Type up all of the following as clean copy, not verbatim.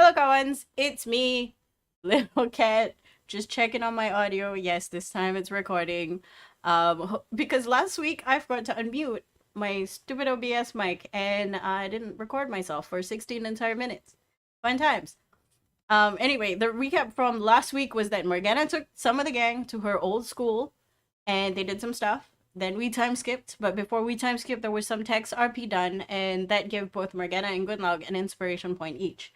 Hello, Kawans. It's me, Little Cat. Just checking on my audio. Yes, this time it's recording. Because last week I forgot to unmute my stupid OBS mic and I didn't record myself for 16 entire minutes. Fun times. Anyway, the recap from last week was that Morgana took some of the gang to her old school and they did some stuff. Then we time skipped, but before we time skipped, there was some text RP done, and that gave both Morgana and Goodlog an inspiration point each.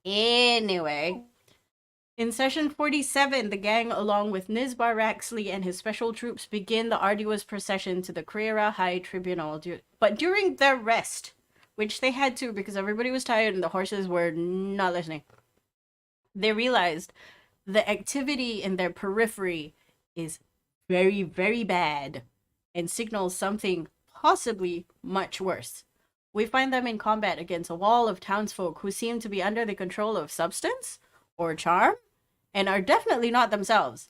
Anyway, in session 47, the gang, along with Nizbar Raxley and his special troops, begin the arduous procession to the Kreira High Tribunal. But during their rest, which they had to because everybody was tired and the horses were not listening, they realized the activity in their periphery is very, very bad and signals something possibly much worse. We find them in combat against a wall of townsfolk who seem to be under the control of substance or charm and are definitely not themselves.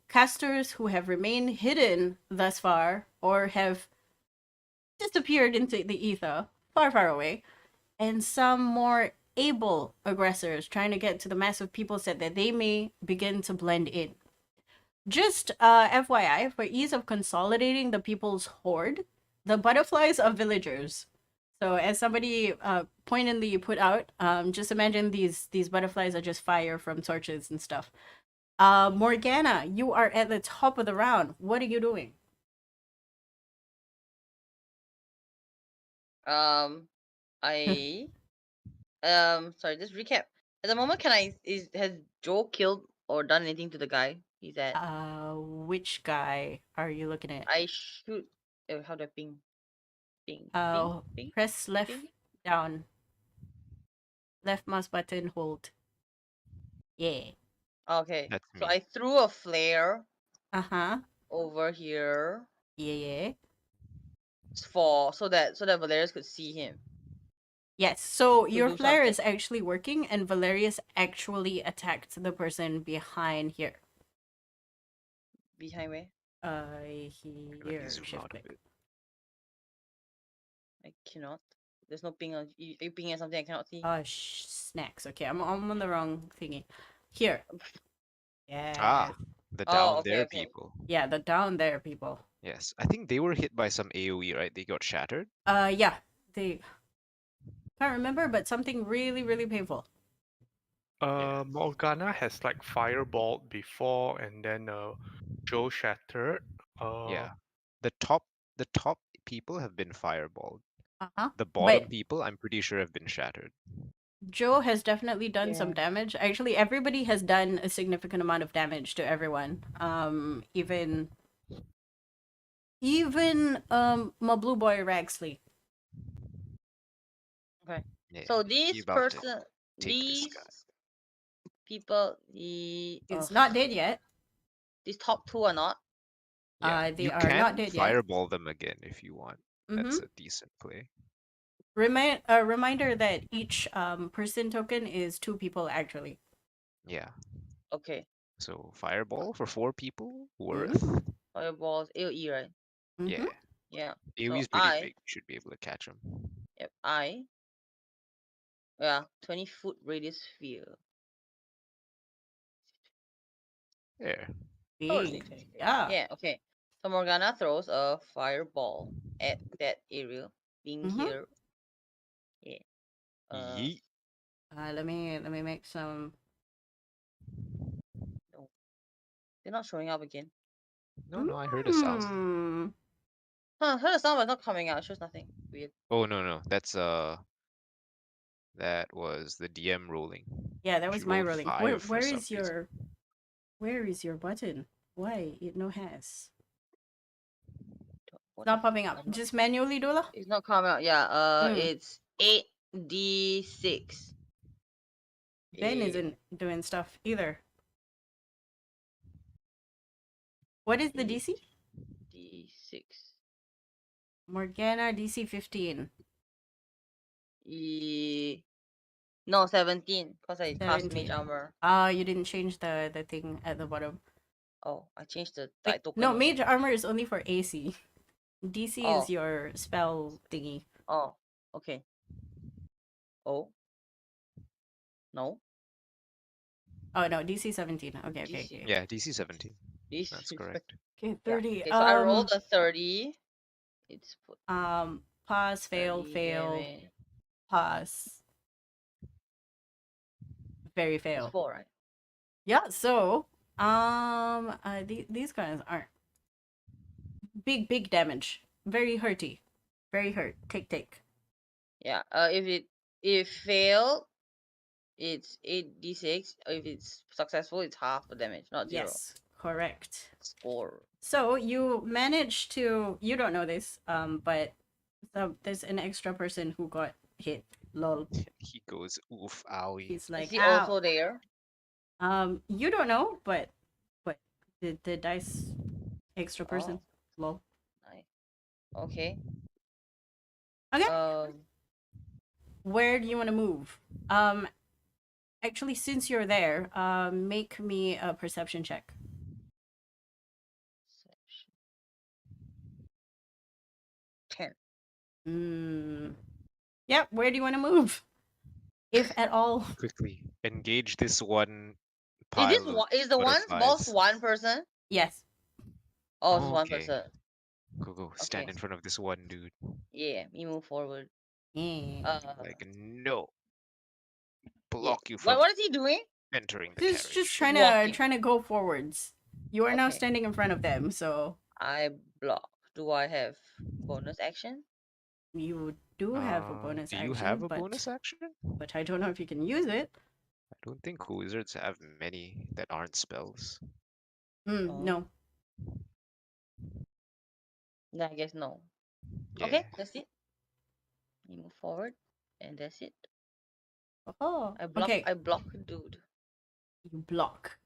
Casters who have remained hidden thus far or have disappeared into the ether, far, far away, and some more able aggressors trying to get to the mass of people said that they may begin to blend in. Just FYI, for ease of consolidating the people's horde, the butterflies are villagers. So as somebody pointedly put out, just imagine these butterflies are just fire from torches and stuff. Morgana, you are at the top of the round. What are you doing? I sorry, just recap. At the moment, has Joe killed or done anything to the guy he's at? Which guy are you looking at? I shoot. How do I ping? Ping, ping, Uh, ping, press left ping. down, left mouse button, hold. Yeah. Okay, That's so me. I threw a flare Uh-huh. over here Yeah. so that Valerius could see him Yes, so to your do flare something. is actually working, and Valerius actually attacked the person behind here. Behind me. Let me Here, zoom shift out a click. bit. I cannot. There's no ping on. You ping at something I cannot see. Snacks. Okay, I'm on the wrong thingy. Here. Yeah. Ah, the Oh, down okay, there okay. people. Yeah, the down there people. Yes, I think they were hit by some AoE, right? They got shattered. Yeah. They can't remember, but something really, really painful. Yeah. Morgana has like fireballed before, and then Joe shattered. Yeah. The top people have been fireballed. Uh-huh. The bottom But people, I'm pretty sure, have been shattered. Joe has definitely done some Yeah. damage. Actually, everybody has done a significant amount of damage to everyone. Even my blue boy Ragsley. Okay. Yeah. So He's these about to person, take this guy. these people, the It's not dead yet. these top two are not. Yeah. They You are not can dead yet. fireball them again if you want. Mm-hmm. That's a decent play. Reminder that each person token is 2 people actually. Yeah. Okay. So fireball for 4 people Mm-hmm. worth. Fireballs, AOE, right? Mm-hmm. Yeah. Yeah. AoE So is pretty big. You should be able to catch him. yep, yeah, 20-foot radius sphere. There. Oh, it's Big. 20 feet. Yeah. Yeah, okay. So Morgana throws a fireball at that area, being Mm-hmm. here. Yeah. Yeet. Let me make some. No, they're not showing up again. No, I heard a sound. Hmm. Huh, heard a sound but not coming out. It shows nothing. Weird. Oh no, that's that was the DM rolling. Yeah, that She was my rolled rolling. 5 for Where some is reason. where is your button? Why it no has? What Not the popping up. fuck? Just manually do lah. It's not coming out. Yeah. Mm. It's 8d6. Ben isn't doing stuff either. What is the DC? D6. Morgana DC 15. No, 17. Because I passed 17. mage armor. You didn't change the thing at the bottom. Oh, I changed the Wait, token. no, only. mage armor is only for AC. DC Oh. is your spell thingy. Oh, okay. Oh. No. Oh no, DC 17. Okay, okay, DC. okay. Yeah, DC 17. DC. That's correct. Okay, Yeah. 30. Okay, so I rolled a 30. It's Pass, fail, 30 fail, damage. pass. Very It's fail. 4, right? Yeah, so these guys aren't big damage. Very hurty. Very hurt. Take. Yeah. If fail, it's 8d6. If it's successful, it's half the damage, not 0. Yes, correct. It's 4. So you managed to, you don't know this, but there's an extra person who got hit. Lol. He goes, oof, owie. He's Is like, he ow. also there? You don't know, but the dice extra person. Lol. Nice. Okay. Okay. Where do you want to move? Actually, since you're there, make me a perception check. Perception. 10. Yep. Where do you want to move, if at all? Quickly engage this one Is pile this of is the one's boss butterflies. one person? Yes. Oh, it's one Okay. person. Go. Stand Okay. in front of this one dude. Yeah, me move forward. Yeah. Like, no. Yeah. Block you from What is he doing? entering the Just carriage. trying to go forwards. You are now Okay. standing in front of them, so I block. Do I have bonus action? you do have a bonus Do action. you have a bonus action? But I don't know if you can use it. I don't think wizards have many that aren't spells. No. Yeah, I guess no. Yeah. Okay, that's it. You move forward, and that's it. Oh. I block. Okay. I block, dude. You block.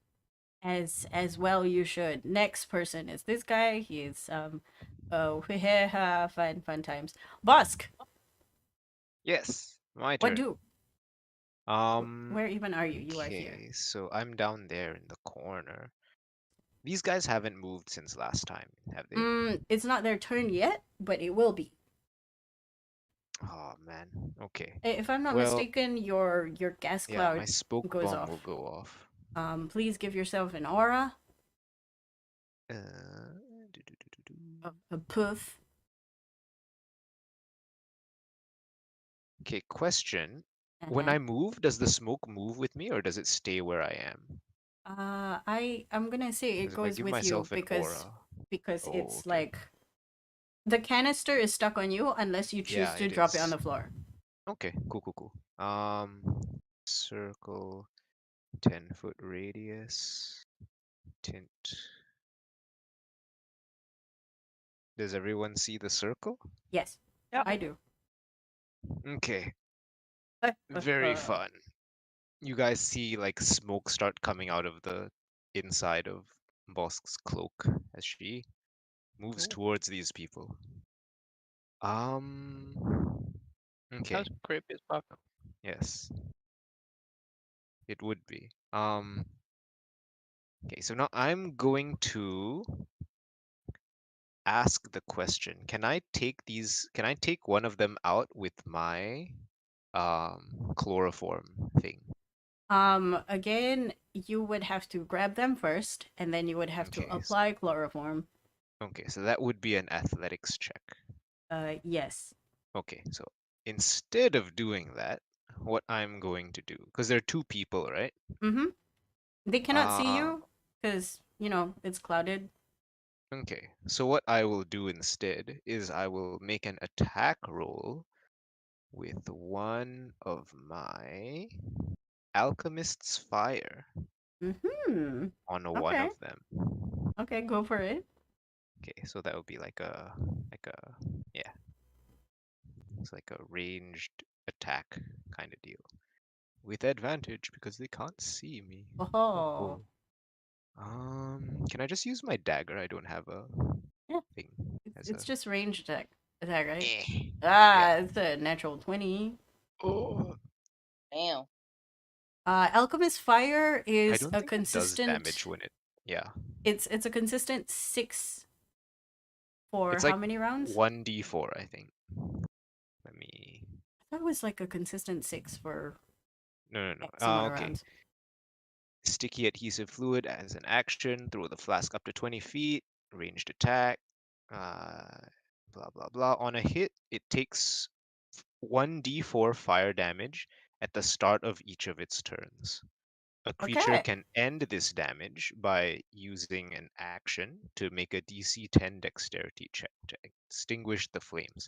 As well you should. Next person is this guy. He is oh fun times. Busk. Yes, my What turn. do? Where even are you? You are here. Okay, so I'm down there in the corner. These guys haven't moved since last time, have they? It's not their turn yet, but it will be. Oh man. Okay. If I'm not Well, mistaken, your gas Yeah, cloud my smoke goes bomb off. will go off. Please give yourself an aura, Do-do-do-do-do. a poof. Okay, question. When I move, does the smoke move with me or does it stay where I am? I'm gonna say it 'Cause if I goes give with you myself an because aura. it's okay. like the canister is stuck on you unless you choose Yeah, to it drop it is. on the floor. Okay, cool. Circle, 10-foot radius, tint. Does everyone see the circle? Yes. Yeah. I do. Okay, very fun. You guys see like smoke start coming out of the inside of Bosk's cloak as she moves towards these people. Okay. That's creepy as fuck. Yes. It would be. Okay, so now I'm going to ask the question. Can I take one of them out with my chloroform thing? Again, you would have to grab them first, and then you would have to Okay, apply chloroform. Okay, so that would be an athletics check. Yes. Okay, so instead of doing that, what I'm going to do, because there are two people, right? Mm-hmm. They cannot see you because, it's clouded. Okay, so what I will do instead is I will make an attack roll with one of my Alchemist's Fire Mm-hmm. on one Okay. of them. Okay, go for it. Okay, so that would be yeah. It's like a ranged attack kind of deal. With advantage because they can't see me. Oh. Can I just use my dagger? I don't have a Yeah. thing. It's just range attack, right? Yeah. It's a natural 20. Oh, Damn. Alchemist Fire I is don't a think it does consistent. damage when it. Yeah. It's a consistent 6 for It's how like many rounds? 1d4, I think. Let me. I thought it was like a consistent 6 for No. X amount of Okay. rounds. sticky adhesive fluid as an action. Throw the flask up to 20 feet. Ranged attack. Blah blah blah. On a hit, it takes 1d4 fire damage at the start of each of its turns. A creature Okay. can end this damage by using an action to make a DC 10 dexterity check to extinguish the flames.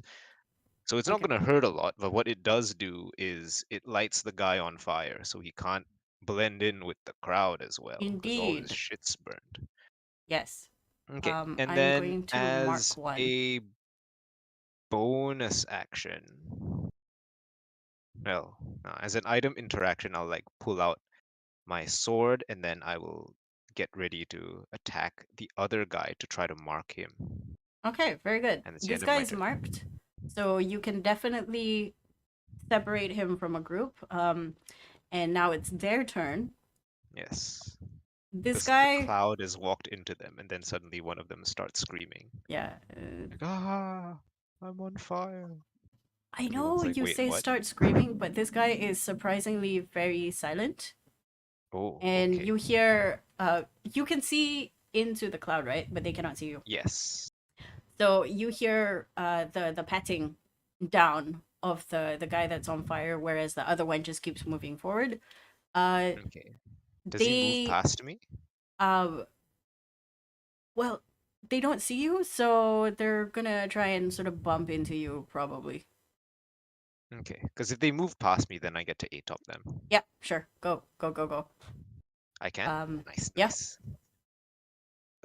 So it's not Okay. going to hurt a lot, but what it does do is it lights the guy on fire, so he can't blend in with the crowd as well, because all his Indeed. shit's burned. Yes. Okay, and I'm then going to as mark one. a bonus action, well, as an item interaction, I'll like pull out my sword, and then I will get ready to attack the other guy to try to mark him. Okay, very good. And it's the This end of my guy's turn. marked, so you can definitely separate him from a group. And now it's their turn. Yes. This The guy, cloud has walked into them, and then suddenly one of them starts screaming. yeah. Like, ah, I'm on fire. I Everyone's know like, you wait, say what? start screaming, but this guy is surprisingly very silent. Oh, And okay. you hear, you can see into the cloud, right? But they cannot see you. Yes. So you hear the patting down of the guy that's on fire, whereas the other one just keeps moving forward. Okay. Does he move They past me? well, they don't see you, so they're gonna try and sort of bump into you, probably. Okay. Because if they move past me, then I get to ATOP them. Yeah, sure. Go, go, go, go. I can? Nice, yeah. nice.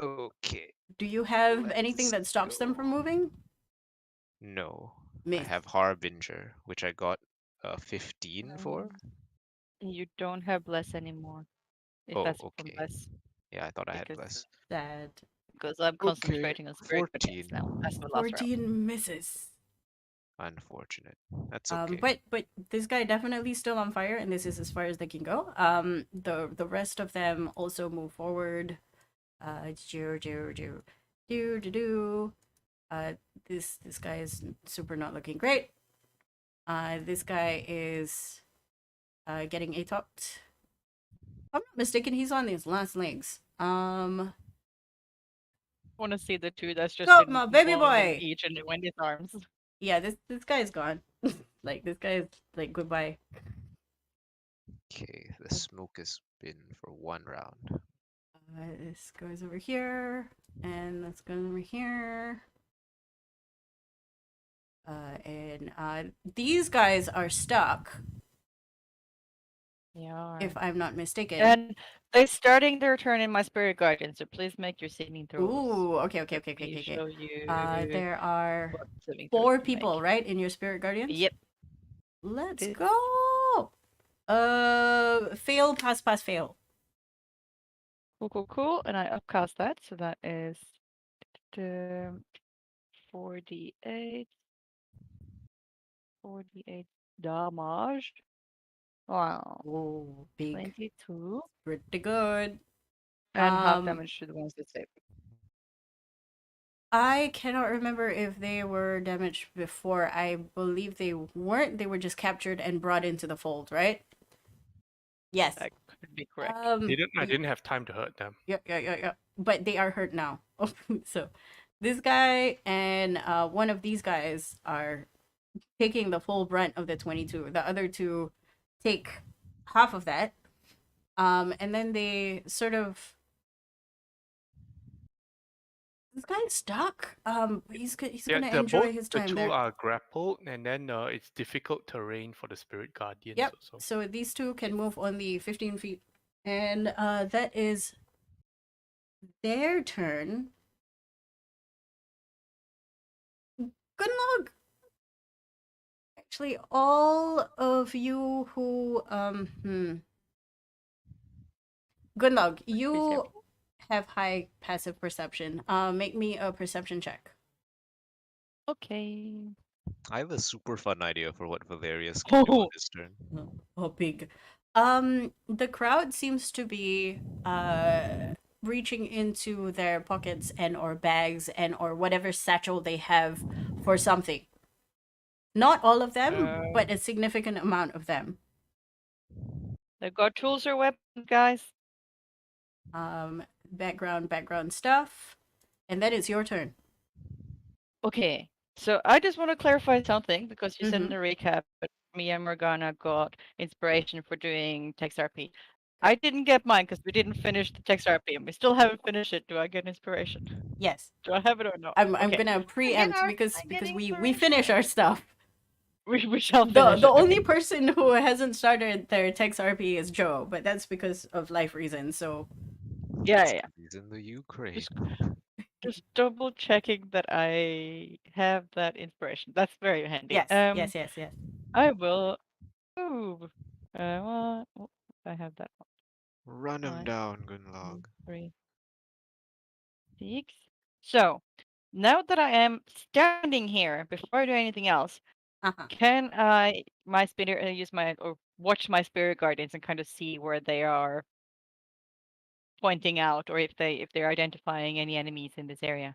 Okay. Do you have anything Let's that stops them from go. moving? No. I Myth. have Harbinger, which I got 15 for. You don't have bless anymore. If Oh, that's from okay. bless, Yeah, I thought I had because Bless. Sad. I'm Okay, concentrating on spirit guardians 14. now. As the last round. 14 misses. Unfortunate. That's okay. But this guy definitely still on fire, and this is as far as they can go. The rest of them also move forward. This guy is super not looking great. This guy is getting atopped. If I'm not mistaken, he's on his last legs. I want to see the two that's just Go, been my baby boiling boy! each in Wendy's arms. Yeah, this guy's gone. Like, this guy is like, goodbye. Okay, the smoke has been for one round. This goes over here, and let's go over here. And these guys are stuck, Yeah. if I'm not mistaken. And they're starting their turn in my spirit guardian, so please make your saving throws. Ooh, okay. Let me show you There are what saving throws 4 to people, make. right, in your spirit guardians? Yep. Let's This- go. Fail, pass, pass, fail. Cool. And I upcast that, so that is 4d8. 4d8 damage. Wow. Oh, big. 22. Pretty good. And half damage to the ones that save. I cannot remember if they were damaged before. I believe they weren't. They were just captured and brought into the fold, right? Yes. That could be correct. I didn't have time to hurt them. Yeah. But they are hurt now. So this guy and one of these guys are taking the full brunt of the 22. The other two take half of that. And then they sort of... This guy's stuck. He's gonna enjoy his time the two there. are grappled, and then it's difficult terrain for the spirit guardians. Yep. Also. So these two can move only 15 feet. And that is their turn. Good luck! Actually, all of you who... Good luck. You have high passive perception. Make me a perception check. Okay. I have a super fun idea for what Valerius can do on his turn. Oh, big. The crowd seems to be reaching into their pockets and or bags and or whatever satchel they have for something. Not all of them, but a significant amount of them. They've got tools or weapons, guys. background stuff, and then it's your turn. Okay, so I just want to clarify something because you said in Mhm. the recap that me and Morgana got inspiration for doing text RP. I didn't get mine because we didn't finish the text RP and we still haven't finished it. Do I get inspiration? Yes. Do I have it or not? I'm Okay. gonna preempt because we finish our stuff. We shall The finish it. only Okay. person who hasn't started their text RP is Joe, but that's because of life reasons. So Yeah. He's in the Ukraine. Just double checking that I have that inspiration. That's very handy. yes. I will. Ooh. What? I have that one. Run him Fine. down, Gunlog. 3, 6. So now that I am standing here, before I do anything else, can I use my or watch my spirit guardians and kind of see where they are pointing out, or if they're identifying any enemies in this area?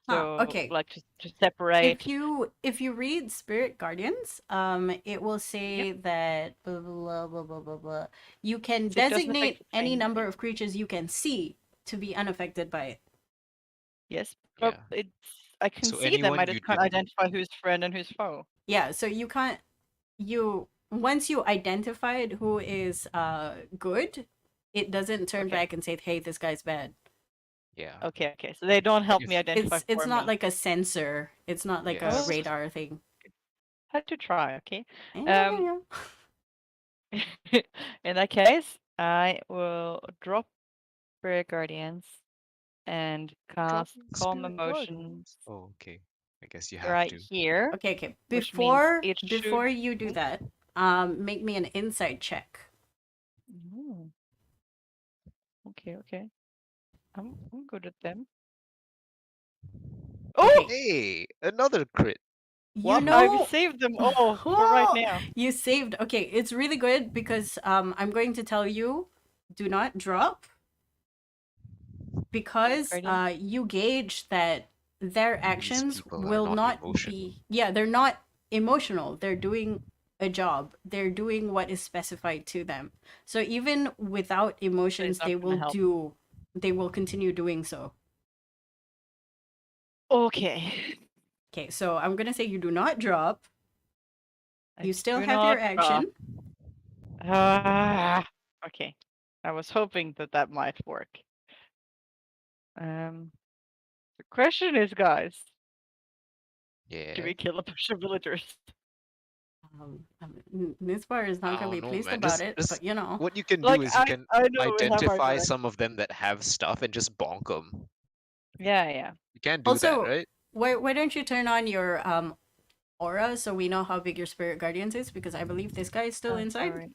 So Okay. like to separate. If you read Spirit Guardians, it will say that blah blah blah blah blah blah. You can So it doesn't affect designate the any chain number thing. of creatures you can see to be unaffected by it. Yes, but Yeah. I can So see them. anyone I you just can't didn't- identify who's friend and who's foe. Yeah, so you can't once you identified who is good, it doesn't turn Okay. back and say, "Hey, this guy's bad." Yeah. Okay. So they don't help me If- identify It's for not me. like a sensor. It's not like a Yes. radar thing. Had to try. Okay. Yeah. In that case, I will drop Spirit Guardians and cast Dropping Calm spirit Emotion guardians. Oh, okay. I guess you have right to. here. Okay. Which means Before it before should- you do that, make me an insight check. Ooh. Okay. I'm good at them. Oh! Hey, another crit. You Wow. know, I've saved them all for right now. You saved. Okay, it's really good because I'm going to tell you, do not drop because Guardian? you gauge that their actions people are will not not emotional. be. Yeah, they're not emotional. They're doing a job. They're doing what is specified to them. So even without emotions, not they gonna will help. do. They will continue doing so. Okay. Okay, so I'm gonna say you do not drop. You still do have your not drop. action. Okay. I was hoping that might work. The question is, guys, Yeah. do we kill a bunch of villagers? Newsbar is not I gonna be don't know, pleased man. about it, but you know. What you can Like, do is you can I know we have our identify direct- some of them that have stuff and just bonk them. Yeah. You can't do Also, that, right? why don't you turn on your aura so we know how big your spirit guardians is? Because I believe this guy is still inside. Sorry.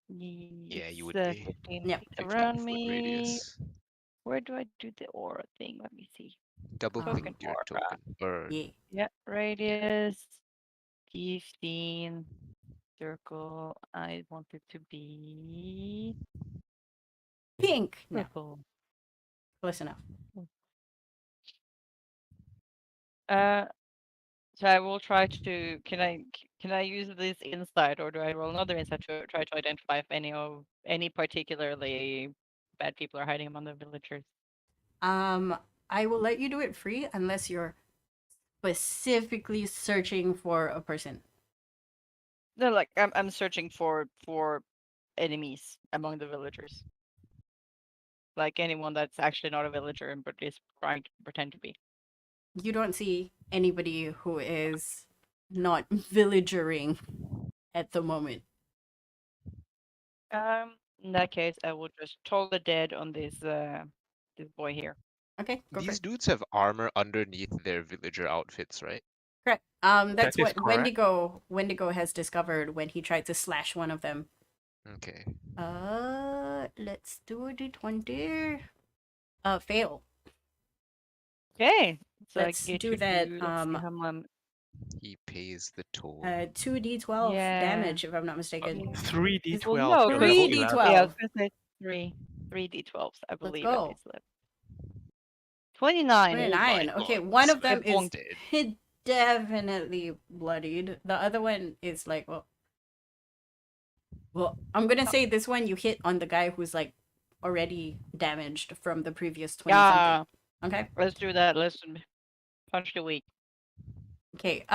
Yeah, you would It's, be. 15 Yep. feet 15 around foot me. radius. Where do I do the aura thing? Let me see. Double Token click your aura. token. Or Yeah. Radius 15 circle. I want it to be Pink. No, purple. close enough. So I will try to. Can I use this insight, or do I roll another insight to try to identify if any particularly bad people are hiding among the villagers? I will let you do it free unless you're specifically searching for a person. No, like I'm searching for enemies among the villagers. Like anyone that's actually not a villager but is trying to pretend to be. You don't see anybody who is not villagering at the moment. In that case, I will just toll the dead on this boy here. Okay, go for these it. dudes have armor underneath their villager outfits, right? Correct. That's That is what correct. Wendigo has discovered when he tried to slash one of them. Okay. Let's do a d20. Fail. Okay, so Let's I get do to that, let's see how much. He pays the toll. 2d12 Yeah. damage, if I'm not mistaken. 3d12. Well, no, to 3d12. level 11. Yeah, I was gonna say three d12s. I believe go. at this level. 29. 29. Oh my Okay, God, one so of them is dead. definitely bloodied. The other one is like, well, Well, I'm gonna say this one you hit on the guy who's like already damaged from the previous 20 Yeah, something. Okay. let's do that. Let's punch the weak. Okay.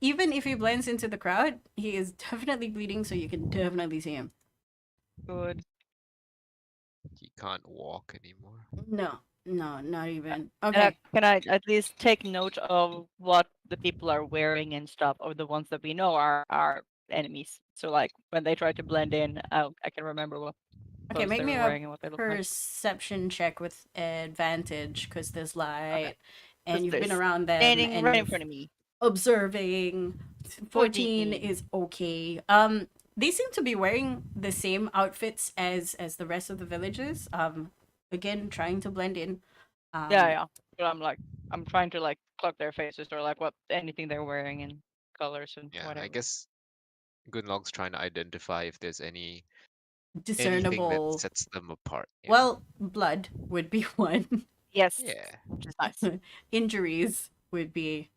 Even if he blends into the crowd, he is definitely bleeding, so you can definitely see him. Good. He can't walk anymore. No, not even. And Okay. can I at least take note of what the people are wearing and stuff, or the ones that we know are enemies? So like when they try to blend in, I can remember what Okay, clothes make they me were a wearing and what they look like. perception check with advantage because there's light, Okay. and you've been They're around them standing and right in you've front of me. observing. 14 14. is okay. They seem to be wearing the same outfits as the rest of the villagers. Again, trying to blend in. Yeah. But I'm trying to like clock their faces or like what anything they're wearing and colors and Yeah, whatever. I guess Gunlog's trying to identify if there's anything that discernible. sets them apart. Yeah. Well, blood would be one. Yes. Yeah. Which is nice. Injuries would be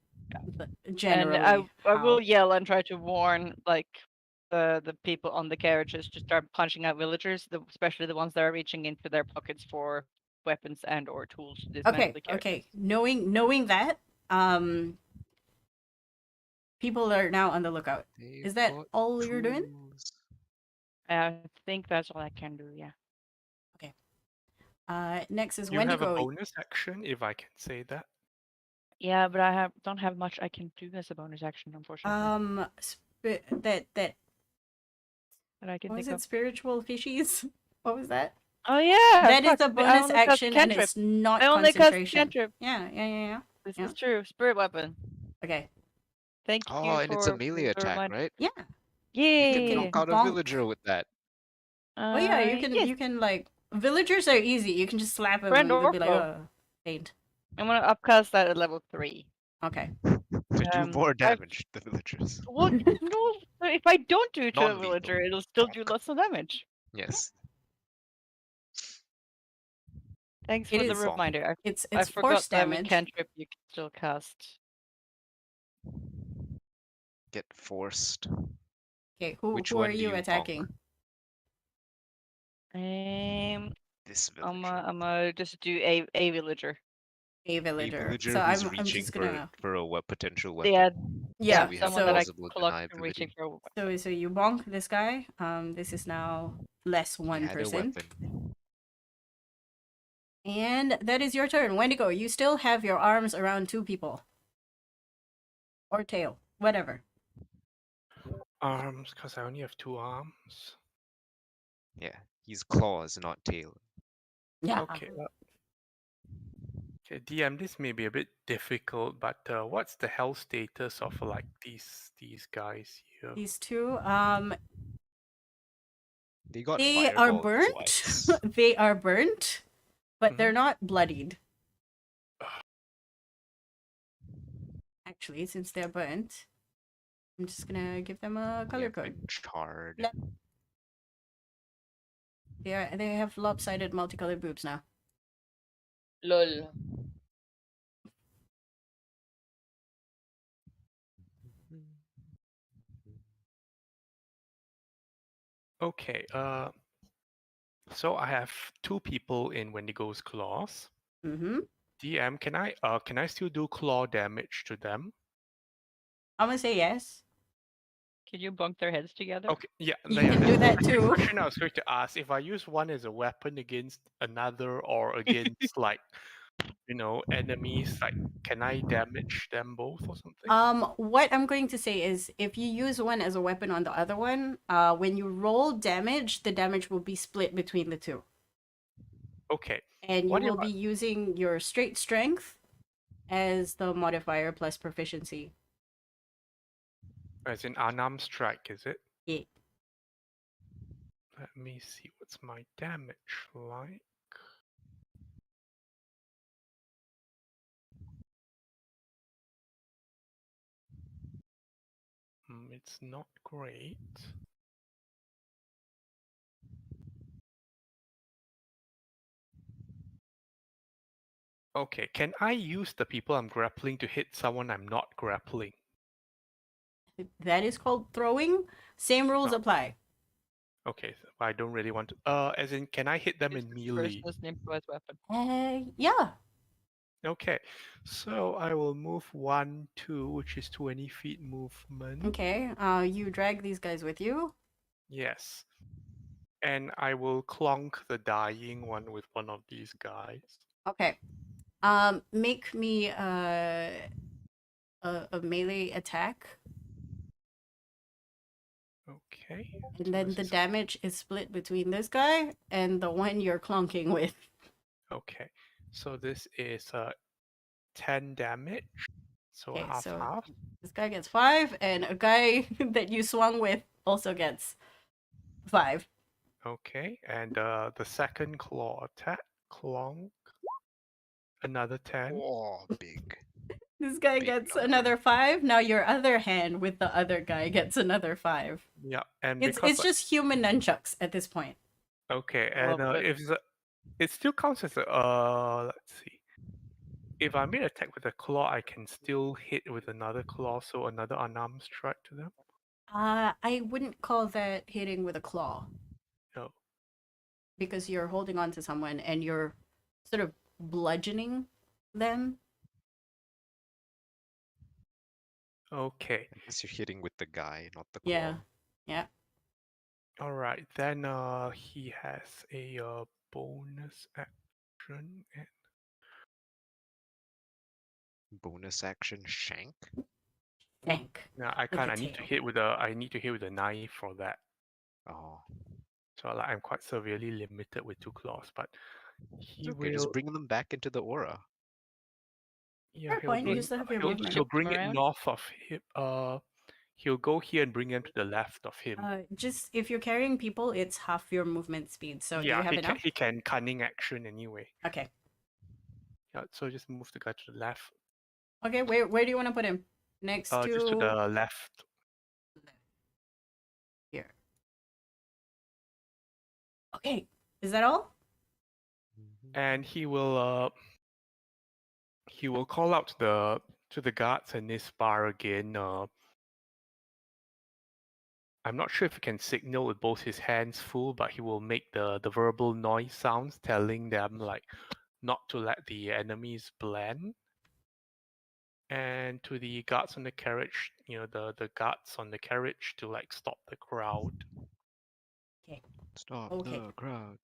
And generally. I will how- yell and try to warn like the people on the carriages to start punching out villagers, especially the ones that are reaching into their pockets for weapons and or tools to dismantle Okay, the carriages. okay. Knowing that, people are now on the lookout. They've Is that got all you're doing? tools. I think that's all I can do. Yeah. Next is You have a Wendigo. bonus action, if I can say that. Yeah, but I don't have much I can do as a bonus action, unfortunately. That that I can what was think it? of. Spiritual fishies. What was that? Oh yeah, That is fuck, a I bonus only cast action, and cantrip. it's not I only cast concentration. cantrip. Yeah. This Yeah. is true. Spirit weapon. Okay. Thank Oh, you and it's a for melee the attack, reminder. right? Yeah. You can Yeah. knock out a bonk. villager with that. Oh yeah, you can Yes. you can like villagers are easy. You can just slap them Friend and they'll or be like, foe. oh, faint. I'm gonna upcast that at level 3. Okay. To do more I've- damage to the villagers. Well, no. If I don't do it to a Non-lethal. villager, it'll still do lots of damage. Yes. Thanks It for the is- reminder. It's I forgot force that with damage. cantrip you can still cast. Get forced. Okay, who Which who one are do you you attacking? This I'm villager. gonna just do a villager. A A villager. villager So who's I'm reaching just gonna for a potential weapon. Yeah, yeah. we have someone that I plausible clocked reaching deniability. for. So you bonk this guy. This is now less He one had a person. weapon. And that is your turn. Wendigo, you still have your arms around two people. Or tail. Whatever. Arms, because I only have 2 arms. Yeah, he's claws, not tail. Yeah. Okay. Okay, DM, this may be a bit difficult, but what's the health status of like these guys here? These two, They got they are fireballed burnt. twice. They are burnt, but they're Mhm. not bloodied. Actually, since they're burnt, I'm just gonna give them a They color have code. been charred. Le- They have lopsided multicolored boobs now. Lol. Okay. So I have 2 people in Wendigo's claws. Mm-hmm. DM, can I still do claw damage to them? I'm gonna say yes. Can you bunk their heads together? Okay, yeah. You yeah, can that's do the that question- too. Question I was going to ask: if I use one as a weapon against another or against like, enemies, like, can I damage them both or something? What I'm going to say is if you use one as a weapon on the other one, when you roll damage, the damage will be split between the two. Okay. And you What will if be using your straight strength as the modifier plus proficiency. As in unarmed strike, is it? Yeah. Let me see what's my damage like. It's not great. Okay, can I use the people I'm grappling to hit someone I'm not grappling? That is called throwing. Same rules Oh. apply. Okay, so I don't really want to. As in, can I hit them Use in this melee? person's improvised weapon. Yeah. Okay, so I will move 1, 2, which is 20 feet movement. Okay. You drag these guys with you. Yes. And I will clonk the dying one with one of these guys. Okay. Make me a melee attack, Okay. and So then this the is damage is split between this guy and the one you're clunking with. okay. So this is 10 damage. So Okay, half so half. this guy gets 5, and a guy that you swung with also gets 5. Okay. And the second claw attack, clonk, another 10. Oh, big. This guy Big gets number. another 5. Now your other hand with the other guy gets another 5. Yeah. And It's because just human nunchucks at this point. okay, I love and it. if it still counts as a let's see. If I made attack with a claw, I can still hit with another claw, so another unarmed strike to them. I wouldn't call that hitting with a claw No. because you're holding on to someone and you're sort of bludgeoning them. Okay. I guess you're hitting with the guy, not the claw. Yeah. Yeah. All right. Then he has a bonus action. And Bonus action shank. Thank. now I With can't. the I need to tail. hit with a. I need to hit with a knife for that. Oh, So like, I'm quite severely limited with 2 claws. But it's he okay. will. Just bring them back into the aura. Yeah, Fair he'll point. You bring. still have your Can you movement. He'll shift them bring it around? north of him. He'll go here and bring them to the left of him. Just if you're carrying people, it's half your movement speed. So do you Yeah, have enough? he can cunning action anyway. Okay. Yeah, so just move the guy to the left. Okay. Where do you want to put him? Next to Just to the left. here. Okay. Is that all? And he will call out to the guards in this bar again. I'm not sure if he can signal with both his hands full, but he will make the verbal noise sounds telling them like not to let the enemies blend. And to the guards on the carriage, the guards on the carriage to like stop the crowd. Okay. Stop Okay. the crowd.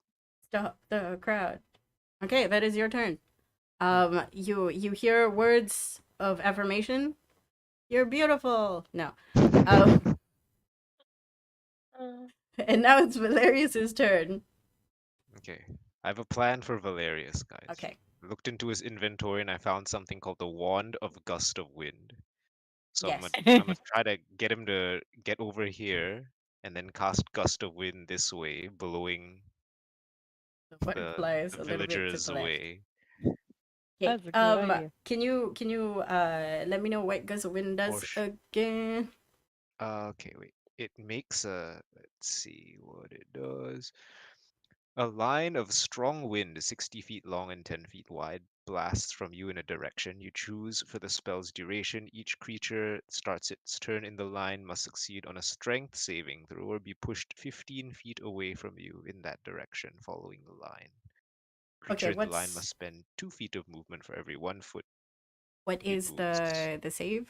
Stop the crowd. Okay, that is your turn. You hear words of affirmation. You're beautiful. No. And now it's Valerius's turn. Okay. I have a plan for Valerius, guys. Okay. I looked into his inventory and I found something called the Wand of Gust of Wind. So Yes. I'm gonna try to get him to get over here and then cast Gust of Wind this way, blowing The one the flies a little bit to villagers the left. away. Okay. That's a good idea. Can you let me know what Gust of Wind does again? Okay, wait. It makes a, let's see what it does. A line of strong wind, 60 feet long and 10 feet wide, blasts from you in a direction you choose for the spell's duration. Each creature starts its turn in the line must succeed on a strength saving throw or be pushed 15 feet away from you in that direction following the line. Creature Okay, in the line must spend 2 feet of movement for every 1 foot what it is moves. the save?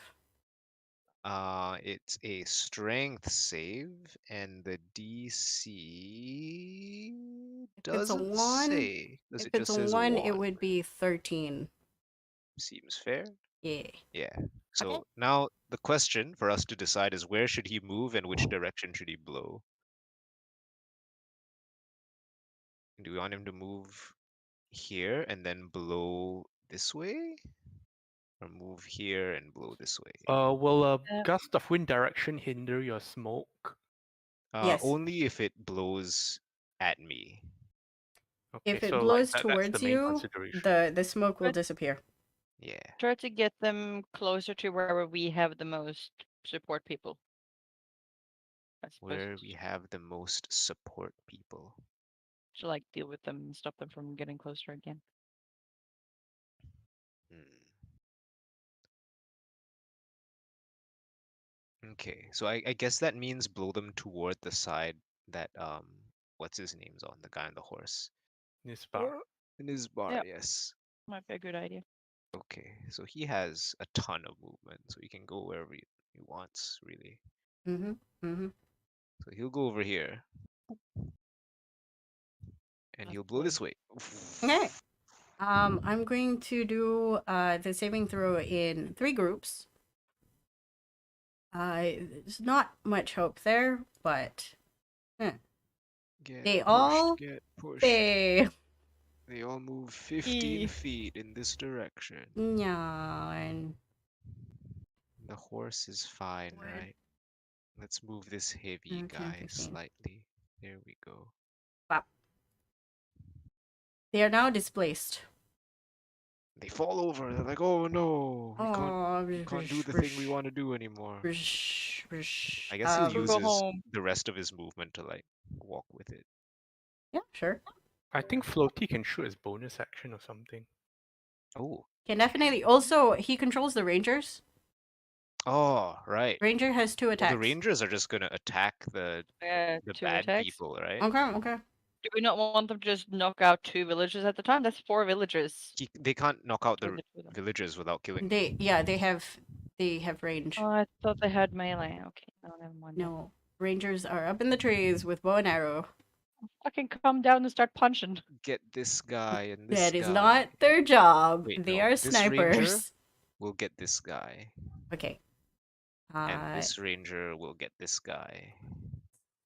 It's a strength save, and the DC If it's a doesn't 1, say. Does if it it's just a says 1, it one? would be 13. Seems fair. Yeah. Yeah. So now the question for us to decide is where should he move and which direction should he blow? Do we want him to move here and then blow this way? Or move here and blow this way? Will a gust of wind direction hinder your smoke? Yes. Only if it blows at me. Okay, If it so blows that's towards the main you, consideration. the smoke will But- disappear. Yeah. Try to get them closer to where we have the most support people. I suppose. Where we have the most support people. To like deal with them and stop them from getting closer again. Okay, so I guess that means blow them toward the side that what's his name's on, the guy on the horse. Nisbar. In his bar, Yep. yes. Might be a good idea. Okay, so he has a ton of movement, so he can go wherever he wants, really. Mm-hmm. Mm-hmm. So he'll go over here, and he'll blow this way. Okay. I'm going to do the saving throw in 3 groups. There's not much hope there, but they all Get pushed. fail. They all move 15 Eee. feet in this direction. Yeah, and The horse is fine, What? right? Let's move this heavy 10, guy 15. slightly. There we go. They are now displaced. They fall over. They're like, oh no, we can't do the thing we want to do anymore. I guess he'll use Go home. the rest of his movement to like walk with it. Yeah, sure. I think Floaty can shoot his bonus action or something. Oh. Can definitely. Also, he controls the rangers. Oh, right. Ranger has 2 Well, attacks. the rangers are just gonna attack the 2 bad attacks. people, right? Okay. Do we not want them to just knock out 2 villagers at the time? That's 4 villagers. They can't knock out Or the the 2 of them. villagers without killing them. They have range. Oh, I thought they had melee. Okay, no, never mind. then. No, rangers are up in the trees with bow and arrow. Fucking come down and start punching. Get this guy and this That is guy. not their job. Wait, They no, are this ranger snipers. We'll get this guy. Okay. And this ranger will get this guy.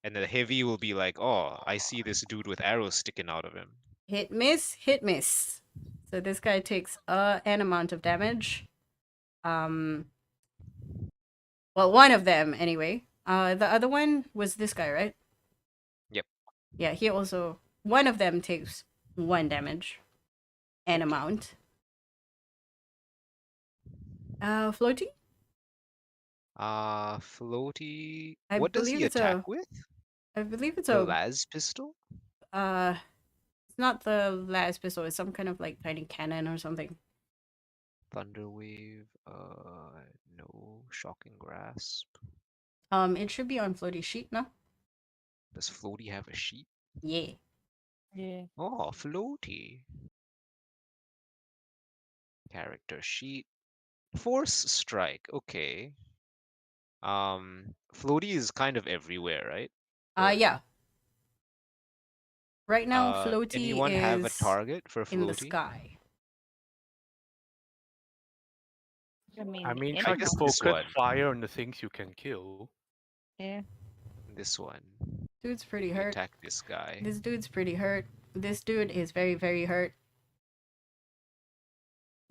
And the heavy will be like, oh, I see this dude with arrows sticking out of him. Hit miss. So this guy takes an amount of damage. Well, one of them anyway. The other one was this guy, right? Yep. Yeah, he also one of them takes 1 damage. An Okay. amount. Floaty? Floaty. I What does believe he it's attack with? I believe it's The a las pistol? it's not the last pistol, it's some kind of like tiny cannon or something. Thunderwave. No. Shocking grasp. It should be on Floaty's sheet, no? Does Floaty have a sheet? Yeah. Yeah. Oh, Floaty. Character sheet. Force strike. Okay. Floaty is kind of everywhere, right? Or, Yeah. Right now, Floaty anyone is have a target for in the Floaty? sky. I mean, anyone. try to guess this focus one. fire on the things you can kill. Yeah. This one. Dude's pretty We hurt. attack this guy. This dude's pretty hurt. This dude is very, very hurt.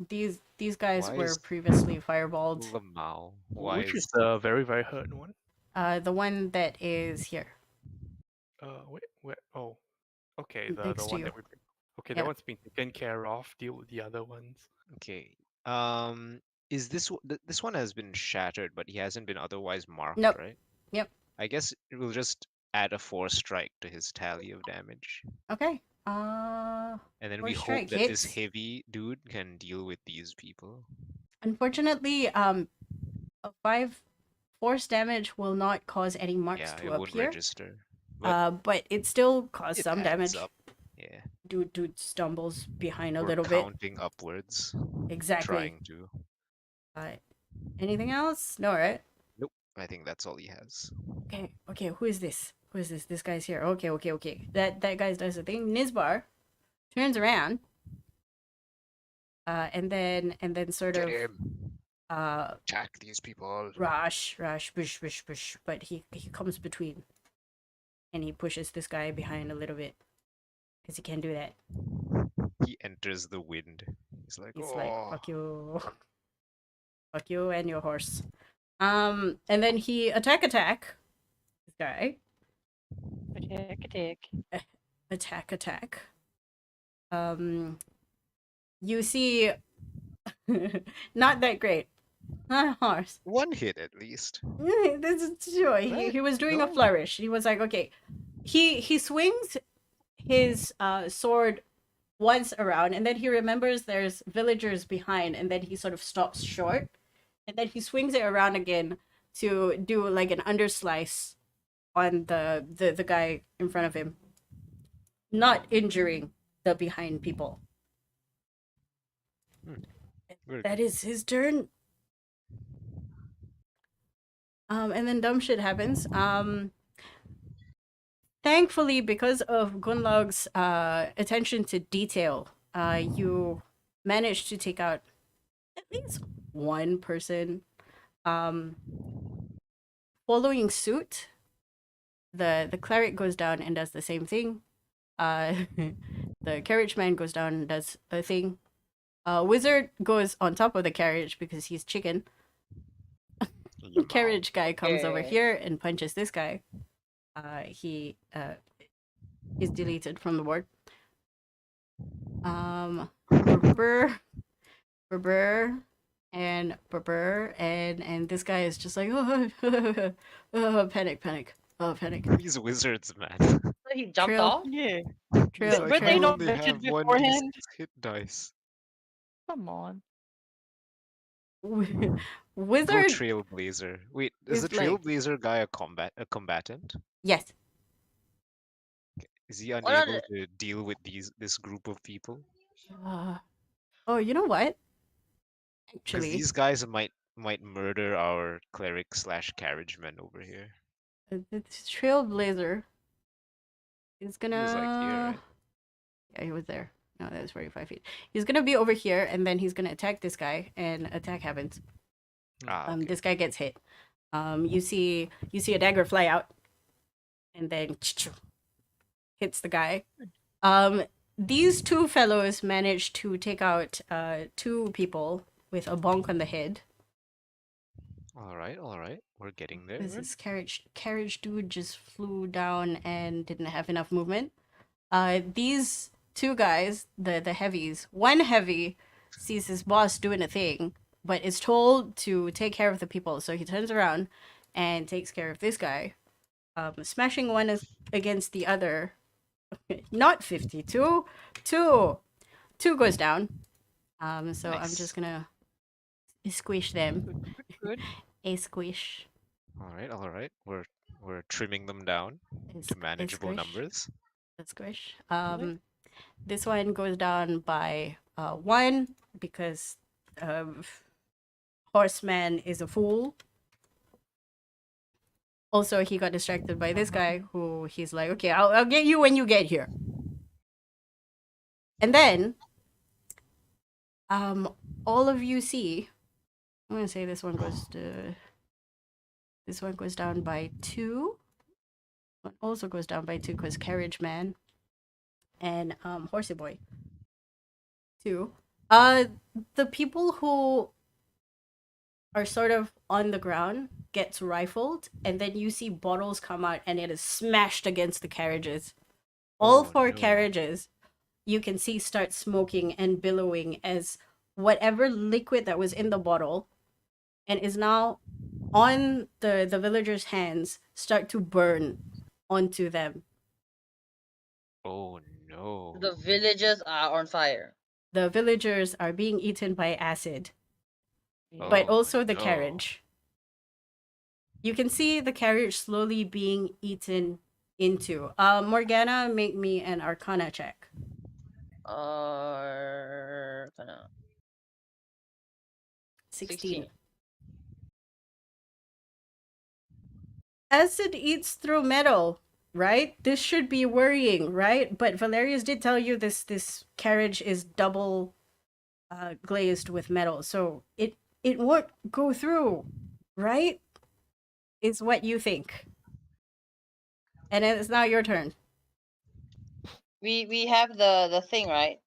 These guys Why were is previously fireballed. Lamau? Why Which is the very, very hurt one? The one that is here. Wait, where? Oh, okay, the Next to one you. that we. Okay, Yeah. that one's been taken care of. Deal with the other ones. Okay. Is this one has been shattered, but he hasn't been otherwise marked, Nope. right? Yep. I guess it will just add a 4 strike to his tally of damage. Okay. And then we 4 hope strike that this hits. heavy dude can deal with these people. Unfortunately, a 5 force damage will not cause any marks Yeah, to it won't appear. register. But But it still caused it some adds damage. up. Yeah. Dude stumbles behind a We're little bit. counting upwards. Exactly. Trying to. Anything else? No, right? Nope. I think that's all he has. Okay. Who is this? This guy's here. Okay. That guy does the thing. Nizbar turns around. And then sort Get of him. Attack these people. rush, push. But he comes between. And he pushes this guy behind a little bit. Because he can't do that. He enters the wind. He's like, He's oh. like, fuck you. Fuck you and your horse. And then he attack. This guy. Attack. You see, not that great. Horse. One hit at least. This is sure. He was doing a No. flourish. He was like, okay. He swings his sword once around, and then he remembers there's villagers behind, and then he sort of stops short, and then he swings it around again to do like an underslice on the guy in front of him, not injuring the behind people. Very That good. is his turn. And then dumb shit happens. Thankfully, because of Gunlog's attention to detail, you managed to take out at least one person. Following suit, the cleric goes down and does the same thing. The carriage man goes down and does a thing. Wizard goes on top of the carriage because he's chicken. Lamau. Carriage guy comes over Yeah. here and punches this guy. He is deleted from the board. Burr, and this guy is just like, oh, panic, oh, panic. These wizards, man. So he jumped Trail. off. Yeah. He's Trail, like, Were I they trail. not only mentioned have one beforehand? hit dice. Come on. Go Wizard Trailblazer. Wait, is is the like- Trailblazer guy a combatant? Yes. Is he not unable it? to deal with this group of people? Oh, you know what? Because Actually, these guys might murder our cleric slash carriageman over here. the Trailblazer is He was like here, gonna. right? Yeah, he was there. No, that was 45 feet. He's gonna be over here, and then he's gonna attack this guy, and attack happens. Ah, okay. This guy gets hit. You see a dagger fly out, and then hits the guy. These two fellows managed to take out two people with a bonk on the head. All right. We're getting there. This carriage dude just flew down and didn't have enough movement. These two guys, the heavies, one heavy sees his boss doing a thing, but is told to take care of the people, so he turns around and takes care of this guy, smashing one against the other. Not 52, two goes down. So I'm Nice. just gonna squish them. Good. A squish. All right. We're trimming them down to manageable squish. numbers. A squish. This one goes down by 1 because Horseman is a fool. Also, he got distracted by this guy who he's like, okay, I'll get you when you get here. And then, all of you see, I'm gonna say this one goes down by 2. One also goes down by 2 because Carriage Man and Horsey Boy 2. The people who are sort of on the ground gets rifled, and then you see bottles come out and it is smashed against the carriages. All Oh, 4 no. carriages you can see start smoking and billowing as whatever liquid that was in the bottle and is now on the villagers' hands start to burn onto them. Oh no. The villagers are on fire. The villagers are being eaten by acid, Oh, but also the no. carriage. You can see the carriage slowly being eaten into. Morgana, make me an Arcana check. Kinda 16. Acid eats through metal, right? This should be worrying, right? But Valerius did tell you this carriage is double glazed with metal, so it won't go through, right? Is what you think. And it's now your turn. We have the thing, right?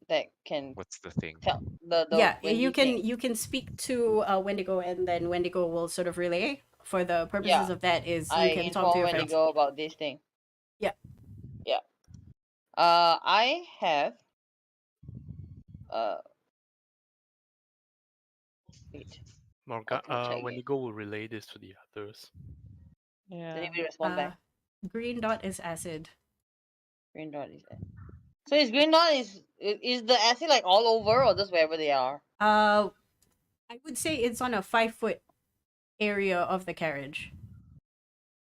That can What's the thing? tell the Yeah, windy you can thing. you can speak to Wendigo, and then Wendigo will sort of relay. For the purposes Yeah, of that, is you I can talk to inform your friends. Wendigo about this thing. Yeah. Yeah. I have wait. Morgan, Okay, check when it. you go, will relay this to the others. Did Yeah. anybody respond back? Green dot is acid. Green dot is there. So is green dot is the acid like all over or just wherever they are? I would say it's on a 5-foot area of the carriage.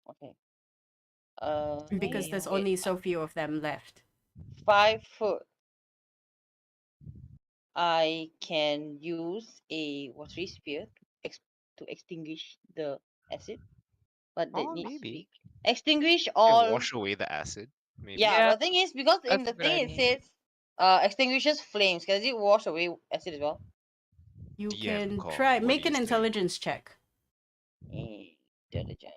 Okay. because there's wait, only so few of them left. 5 foot. I can use a watery spear to extinguish the acid, but that Oh, needs to maybe. be extinguish And all. wash away the acid. Maybe. Yeah, Yeah, but the thing is, because in that's the a good thing it idea. says extinguishes flames. Does it wash away acid as well? You DM can call. try What make do an you say? intelligence check. Intelligence.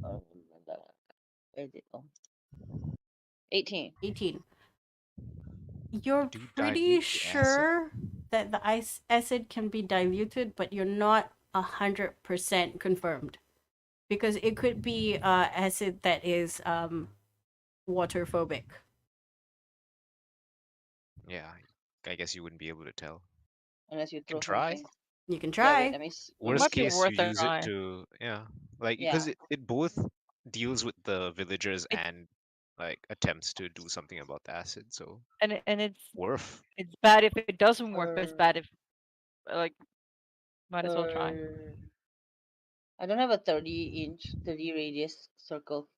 Where is it? Oh. 18. 18. You're Do you pretty dilute the acid? sure that the acid can be diluted, but you're not 100% confirmed. Because it could be acid that is water-phobic. Yeah, I guess you wouldn't be able to tell. Unless you throw try. something. You can Yeah, wait, try. let me Worst might be case, worth you a use it try. to like Yeah. because it both deals with the villagers It- and like attempts to do something about the acid. So And it's worth. bad if it doesn't work, but it's bad if like might as well try. I don't have a 30 radius circle.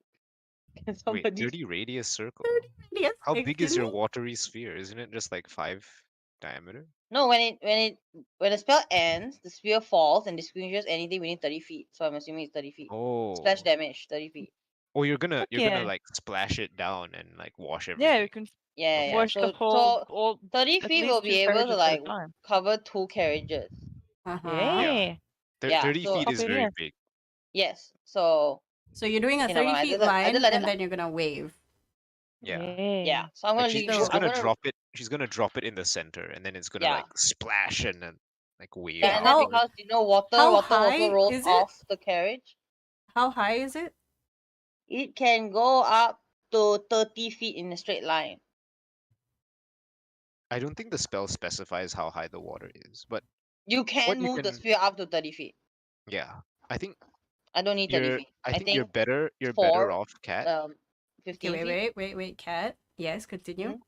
Can Wait, somebody 30 radius circle. Yes, How big is your excuse me? watery sphere? Isn't it just like 5 diameter? No, when the spell ends, the spear falls and distinguishes anything within 30 feet. So I'm assuming it's 30 feet. Oh. Splash damage, 30 feet. Oh, you're gonna Yeah. like splash it down and like wash Yeah, everything. you can Yeah, Okay. yeah. wash the So whole all 30 at feet least will 2 be able to carriages at a like time. cover 2 carriages. Uh-huh. Yeah. Yeah, 30 so feet is very Opinion. big. yes. So So you're doing a okay, never 30 mind. feet I line, just let it and then you're gonna wave. Yeah. Yeah. So I'm gonna Like leave. she's So- I'm gonna gonna drop it. She's gonna drop it in the center, and then it's gonna Yeah. like splash and then like wave yeah, and out. then because water how also high rolls is it? off the carriage. How high is it? It can go up to 30 feet in a straight line. I don't think the spell specifies how high the water is, but You can you move the can- spear up to 30 feet. yeah, I think I don't need 30 you're. feet. I think you're think better 4, off, Cat. 15 Okay, feet. wait, Cat. Yes, continue.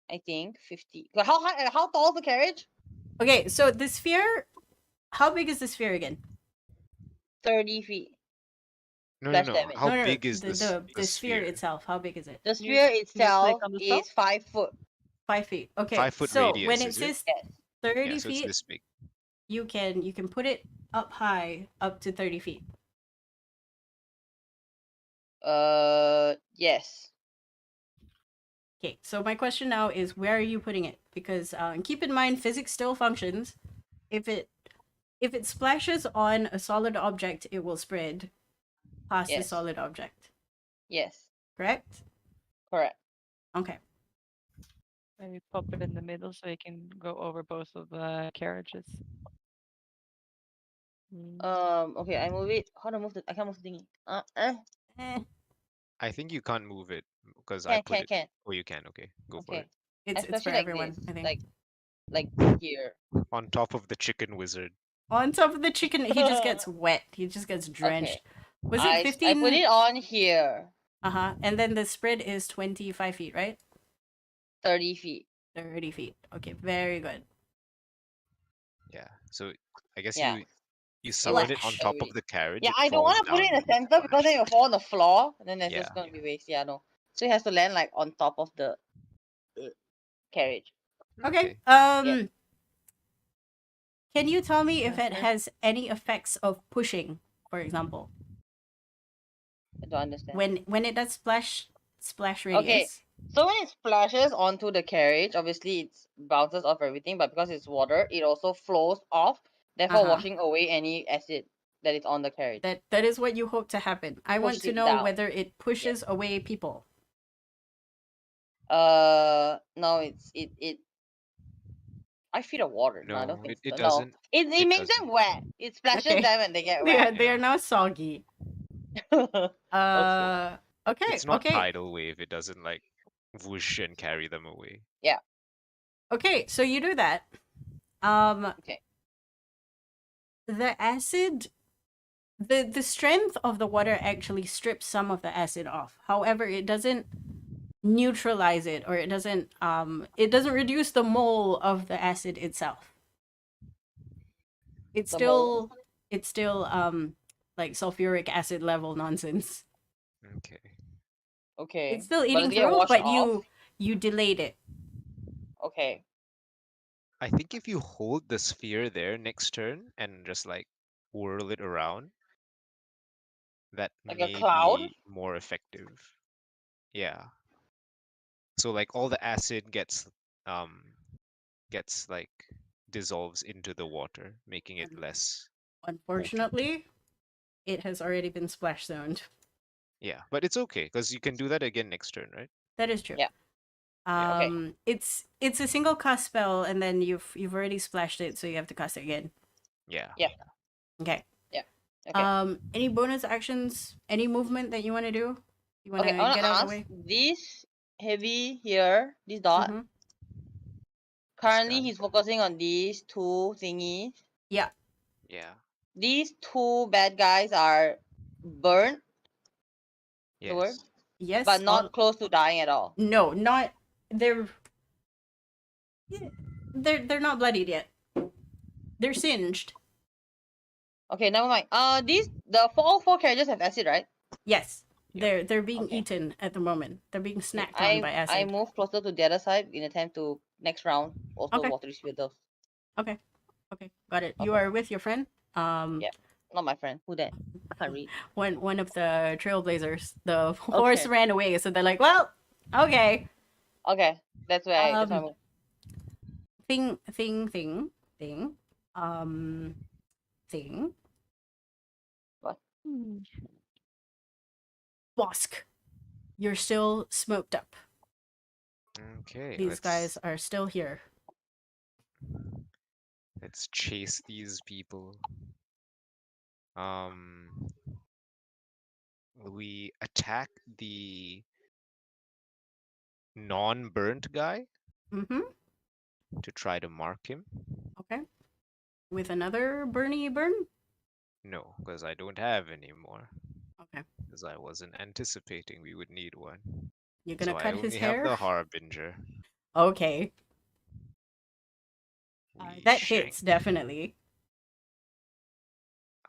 I think 50. But how high? How tall is the carriage? Okay, so the sphere, how big is the sphere again? 30 feet. No, Splash no. damage. How No, big is the, this? the sphere itself, how big is it? The sphere click itself on the spell? is 5 foot. 5 feet. Okay, 5 foot so radius, when it is it? says Yes. 30 Yeah, so it's feet, this big. you can put it up high, up to 30 feet. Yes. Okay, so my question now is, where are you putting it? Because keep in mind, physics still functions. If it splashes on a solid object, it will spread past the Yes. solid object. Yes. Correct? Correct. Okay. Maybe pop it in the middle so you can go over both of the carriages. Okay, I move it. How to move the? I can't move the thingy. I think you can't move it because I put it. Can. Oh, you can. Okay, go for Okay. it. It's Especially for like everyone, this, I think. like here. On top of the chicken wizard. On top of the chicken, he just gets wet. He just gets drenched. Was it I 15? put it on here. Uh-huh. And then the spread is 25 feet, right? 30 feet. 30 feet. Okay, very good. Yeah. So I guess Yeah. you summon it on Splash. top of the carriage. Yeah, it I don't falls want to put it in down the and you center because then splash. it'll fall on the floor. And then there's Yeah. just gonna be waste. Yeah, no. So it has to land like on top of the carriage. Okay. Yeah. Can you tell me if it Okay. has any effects of pushing, for example? I don't understand. When it does splash radius. So when it splashes onto the carriage, obviously it bounces off everything, but because it's water, it also flows off, therefore Uh-huh. washing away any acid that is on the carriage. That is what you hope to happen. I want Push to it know down. whether it pushes away people. No, it 5 feet of water. No, I don't No, think it so. doesn't. No. It it makes them doesn't. wet. It splashes Okay. them and they get They are, wet. they are now soggy. Okay. It's not okay. tidal wave. It doesn't like whoosh and carry them away. Okay, so you do that. Okay. The acid, the strength of the water actually strips some of the acid off. However, it doesn't neutralize it, or it doesn't reduce the mole of the acid itself. It's The still mole? like sulfuric acid level nonsense. Okay. Okay. It's still But eating does it get through, washed but off? you delayed it. Okay. I think if you hold the sphere there next turn and just like whirl it around, that Like a may cloud? be more effective. Yeah. So like all the acid gets like dissolves into the water, making it less potent. Unfortunately, it has already been splash zoned. Yeah, but it's okay because you can do that again next turn, right? That is true. Yeah. Yeah. Okay. It's a single cast spell, and then you've already splashed it, so you have to cast it again. Yeah. Yeah. Okay. Okay. Any bonus actions? Any movement that you want to do? You want Okay, to I wanna get out of the ask way? this heavy here, this dot. Mhm. Currently, guy? he's focusing on these two thingies. Yeah. Yeah. These two bad guys are burnt, the word, Yes. Yes. but not close to dying at all. No, not they're they're not bloodied yet. They're singed. Okay, never mind. All four characters have acid, right? Yes. Yep. They're being Okay. eaten at the moment. They're being Okay, snacked on by I acid. move closer to the other side in attempt to next round also Okay. water sphere those. Okay. Got it. You Okay. are with your friend. Yeah. Not my friend. Who that? I can't read. One of the trailblazers. The horse Okay. ran away, so they're like, well, okay. Okay. That's where I move. Thing. Thing. What? Bosk. You're still smoked up. Okay. These guys are still here. Let's chase these people. We attack the non-burnt guy Mm-hmm. to try to mark him. Okay. With another Bernie burn? No, because I don't have any more. Okay. Because I wasn't anticipating we would need one. You're gonna So I cut his only have hair? the Harbinger. Okay. We That shank. hits, definitely.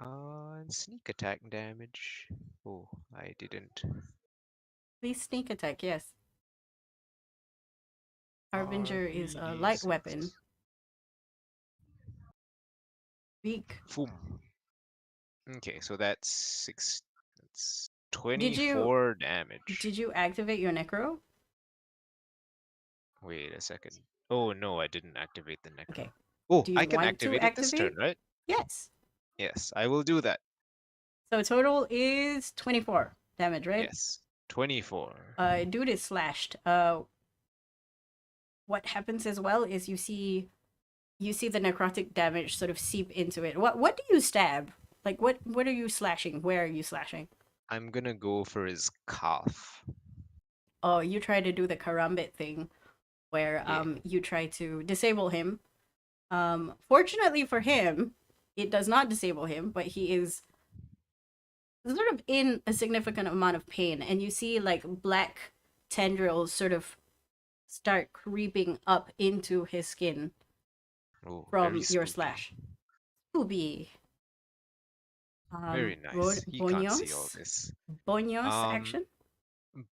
And sneak attack damage. Oh, I didn't. Please sneak attack, yes. Harbinger is a light 3d6. weapon. Weak. Boom. Okay, so that's 6. That's 24 damage. Did you activate your necro? Wait a second. Oh no, I didn't activate the necro. Okay. Oh, Do you I can want to activate it this turn, activate? right? Yes. Yes, I will do that. So total is 24 damage, right? Yes, 24. Dude is slashed. What happens as well is you see the necrotic damage sort of seep into it. What do you stab? Like what are you slashing? Where are you slashing? I'm gonna go for his calf. Oh, you try to do the karambit thing where Yeah. you try to disable him. Fortunately for him, it does not disable him, but he is sort of in a significant amount of pain, and you see like black tendrils sort of start creeping up into his skin Oh, from very your spooky. slash. Spooky. Very nice. He can't see all this. Bonios action.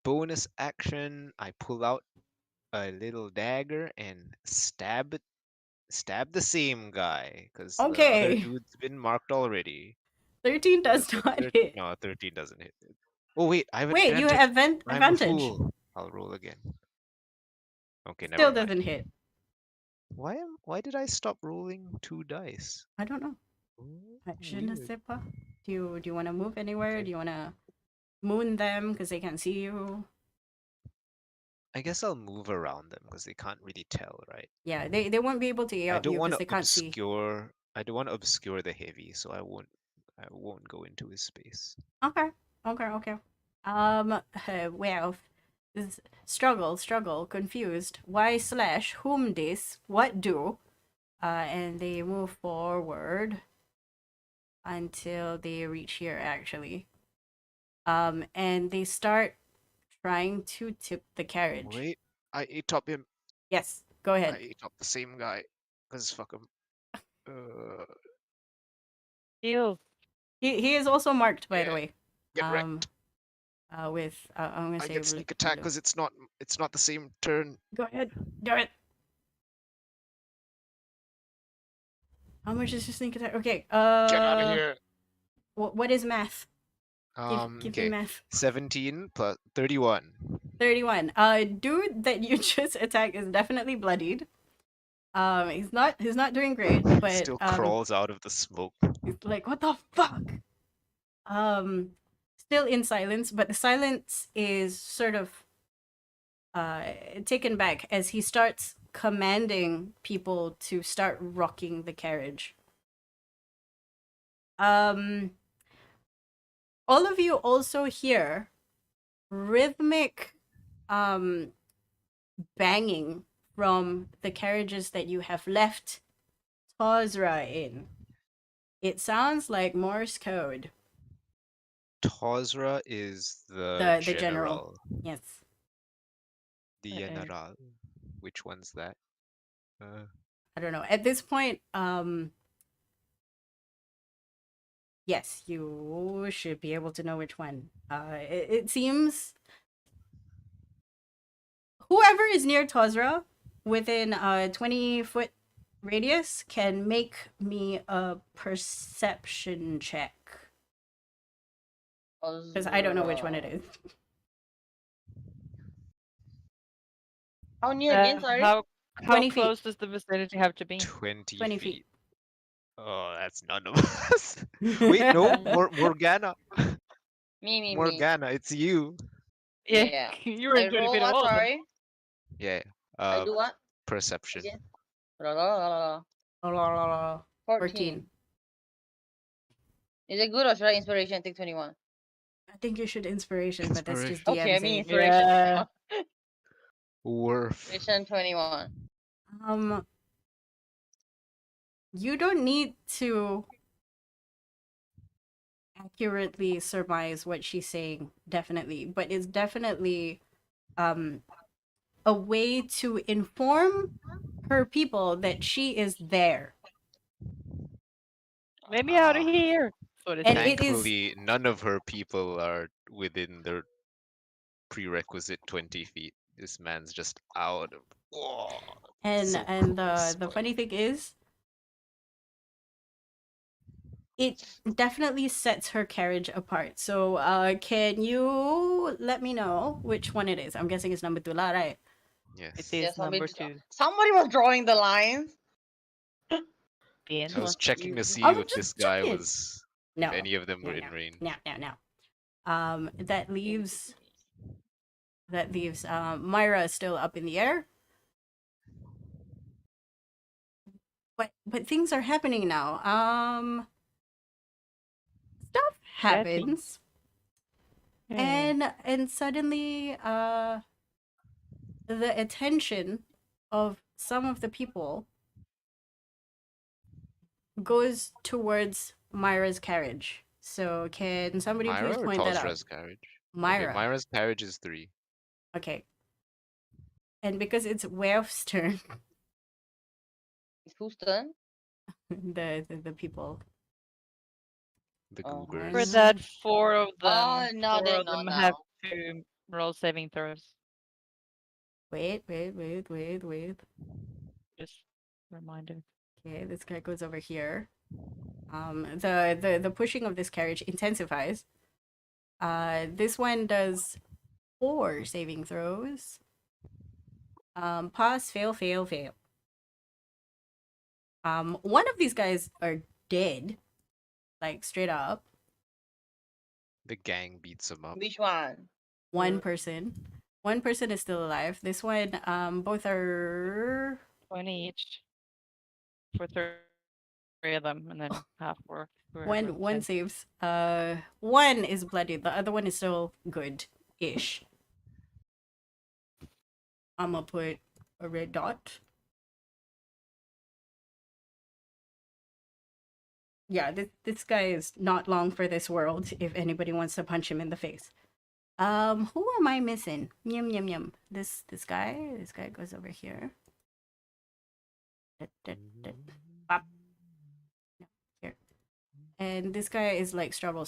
Bonus action, I pull out a little dagger and stab the same guy because the other Okay. dude's been marked already. 13 does not hit. No, 13 doesn't hit. Oh wait, I have Wait, you have I'm a advantage. fool. I'll roll again. Okay, Still never mind. doesn't hit. Why did I stop rolling 2 dice? I don't know. Je ne Weird. sais pas. Do you want to move anywhere? Okay. Do you want to moon them because they can't see you? I guess I'll move around them because they can't really tell, right? Yeah, they won't be able to I yell don't you want because to they can't see. I don't want to obscure the heavy, so I won't go into his space. Okay. Well, struggle, confused. Why slash whom this? What do? And they move forward until they reach here actually. And they start trying to tip the carriage. Wait, I ate-top him. Yes, go ahead. I ate-top the same guy, cause fuck him. Ew. He is also marked, by the Yeah, way. Get wrecked. With I'm gonna I say get sneak attack because it's not the same turn. Go ahead, do it. How much is your sneak attack? Okay. Get out of here. What is math? Give me Okay. math. 17 plus 31. 31. Dude that you just attacked is definitely bloodied. He's not doing great, but Still crawls out of the smoke. he's like, what the fuck? Still in silence, but the silence is sort of taken back as he starts commanding people to start rocking the carriage. All of you also hear rhythmic banging from the carriages that you have left Tozra in. It sounds like Morse code. Tozra is the The general. Yes. The general. Which one's that? I don't know. At this point, yes, you should be able to know which one. It seems whoever is near Tozra within a 20-foot radius can make me a perception check. Because I don't know which one it is. How near again? Sorry. How 20 feet. close does the vicinity have to be? 20 feet. Oh, that's none of us. Wait, no, Morgana. Me. Morgana, it's you. Yeah. You were in I 20 roll feet of what? all of them. Sorry. Yeah. I do what? Perception. Again? La, la, la. 14. Is it good or should I inspiration take 21? I think you should inspiration, but that's just Inspiration. DM Okay, I saying. mean inspiration. Yeah. Worf. Inspiration 21. You don't need to accurately surmise what she's saying, definitely, but it's definitely a way to inform her people that she is there. Let me out of here. So to And say. it is Thankfully, none of her people are within the prerequisite 20 feet. This man's just out of. Oh, and so and close, the but- funny thing is it definitely sets her carriage apart. So can you let me know which one it is? I'm guessing it's number 2, right? Yes. It is number 2. Somebody was drawing the lines. I was checking to see I was if this just guy checking. was. No. If any of them were No. in range. No. That leaves Myra still up in the air. But things are happening now. Stuff happens. And suddenly the attention of some of the people goes towards Myra's carriage. So can somebody Myra please or point that out? Tozra's carriage? Myra. Okay, Myra's carriage is 3. Okay. And because it's Werf's turn, It's whose turn? the people. The Oh. Googers. For that, 4 of them. Oh, no, 4 they're of them not have now. to roll saving throws. Wait. Just a reminder. Okay, this guy goes over here. The pushing of this carriage intensifies. This one does 4 saving throws. Pass, fail. One of these guys are dead, like straight up. The gang beats him up. Which one? One person is still alive. This one, both are 20 each. For 3 of them, and then half for whoever one said. saves. One is bloodied. The other one is still good-ish. I'm gonna put a red dot. Yeah, this guy is not long for this world if anybody wants to punch him in the face. Who am I missing? Yum. This guy goes over here. Up. No, here. And this guy is like struggle.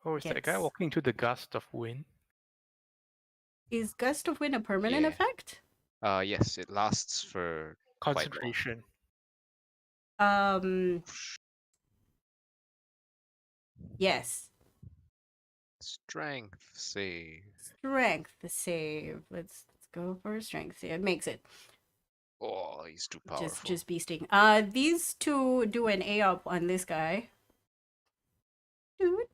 Oh, is that guy Gets- walking to the gust of wind? Is Gust of Wind a permanent Yeah. effect? Yes, it lasts for quite long. Concentration. Yes. Strength save. Strength save. Let's go for a strength save. It makes it. Oh, he's too powerful. Just beasting. These two do an A up on this guy. Dude.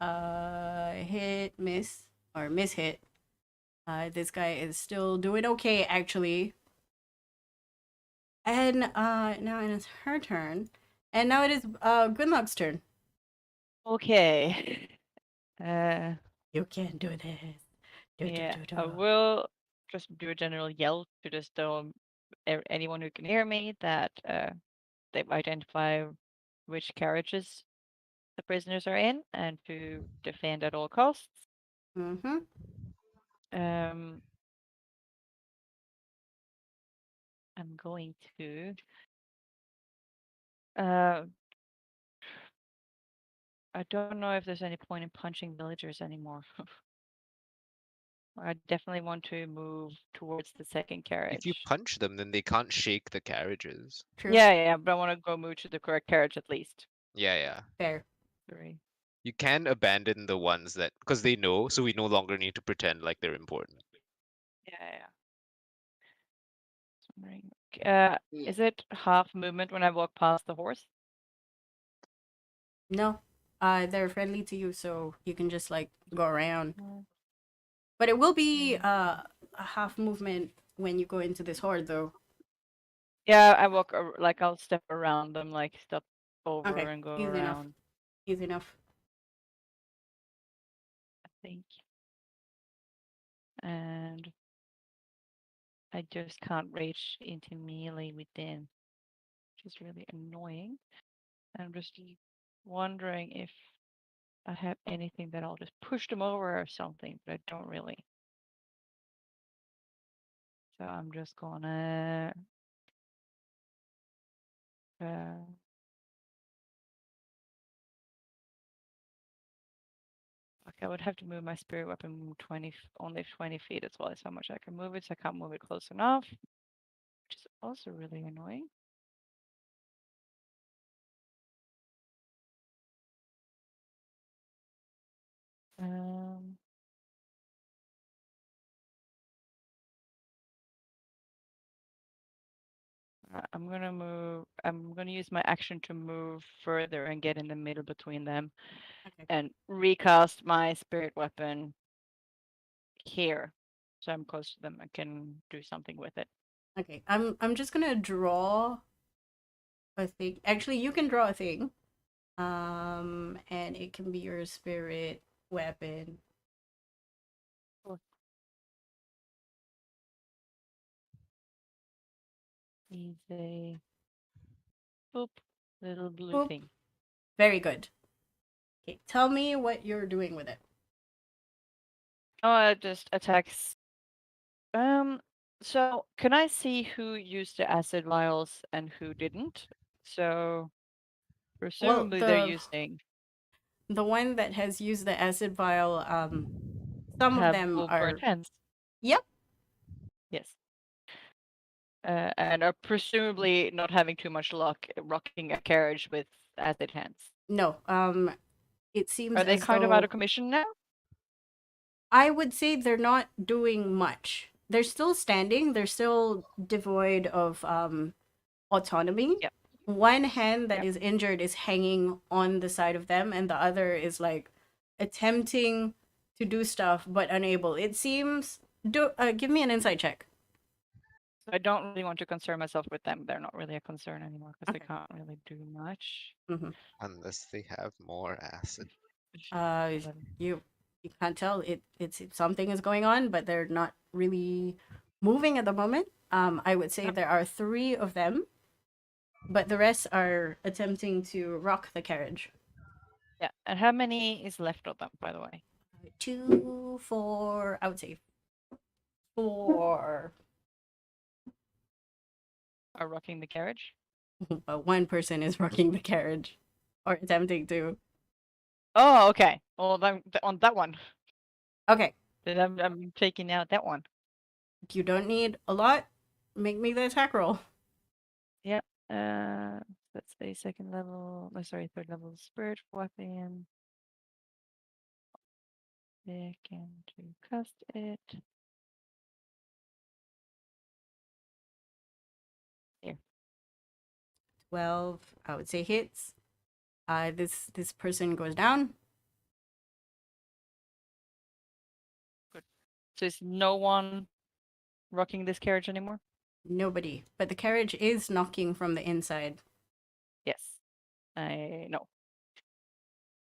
Hit, miss, or miss hit. This guy is still doing okay, actually. And now it is her turn. And now it is Grimlock's turn. Okay. You can do this. Yeah, I will just do a general yell to just anyone who can hear me that they identify which carriages the prisoners are in and to defend at all costs. Mm-hmm. I'm going to I don't know if there's any point in punching villagers anymore. I definitely want to move towards the second carriage. If you punch them, then they can't shake the carriages. True. Yeah, but I want to go move to the correct carriage at least. Yeah. Fair. 3. You can abandon the ones that, because they know, so we no longer need to pretend like they're important. Yeah. Yeah. Is it half movement when I walk past the horse? No. They're friendly to you, so you can just like go around. Mm. But it will be a half movement when you go into this horde, though. Yeah, I walk like I'll step around them, like step over Okay, and go easy around. enough. Easy enough. I think. And I just can't reach into melee with them, which is really annoying. I'm just wondering if I have anything that I'll just push them over or something, but I don't really. So I'm just gonna okay, I would have to move my spirit weapon only 20 feet as well as how much I can move it, so I can't move it close enough, which is also really annoying. I'm gonna use my action to move further and get in the middle between them. Okay. And recast my spirit weapon here. So I'm close to them. I can do something with it. Okay. I'm just gonna draw a thing. Actually, you can draw a thing. And it can be your spirit weapon. He's a boop little blue Boop. thing. Very good. Okay, tell me what you're doing with it. Oh, it just attacks. So can I see who used the acid vials and who didn't? So presumably they're using the one that has used the acid vial. Some of them full are burnt hands. Yep. Yes. And are presumably not having too much luck rocking a carriage with acid hands. No. It seems Are they as kind of though out of commission now? I would say they're not doing much. They're still standing. They're still devoid of autonomy. Yep. One hand that is injured is hanging on the side of them, and the other is like attempting to do stuff but unable. It seems. Give me an insight check. I don't really want to concern myself with them. They're not really a concern anymore because Okay. they can't really do much. Mm-hmm. Unless they have more acid. You can't tell. It's something is going on, but they're not really moving at the moment. I would say there are 3 of them, but the rest are attempting to rock the carriage. Yeah, and how many is left of them, by the way? 2, 4. I would say 4. Are rocking the carriage? But one person is rocking the carriage, or attempting to. Oh, okay. Well, then on that one, Okay, then I'm taking out that one. you don't need a lot. Make me the attack roll. Yep. That's a second level. Oh, sorry, third level spirit weapon. Second to cast it. Here. 12, I would say hits. This person goes down. Good. So is no one rocking this carriage anymore? Nobody, but the carriage is knocking from the inside. Yes. I know.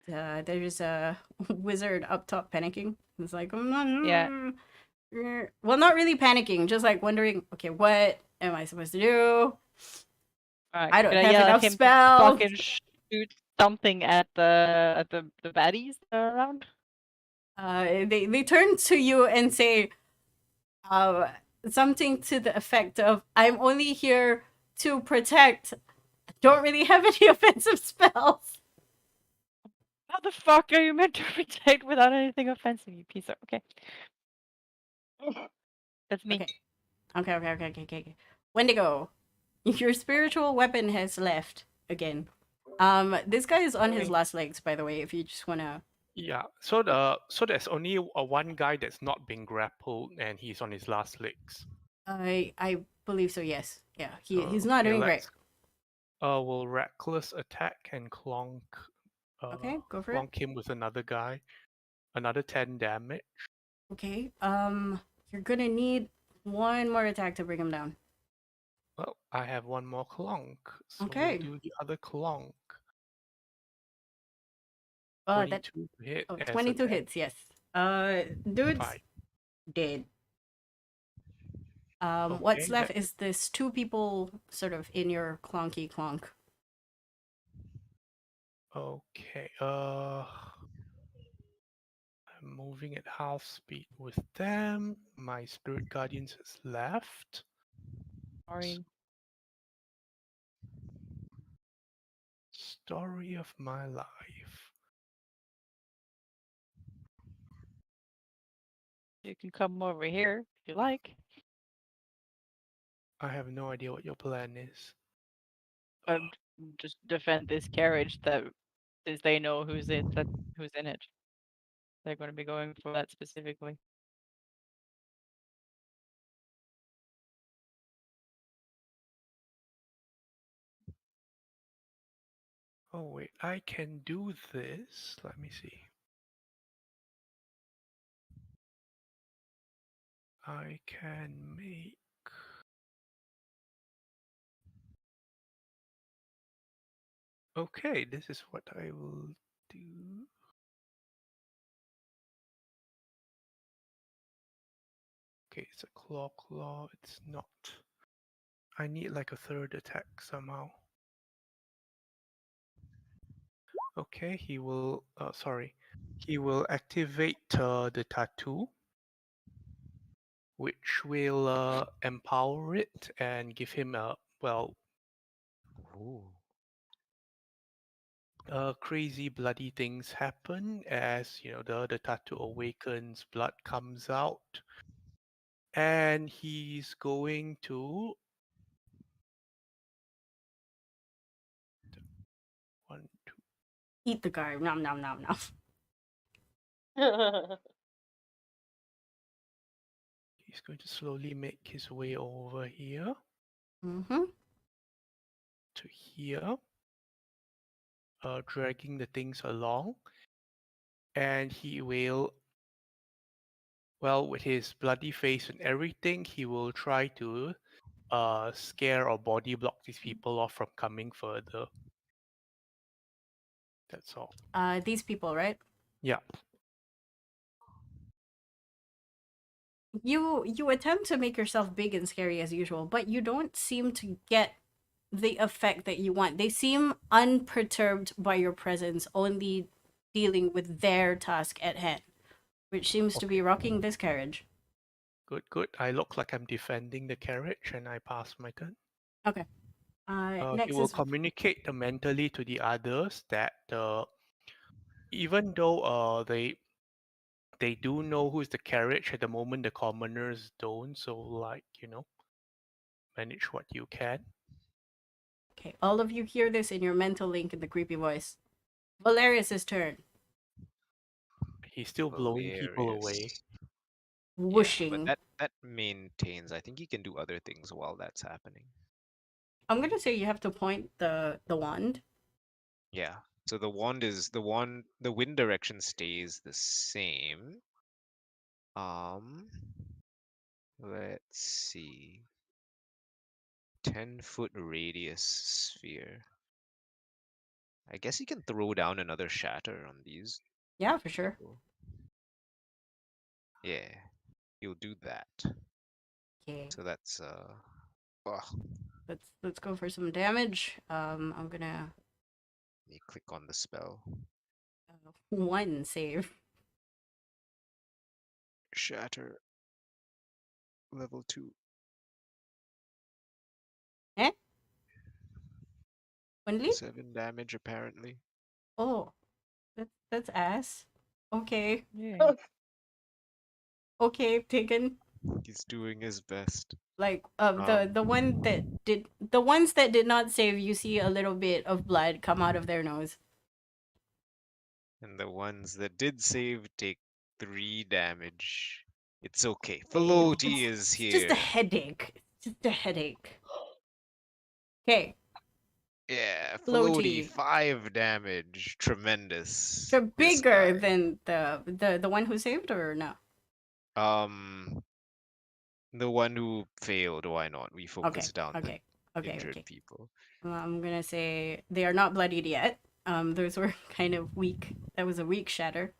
There's a wizard up top panicking. It's like, Yeah. well, not really panicking, just like wondering, okay, what am I supposed to do? Alright. I don't Could I have yell at enough him to spells. fucking shoot something at the baddies that are around? They turn to you and say, something to the effect of, "I'm only here to protect. Don't really have any offensive spells." How the fuck are you meant to protect without anything offensive, you piece of... Okay. That's me. Okay. Wendigo, your spiritual weapon has left again. This guy is on his Okay. last legs, by the way, if you just wanna... Yeah. So there's only one guy that's not being grappled, and he's on his last legs. I believe so, yes. Yeah, he's So, not okay, doing great. let's will reckless attack and clonk Okay, go for it. clonk him with another guy. Another 10 damage. Okay, you're gonna need one more attack to bring him down. Well, I have one more clonk. So Okay. we'll do the other clonk. That 22 to hit. Oh, as an 22 hits, yes. Dude's Five. dead. Okay, What's left is this two people sort of in your clonky clonk. Okay. I'm moving at half speed with them. My spirit guardians has left. Sorry. Story of my life. You can come over here if you like. I have no idea what your plan is. Just defend this carriage that since they know who's in it. They're going to be going for that specifically. Oh wait, I can do this. Let me see. I can make... Okay, this is what I will do. Okay, it's a claw. It's not. I need like a third attack somehow. Okay, he will. Sorry, he will activate the tattoo, which will empower it and give him a Ooh. crazy bloody things happen as you know the tattoo awakens, blood comes out, and he's going to one, two. Eat the guy. Nom nom nom nom. He's going to slowly make his way over here Mm-hmm. to here, dragging the things along, and he will, well, with his bloody face and everything, he will try to scare or body block these people off from coming further. That's all. These people, right? Yeah. You attempt to make yourself big and scary as usual, but you don't seem to get the effect that you want. They seem unperturbed by your presence, only dealing with their task at hand, which seems to be rocking this carriage. Good. I look like I'm defending the carriage, and I pass my turn. Okay. He Next will is communicate mentally to the others that even though they do know who's the carriage at the moment, the commoners don't. So like manage what you can. okay. All of you hear this in your mental link in the creepy voice. Valerius's turn. He's still blowing people away. Hilarious. Whooshing. Yeah, but that maintains. I think he can do other things while that's happening. I'm gonna say you have to point the wand. Yeah. So the wind direction stays the same. Let's see. 10-foot radius sphere. I guess he can throw down another shatter on these Yeah, for sure. people. Yeah, he'll do that. Okay. So that's oh, Let's go for some damage. I'm gonna let me click on the spell. one save. Shatter. Level 2. Eh? Only? 7 damage apparently. Oh, that's ass. Okay. Yeah. Okay, taken. He's doing his best. Like the one that did the ones that did not save, you see a little bit of blood come out of their nose. And the ones that did save take 3 damage. It's okay. Hey, Feloti is it's here. just a headache. It's just a headache. Okay. Yeah, Floaty. Feloti, 5 damage. Tremendous. They're This bigger guy. than the one who saved, or no? The one who failed, why not? We focus down the injured people. I'm gonna say they are not bloodied yet. Those were kind of weak. That was a weak shatter.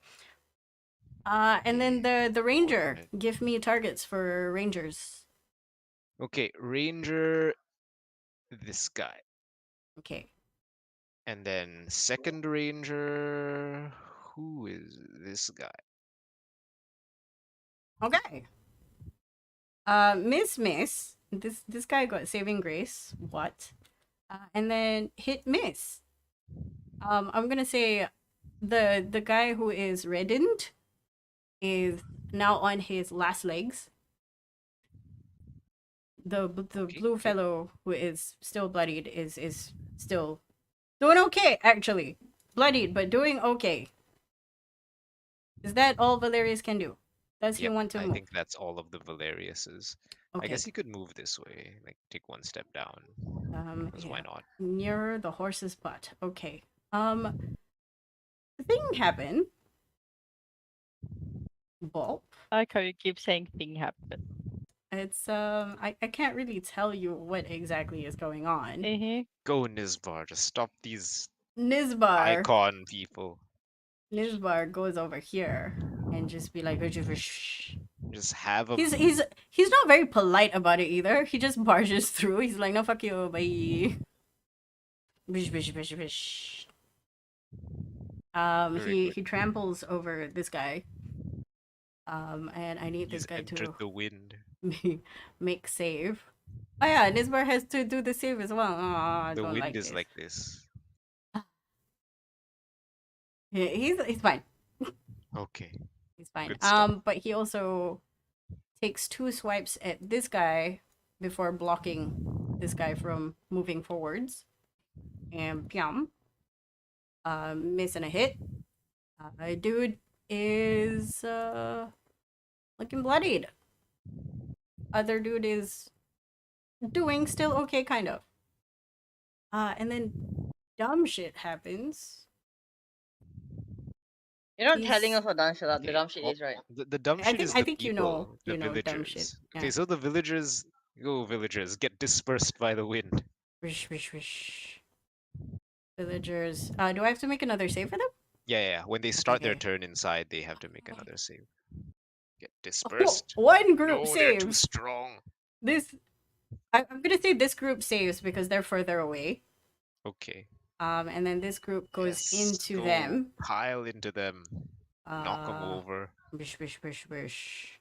And then the ranger. Unfortunate. Give me targets for rangers. Okay, ranger, this guy. Okay. And then second ranger, who is this guy? Okay. Miss. This guy got saving grace. What? And then hit miss. I'm gonna say the guy who is reddened is now on his last legs. The blue fellow who is still bloodied is still doing okay, actually. Bloodied, but doing okay. Is that all Valerius can do? Does he want to move? I think that's all of the Valeriuses. Okay. I guess he could move this way, like take one step down. Because why not? Nearer the horse's butt. Okay. The thing happened. Bulb. I like how you keep saying thing happen. It's I can't really tell you what exactly is going on. Go Nizbar, just stop these Nizbar icon people. Nizbar goes over here and just be like, just have a. He's not very polite about it either. He just barges through. He's like, no, fuck you, bye. Bish, bish, bish, bish. He tramples over this guy. And I need this guy to the wind. make save. Oh yeah, Nizbar has to do the save as well. Oh, I the don't wind like is this. like this. Yeah, he's fine. Okay. He's fine. But he also takes 2 swipes at this guy before blocking this guy from moving forwards. And piam. Miss and a hit. Dude is looking bloodied. Other dude is doing still okay, kind of. And then dumb shit happens. You're not telling us what the dumb shit is, right? The dumb shit is the people, you know the villagers. dumb shit. Okay, so the villagers, get dispersed by the wind. Wish, wish, wish. Villagers. Do I have to make another save for them? Yeah. When they start their turn inside, they have to make another save. Get dispersed. One group saves. They're too strong. I'm gonna say this group saves because they're further away. Okay. And then this group goes into them. Pile into them. Knock them over. Bish, bish, bish, bish.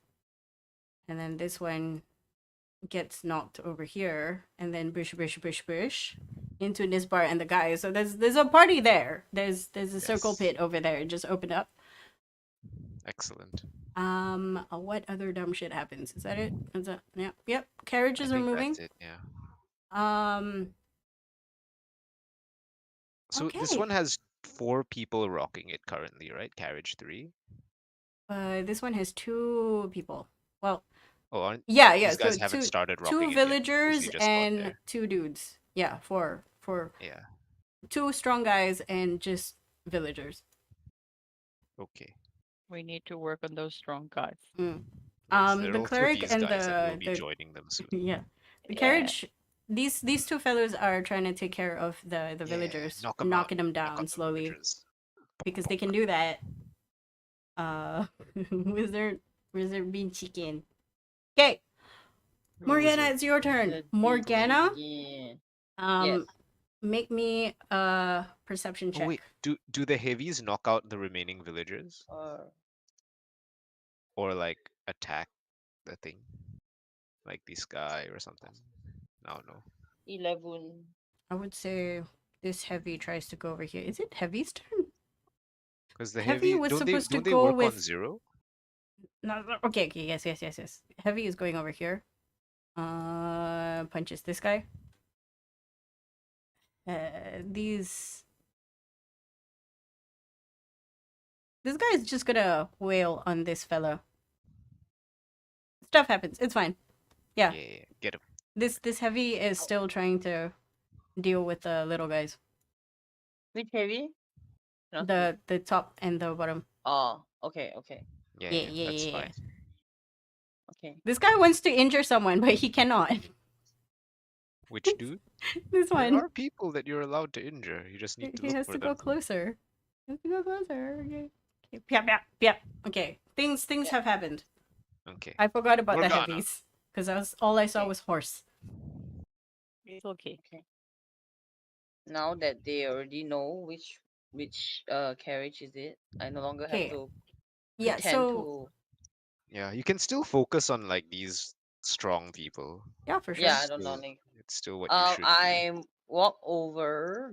And then this one gets knocked over here, and then bish into this bar and the guy. So there's a party there. There's a circle Yes. pit over there. It just opened up. Excellent. What other dumb shit happens? Is that it? Is that yep. Carriages I are think moving. that's it, yeah. So this Okay. one has 4 people rocking it currently, right? Carriage 3. This one has 2 people. Well, Oh, aren't yeah. these So guys haven't started rocking 2 it yet, 'cause villagers they just got and there. 2 dudes. Yeah, for Yeah. 2 strong guys and just villagers. Okay. We need to work on those strong guys. Yes, there are The also cleric these and guys that will be the joining them soon. yeah, the Yeah. carriage. These 2 fellows are trying to take care of the Yeah, villagers, knock 'em knocking out. them Knock down out the slowly villagers. because they can do that. Wizard bean chicken. Okay, Morgana, Wizard. it's your turn. The Morgana, yeah. um, Yes. make me a perception Oh check. wait, do the heavies knock out the remaining villagers? Or like attack the thing? Like this guy or something? No. 11. I would say this heavy tries to go over here. Is it heavy's turn? Because the Heavy heavy was don't supposed to they go work with. on 0? No, okay, yes. Heavy is going over here. Punches this guy. This guy is just gonna wail on this fella. Stuff happens. It's fine. Yeah. Yeah, get him. This heavy is still trying to deal with the little guys. Which heavy? Cannot see. The top and the bottom. Oh, okay. Yeah. That's fine. Okay. This guy wants to injure someone, but he cannot. Which dude? This There one. are people that you're allowed to injure. You just need to He look has for to them. go closer. He has to go closer. Okay. Yep. Okay. Things have happened. Okay. I forgot about the Morgana. heavies because all I saw Okay. was horse. It's okay. Now that they already know which carriage is it, I no longer have Okay. to Yeah. pretend So to. Yeah, you can still focus on like these strong people. yeah, for sure. Yeah, I don't know. It's still what you should do. I walk over.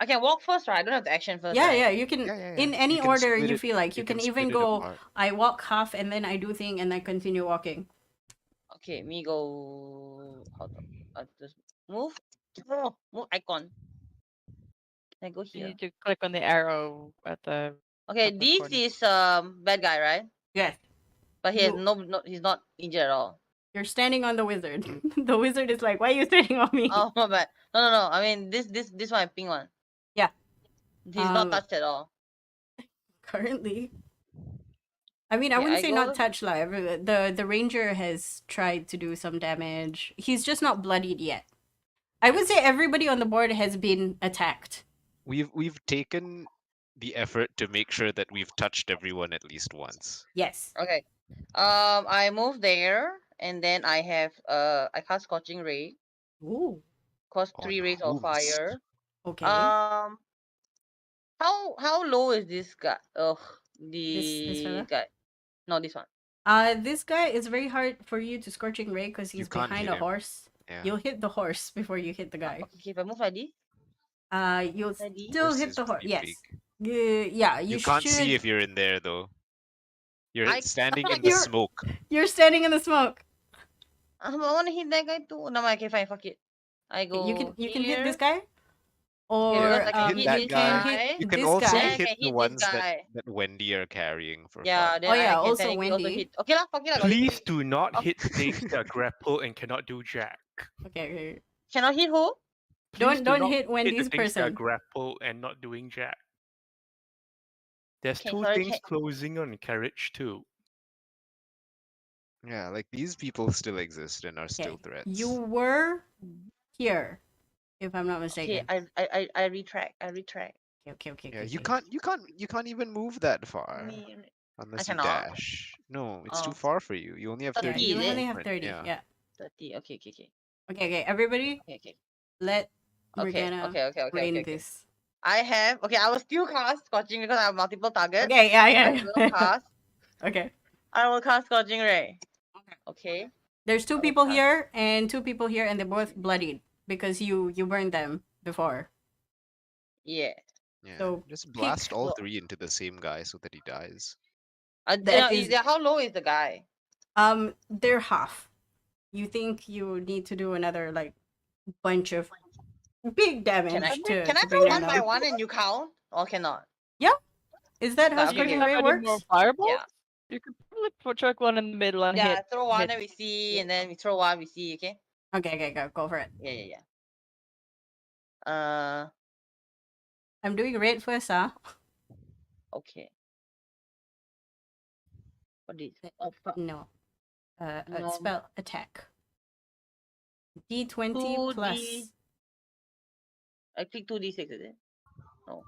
I can walk first, right? I don't have to action first, right? Yeah. You can Yeah. in any You can order split you it- feel like. You can even split it go. apart. I walk half and then I do thing and then continue walking. Okay, me go. Hold on. I'll just move. Oh, move icon. I go You here. need to click on the arrow at the. Okay, upper this corner. is bad guy, right? Yes. But he has You- he's not injured at all. You're standing on the wizard. The wizard is like, why are you standing on me? Oh my bad. No. I mean this one, pink one. Yeah. He's not touched at all. Currently. I mean, I Okay, wouldn't I say go- not touch live. The ranger has tried to do some damage. He's just not bloodied yet. I would say everybody on the board has been attacked. We've taken the effort to make sure that we've touched everyone at least once. Yes. Okay. I move there and then I have I cast Scorching Ray. Ooh. Cause On 3 rays of whomst? fire. Okay. How low is this guy? Ugh, the This fella? guy. No, this one. This guy is very hard for you to scorching ray because You he's can't behind hit a him. horse. Yeah. You'll hit the horse before you hit the guy. Okay, if I move like this, You'll Steady. still Horse hit is the horse. pretty Yes. big. Yeah. You You can't should. see if you're in there though. You're I- standing I in the You're- smoke. You're standing in the smoke. I want to hit that guy too. No, okay, fine, fuck it. I go. You can hit here. this guy, or because I can hit hit that this guy. guy. You can this also guy. Then I hit can the hit ones this guy. that Wendy are carrying for Yeah, fun. then Oh, yeah, I can also technically also Wendy. hit. Okay lah, fuck it lah. got it. Please do not hit things that are grappled and cannot do jack. Okay. Cannot hit who? Please Don't do not hit Wendy's the things that are person. grappled and not doing jack. There's Okay, two sorry, things closing on carriage too. Yeah, like these people still exist and are still Okay. threats. You were here, if I'm not Okay, mistaken. I retract. Okay. Yeah, you can't even move that far Me- unless you cannot. dash. No, it's Oh. too far for you. You only have 30, Yeah, 30. you is it? only have movement, 30. Yeah. Yeah. 30. Okay. Okay. Everybody, Okay. let Okay. Morgana Okay. rain this. I have. Okay, I will still cast Scorching because I have multiple targets. Okay. I Yeah. will cast. Okay. I will cast Scorching Ray. Okay. There's two Oh, people God. here and two people here, and they're both bloodied because you burned them before. Yeah. Yeah. So Just blast pick- all Well- 3 into the same guy so that he dies. That is- how low is the guy? They're half. You think you need to do another like bunch of big damage Can I to throw bring them one by down? one and you count? Or cannot? Is that how Okay, Sparking okay. Ray Any more works? fireballs? Yeah. You could probably chuck one in the middle and Yeah, hit. throw one hit. and we see, and then we throw one, we see, okay? Okay, go for it. Yeah. I'm doing red first, huh? Okay. What is Oh, fuck. No. No. Spell attack. D20 2D. plus. I click 2d6, is it? No.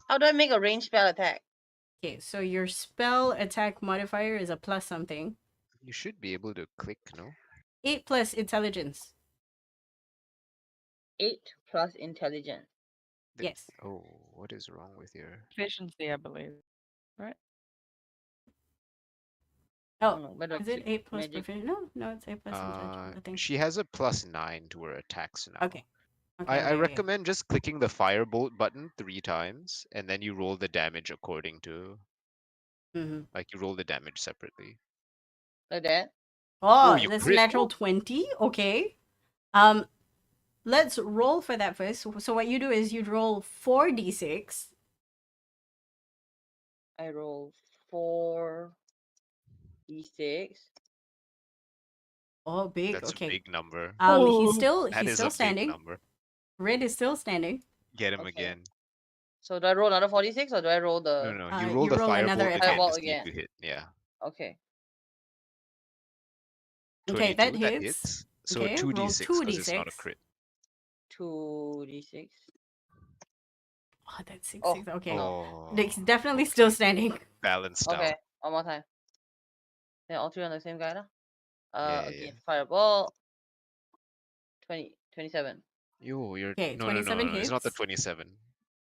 How do I make a range spell attack? Okay, so your spell attack modifier is a plus something. You should be able to click, no? 8 plus intelligence. 8 plus intelligence. Yes. Oh, what is wrong with your... Efficiency, I believe. Right? Oh, No, where do I is it click? 8 plus Magic. proficiency? No, it's 8 plus intelligence, I think. She has a +9 to her attacks now. Okay. I recommend just clicking the firebolt button 3 times, and then you roll the damage according to... Mm-hmm. Like, you roll the damage separately. Like that? Oh, you that's a crit. natural 20. Okay. Let's roll for that first. So what you do is you roll 4d6. I roll 4d6. Oh, big. That's okay. a big number. He's Oh, still That is a big standing. number. Red is still standing. Get him Okay. again. So do I roll another 4d6 or do I roll the... No, you roll you the roll another firebolt attack. again to Firebolt see if again. you hit. Yeah. Okay. Okay, 22, that that hits. hits. So Okay, roll 2d6 because it's not a 2d6. crit. 2d6. Oh, that's 6, Oh. 6. Okay. Oh, He's definitely still standing. balanced Okay, out. one more time. Then all 3 on the same guy now? Yeah. Again, fireball. 27. You're... Okay, No, 27 it's not the hits. 27.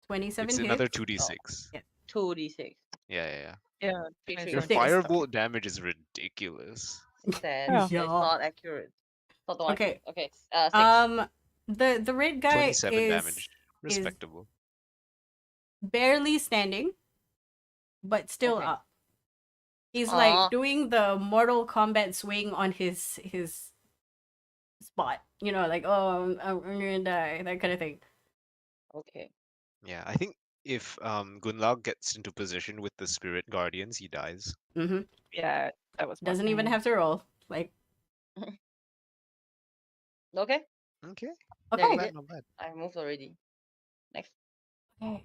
27 It's hits. another 2d6. Yeah. 2d6. Yeah. yeah. Six, Your six. firebolt damage is ridiculous. Sad. Yeah. It's not accurate. Not the one I Okay. clicked. Okay. 6. The red guy 27 is damage. Respectable. barely standing, but still Okay. up. He's Aw. like doing the Mortal Kombat swing on his spot. You know, like, oh, I'm gonna die, that kind of thing. Okay. Yeah, I think if Gunlag gets into position with the spirit guardians, he dies. Mm-hmm. Yeah, that was my Doesn't even plan. have to roll. Like, Okay. Okay. There okay. is it. Not bad. I moved already. Next. Okay.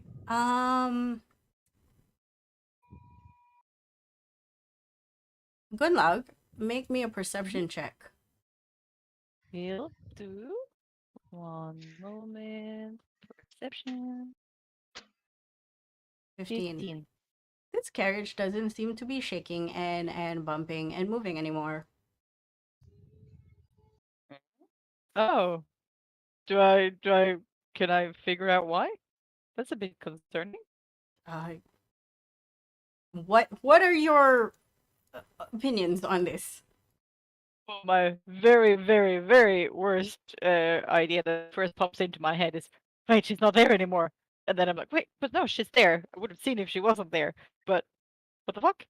Good luck. Make me a perception check. Will do. One moment. Perception. 15. 15. This carriage doesn't seem to be shaking and bumping and moving anymore. Oh. Can I figure out why? That's a bit concerning. What are your opinions on this? Well, my very, very, very worst idea that first pops into my head is, wait, she's not there anymore. And then I'm like, wait, but no, she's there. I would have seen if she wasn't there. But what the fuck?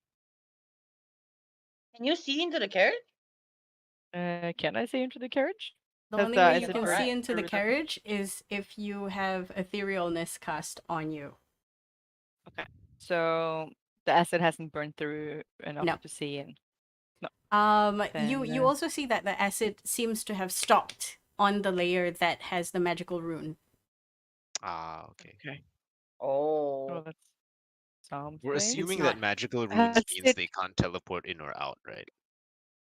Can you see into the carriage? Can I see into the carriage? The Has only the- way is you it can burnt see into the through the- carriage is if you have etherealness cast on you. So the acid hasn't burned through enough No. to see in. You Then, also see that the acid seems to have stopped on the layer that has the magical rune. Ah, okay. Oh. Oh, that's something. We're assuming not- that magical runes Has means it- they can't teleport in or out, right?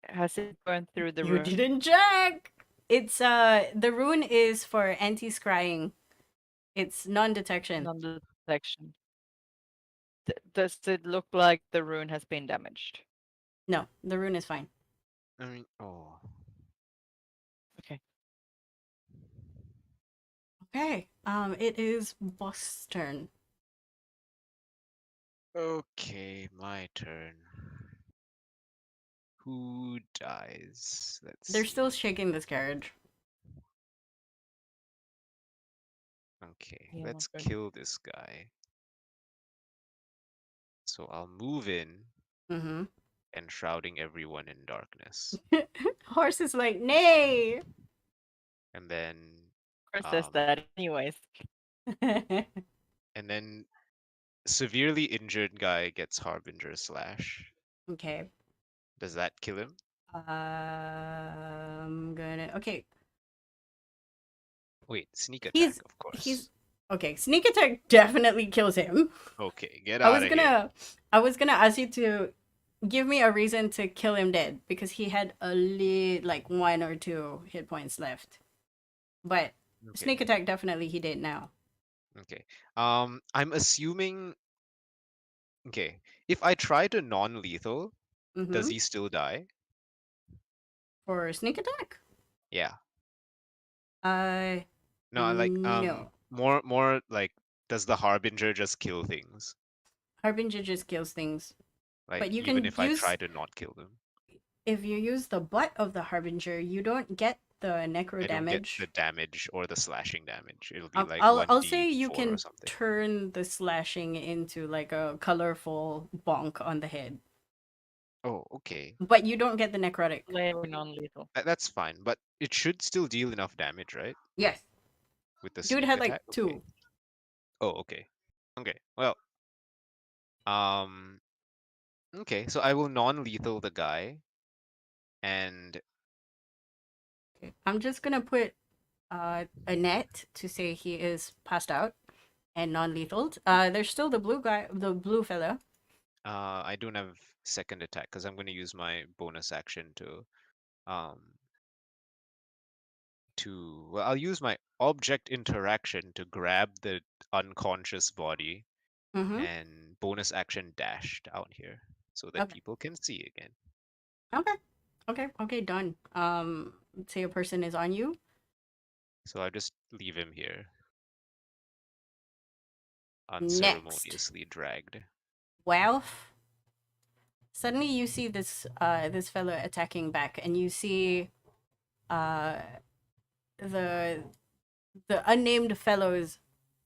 Has it burned through the You room? didn't check. It's the rune is for anti-scrying. It's non-detection. Non-detection. Does it look like the rune has been damaged? No, the rune is fine. I mean, oh. Okay. It is boss turn. Okay, my turn. Who dies? Let's They're see. still shaking this carriage. Okay, Yeah, let's okay. kill this guy. So I'll move in Mm-hmm. and shrouding everyone in darkness. Horse is like, nay. And then Of course, says that anyways. and then severely injured guy gets Harbinger Slash. Okay. Does that kill him? I'm gonna. Okay. Wait, sneak attack, He's of course. he's okay. Sneak attack definitely kills him. Okay, get I out was of here. I was gonna ask you to give me a reason to kill him dead because he had like 1 or 2 hit points left. But Okay. sneak attack definitely he did now. Okay. I'm assuming. Okay, if I try to non-lethal, does he still die? For sneak attack? Yeah. No. No, like more like, does the Harbinger just kill things? Harbinger just kills things. Like, But you even can if I use try to not kill them, if you use the butt of the Harbinger, you don't get the necro I don't get damage. the damage or the slashing damage. It'll be like I'll say 1d4 you or can something. turn the slashing into like a colorful bonk on the head. Oh, okay. But you don't get the necrotic. Flavor non-lethal. That's fine, but it should still deal enough damage, right? Yes. With the Dude sneak had attack? like Okay. 2. Oh, okay. Okay. Well, okay, so I will non-lethal the guy, and Okay. I'm just gonna put a net to say he is passed out and non-lethal. There's still the blue guy, the blue fella. I don't have second attack because I'm going to use my bonus action well, I'll use my object interaction to grab the unconscious body Mm-hmm. and bonus action dash down here so that Okay. people can see again. Okay, done. Say a person is on you. So I'll just leave him here. Next. Unceremoniously dragged. Well, suddenly you see this fellow attacking back, and you see the unnamed fellows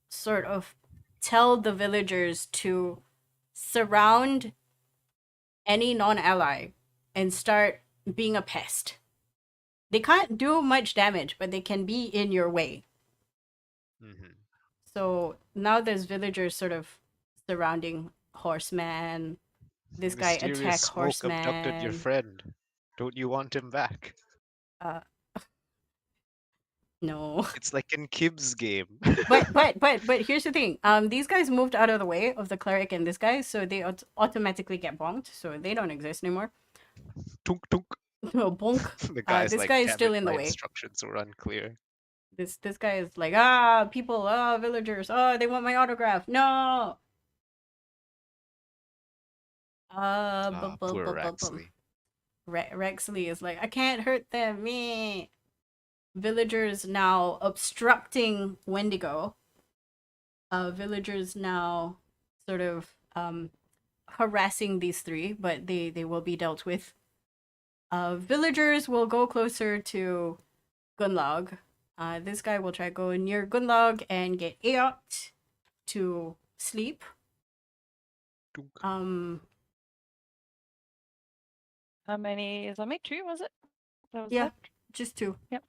sort of tell the villagers to surround any non-ally and start being a pest. They can't do much damage, but they can be in your way. Mm-hmm. So now there's villagers sort of surrounding Horseman. This guy Mysterious attack smoke abducted your Horseman. friend. Don't you want him back? No. It's like in Kib's game. but here's the thing. These guys moved out of the way of the cleric and this guy, so they automatically get bonked, so they don't exist anymore. Tunk tunk. No, bonk. The guy's this like, guy is "Damn still it, in the my way. instructions were unclear." This guy is like, people, villagers, they want my autograph. No. Poor Raxley. Rexley is like, I can't hurt them. Me. Villagers now obstructing Wendigo. Villagers now sort of harassing these 3, but they will be dealt with. Villagers will go closer to Gunlog. This guy will try to go near Gunlog and get Aot to sleep. Tunk. How many is on me? 2, was it? That was Yeah, left? just 2. Yep.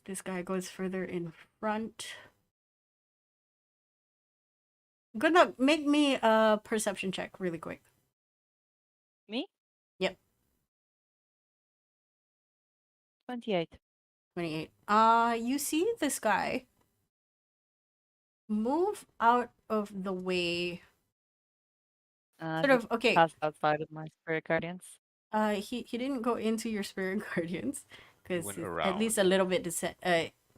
This guy goes further in front. Good luck. Make me a perception check really quick. Me? Yep. 28. 28. You see this guy move out of the way. Sort of, okay. Passed outside of my spirit guardians. He didn't go into your spirit guardians because Went he's at around. least a little bit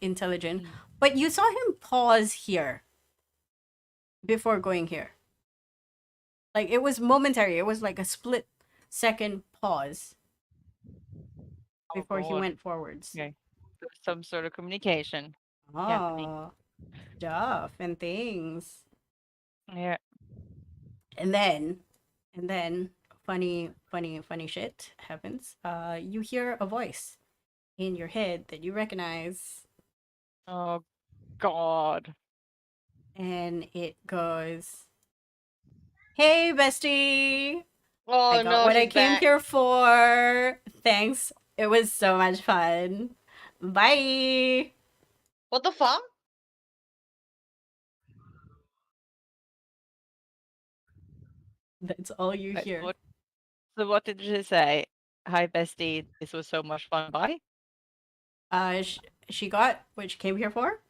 intelligent. But you saw him pause here before going here. Like, it was momentary. It was like a split second pause before he God. went forwards. Okay. There was some sort of communication. happening. Oh, stuff and things. Yeah. And then funny shit happens, you hear a voice in your head that you recognize, Oh God. and it goes, "Hey, bestie! I Oh got no, what I she's came back. here for. Thanks. It was so much fun. Bye." What the fuck? That's all you Wait, hear. what? So what did she say? Hi, bestie. This was so much fun. Bye. She got what she came here for.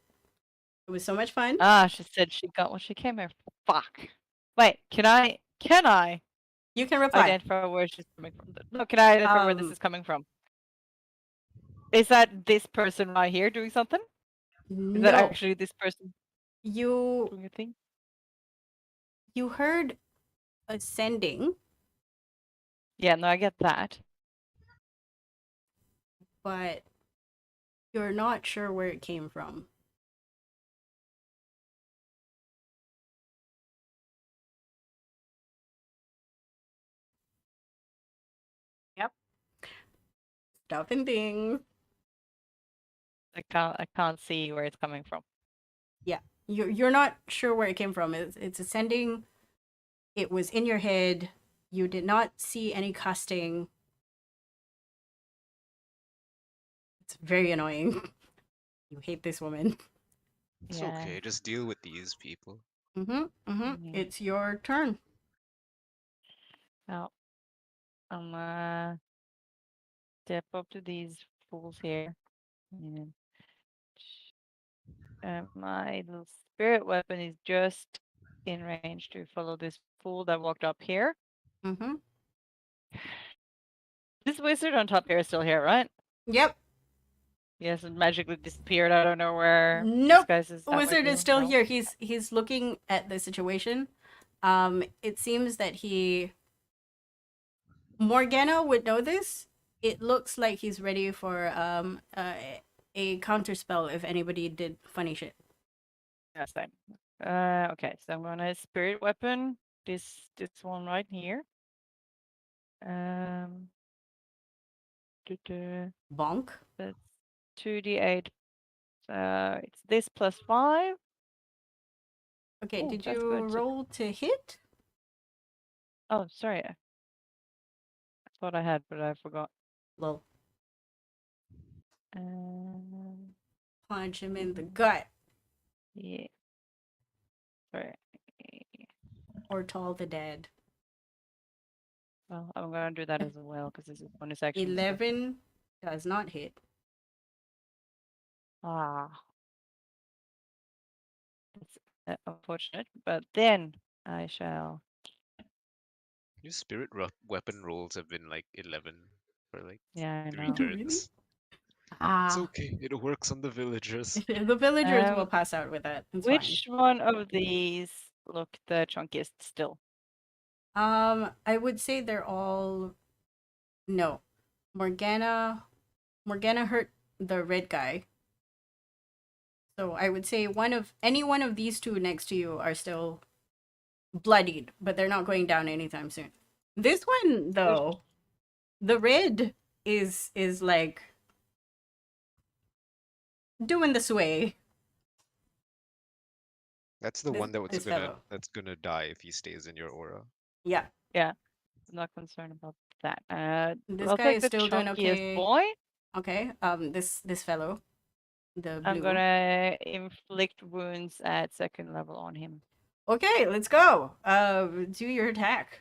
It was so much fun. Ah, she said she got what she came here for. Fuck. Wait, can I You can reply. identify where she's coming from? No, can I identify where this is coming from? Is that this person right here doing something? Is that No, actually this person you doing a thing? heard ascending, Yeah, no, I get that. but you're not sure where it came from. Yep. Stuff and things. I can't see where it's coming from. Yeah. You're not sure where it came from. It's ascending. It was in your head. You did not see any casting. It's very annoying. You hate this woman. It's Yeah. okay. Just deal with these people. Mhm. It's your turn. Now, I'm step up to these fools here. And my little spirit weapon is just in range to follow this fool that walked up here. Mm-hmm. This wizard on top here is still here, right? Yep. Yes, it magically disappeared. I don't know where. Nope. This guy's The wizard is still No? here. He's looking at the situation. It seems that Morgana would know this. It looks like he's ready for a counter spell if anybody did funny shit. Yeah, same. Okay, so I'm gonna spirit weapon this one right here. Bonk. That's 2d8. It's this plus 5. Okay, Ooh, did that's you good. roll to hit? Oh, sorry. I thought I had, but I forgot. Lol. Um, Punch him in the gut. yeah. Sorry. Or Tall the Dead. Well, I'm gonna do that as well because this is bonus action. 11 does not hit. Ah. It's unfortunate, but then I shall. Your spirit weapon rolls have been like 11 for like Yeah, I 3 know. Really? turns. It's Ah. okay. It works on the villagers. The villagers will pass out with that. It's Which one of these look the chunkiest still? fine. I would say they're all. No. Morgana hurt the red guy. So I would say any one of these two next to you are still bloodied, but they're not going down anytime soon. This one though, the red is like doing the sway. That's the This- one this fellow. that's gonna die if he stays in your aura. Yeah. Yeah, I'm not concerned about that. This I'll guy take is the still doing chunkiest okay. boy. Okay. This fellow, the blue. I'm gonna inflict wounds at 2nd level on him. Okay, let's go. Do your attack.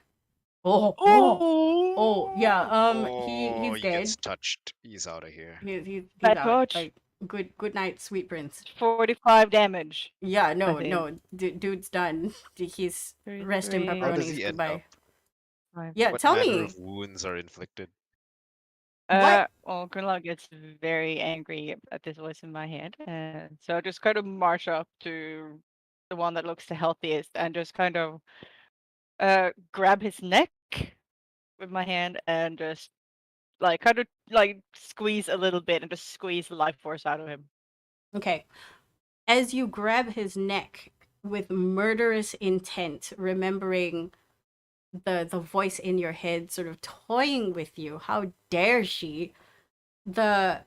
Oh, yeah. He's He dead. gets touched. He's out of here. He's Bad out. touch. Like good night, sweet prince. 45 damage. Yeah, no, think. no, dude's done. He's resting 33. How does pepperonis. he end Goodbye. up? Yeah, What tell manner me. of wounds are inflicted? What? Well, Kunal gets very angry at this voice in my head, and so I just kind of march up to the one that looks the healthiest and just kind of grab his neck with my hand and just like kind of like squeeze a little bit and just squeeze the life force out of him. Okay. As you grab his neck with murderous intent, remembering the voice in your head sort of toying with you. How dare she? The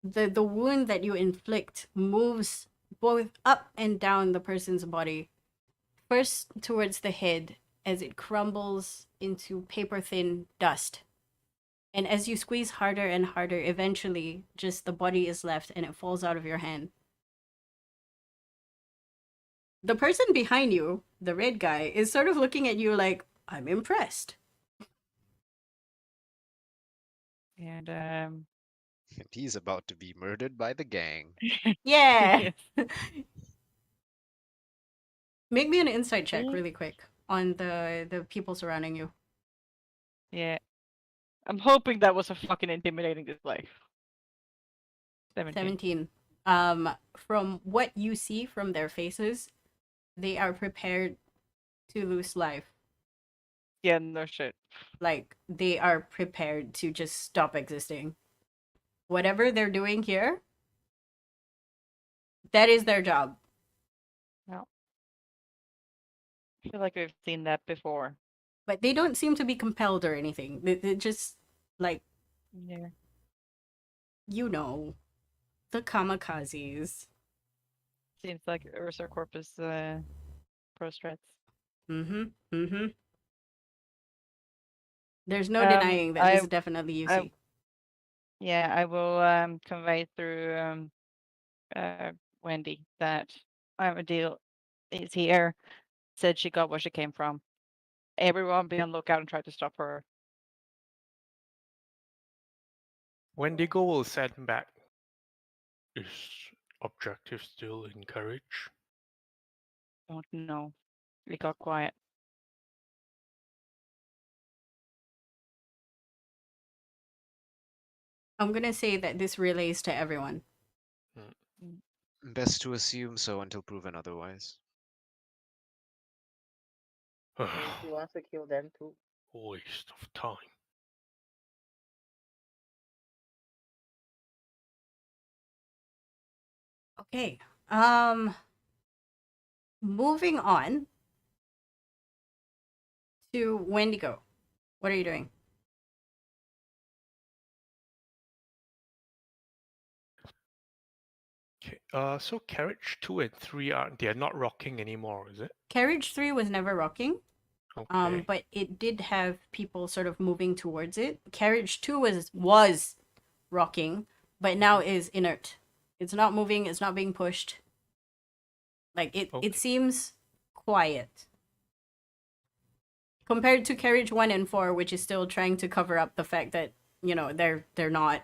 wound that you inflict moves both up and down the person's body. First towards the head as it crumbles into paper thin dust. And as you squeeze harder and harder, eventually just the body is left and it falls out of your hand. The person behind you, the red guy, is sort of looking at you like, I'm impressed. And And he's about to be murdered by the gang. Yeah. yes. Make me an insight check Me? really quick on the people surrounding you. Yeah. I'm hoping that was a fucking intimidating display. 17. 17. From what you see from their faces, they are prepared to lose life. Yeah, no shit. Like, they are prepared to just stop existing. Whatever they're doing here, that is their job. No. I feel like we've seen that before. But they don't seem to be compelled or anything. They just, like, Yeah. you know, the kamikazes. Seems like Ursa Corpus pro strats. Mm-hmm. There's no denying that this is definitely UC. Yeah, I will convey through Wendy that Deal is here. Said she got where she came from. Everyone be on lookout and try to stop her. Wendigo will send back. Is objective still in courage? Don't know. It got quiet. I'm gonna say that this relays to everyone. Best to assume so until proven otherwise. He wants to kill them too. Waste of time. Okay. Moving on to Wendigo. What are you doing? Okay. So carriage 2 and 3 they're not rocking anymore, is it? Carriage 3 was never rocking. Okay. But it did have people sort of moving towards it. Carriage 2 was rocking, but now is inert. It's not moving, it's not being pushed. Like it seems quiet. Compared to Carriage 1 and 4, which is still trying to cover up the fact that, you know, they're not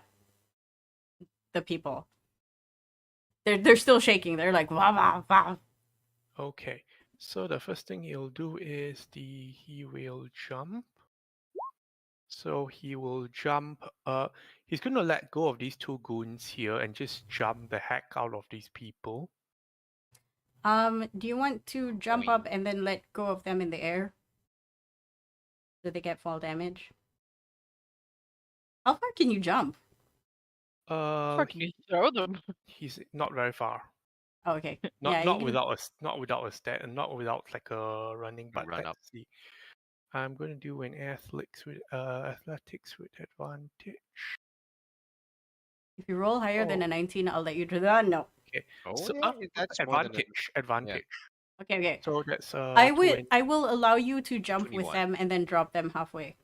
the people. They're still shaking. They're like wah wah wah. Okay. So the first thing he'll do is he will jump. So he will jump. He's gonna let go of these two goons here and just jump the heck out of these people. Do you want to jump up and then let go of them in the air? So they get fall damage? How far can you jump? How can you throw them? He's not very far. Oh, okay. Not without a stat and not without like a running. But run let's up. see. I'm going to do an athletics with advantage. If you roll higher than a 19, I'll let you do that. No. Okay. Oh, So yeah, that's more than advantage. Okay. So that's I will allow you to jump 21. with them and then drop them halfway.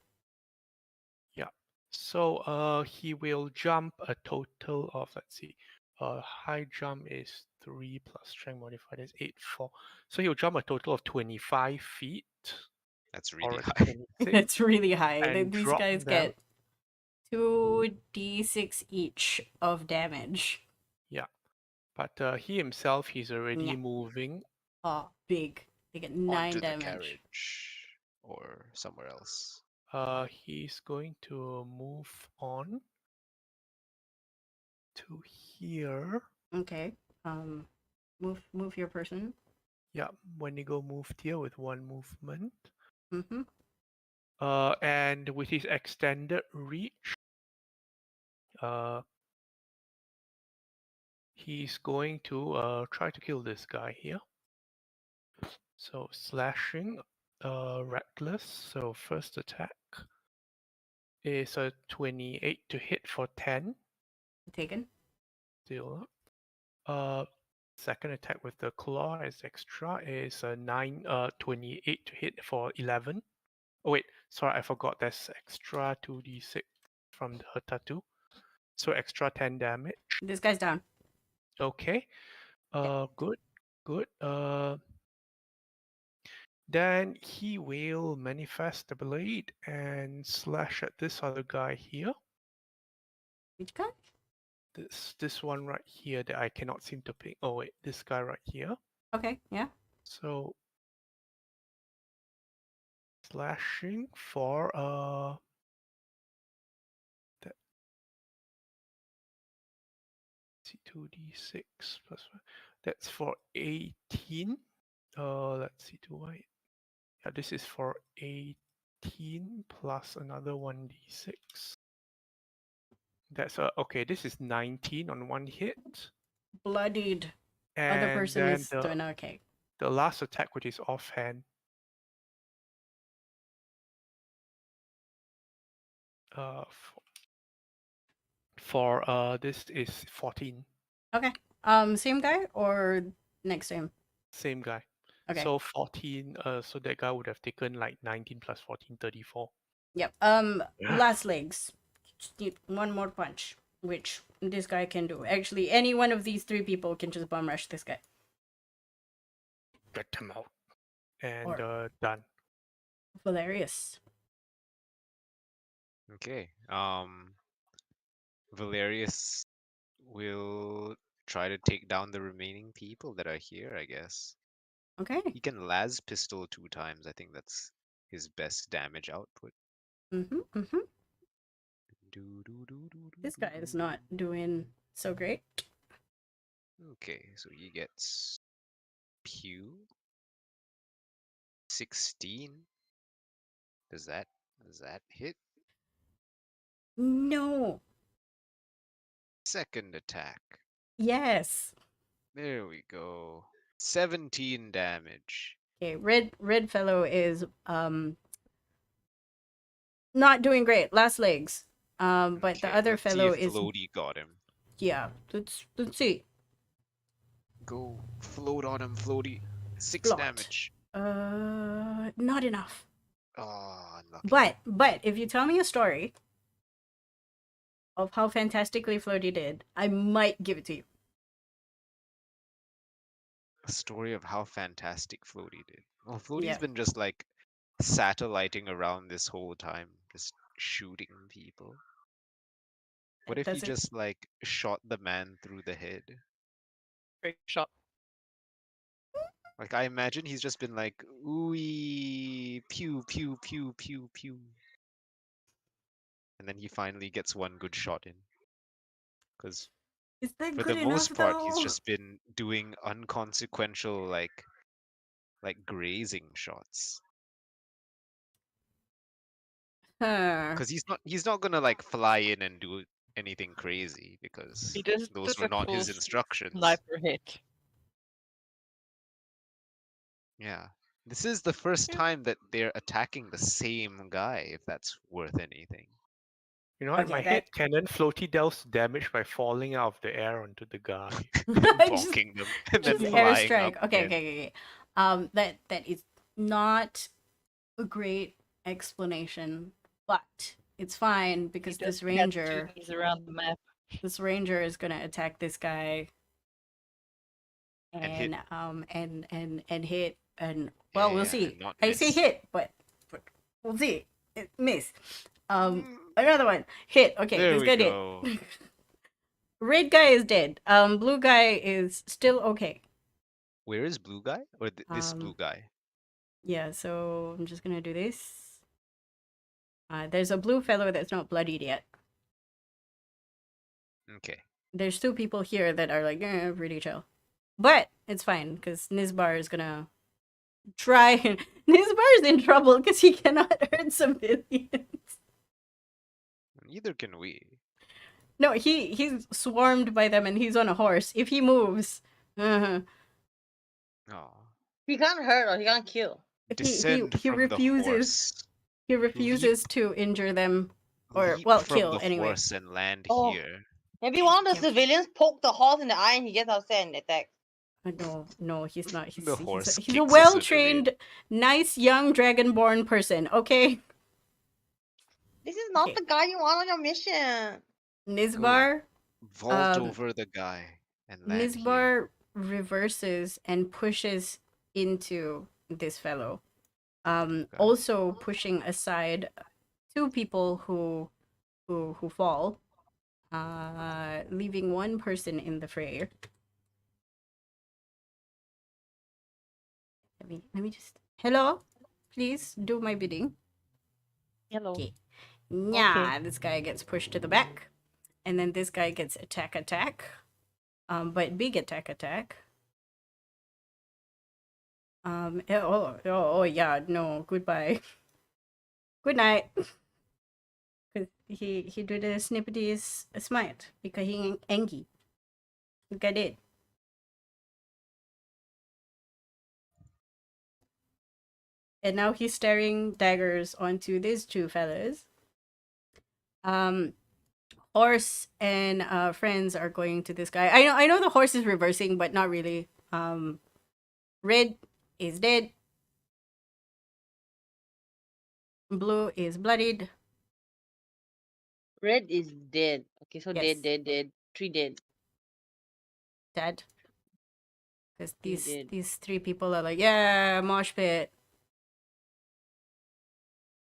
Yeah. So he will jump a total of, let's see, high jump is 3 plus strength modified is 8, 4. So he'll jump a total of 25 feet. That's really Or high. 26, It's really high. and These drop guys them. get 2d6 each of damage. Yeah. But he himself, he's already Yeah. moving. Oh, big. They get 9 Onto damage. the carriage or somewhere else. He's going to move on to here. Okay. Move your person. Yeah, when you go moved here with one movement. Mm-hmm. And with his extended reach, he's going to try to kill this guy here. So slashing reckless. So first attack is a 28 to hit for 10. Taken. Still up. Second attack with the claw as extra is a 28 to hit for 11. Oh wait, sorry, I forgot. That's extra 2d6 from her tattoo. So extra 10 damage. This guy's down. Okay. Good. Then he will manifest the blade and slash at this other guy here. Which guy? This one right here that I cannot seem to pick. Oh wait, this guy right here. Okay, yeah. So slashing for that 2d6 plus 1. That's for 18. Let's see, do I? Yeah, this is for 18 plus another 1d6. That's okay. This is 19 on one hit. Bloodied. And Other person then is doing okay. the last attack, which is offhand. For this is 14. Okay. Same guy or next to him? Same guy. Okay. So 14. So that guy would have taken like 19 plus 14, 34. Yep. Last legs. Just need one more punch, which this guy can do. Actually, any one of these three people can just bum rush this guy. Get him out. And Or- done. Valerius. Okay. Valerius will try to take down the remaining people that are here, I guess. Okay. He can las pistol 2 times. I think that's his best damage output. This guy is not doing so great. Okay, so he gets Pew 16. Does that hit? No. Second attack. Yes. There we go. 17 damage. Okay, red fellow is not doing great. Last legs. But the Okay, other let's fellow see if is Floaty got him. yeah. Let's see. Go float on him, Floaty. 6 Float. damage. Not enough. Oh, unlucky. But if you tell me a story of how fantastically Floaty did, I might give it to you. A story of how fantastic Floaty did. Well, Floaty's Yeah. been just like satelliting around this whole time, just shooting people. What if he Does it- just like shot the man through the head? Great shot. Like I imagine he's just been like, ooey, pew, pew, pew, pew, pew. And then he finally gets one good shot in. Because Is that for good the enough most part, he's though? just been doing unconsequential like grazing shots. Because he's not gonna like fly in and do anything crazy because He does those just were a not cool his instructions. sniper hit. Yeah. This is the first time that they're attacking the same guy, if that's worth anything. You know what? Okay, My that- head cannon Floaty deals damage by falling out of the air onto the guy. Bonking them and then Just flying airstrike. up Okay, again. okay. That is not a great explanation, but it's fine because He this does cat two ranger, things around the map. this ranger is gonna attack this guy And hit. and hit and well, we'll Yeah, see. and not I say miss. hit, but we'll see. Miss. Another one hit. Okay, There this we guy go. did. Red guy is dead. Blue guy is still okay. Where is blue guy? Or this blue guy? Yeah, so I'm just gonna do this. There's a blue fellow that's not bloodied yet. Okay. There's two people here that are like, pretty chill. But it's fine, because Nizbar is gonna try. Nizbar's in trouble because he cannot hurt civilians. Neither can we. No, he's swarmed by them and he's on a horse. If he moves, Oh. He can't hurt or he can't kill. Descend he from the refuses. horse. He refuses to injure them, or Leap well, from kill the anyway. horse and land Oh. here. Maybe one of the Yeah. civilians poked the horse in the eye and he gets upset and attacks. No, he's not. The horse He's a kicks a well-trained, nice young dragonborn person. Okay, This is not Okay. the guy you want on your mission. Nizbar. Vault Um, over the guy and land here. Nizbar reverses and pushes into this fellow. Okay. Also pushing aside two people who fall, leaving one person in the fray. Let me just. Hello, please do my bidding. Hello. Okay. Yeah, this guy gets pushed to the back, and then this guy gets attack. But big attack. Yeah, no, goodbye. Good night. Cause he do the snippety smite because he angry. Look at it. And now he's staring daggers onto these two fellas. Horse and friends are going to this guy. I know the horse is reversing, but not really. Red is dead. Blue is bloodied. Red is dead. Okay, so Yes. dead. 3 dead. Dead. Because dead. these three people are like, yeah, mosh pit.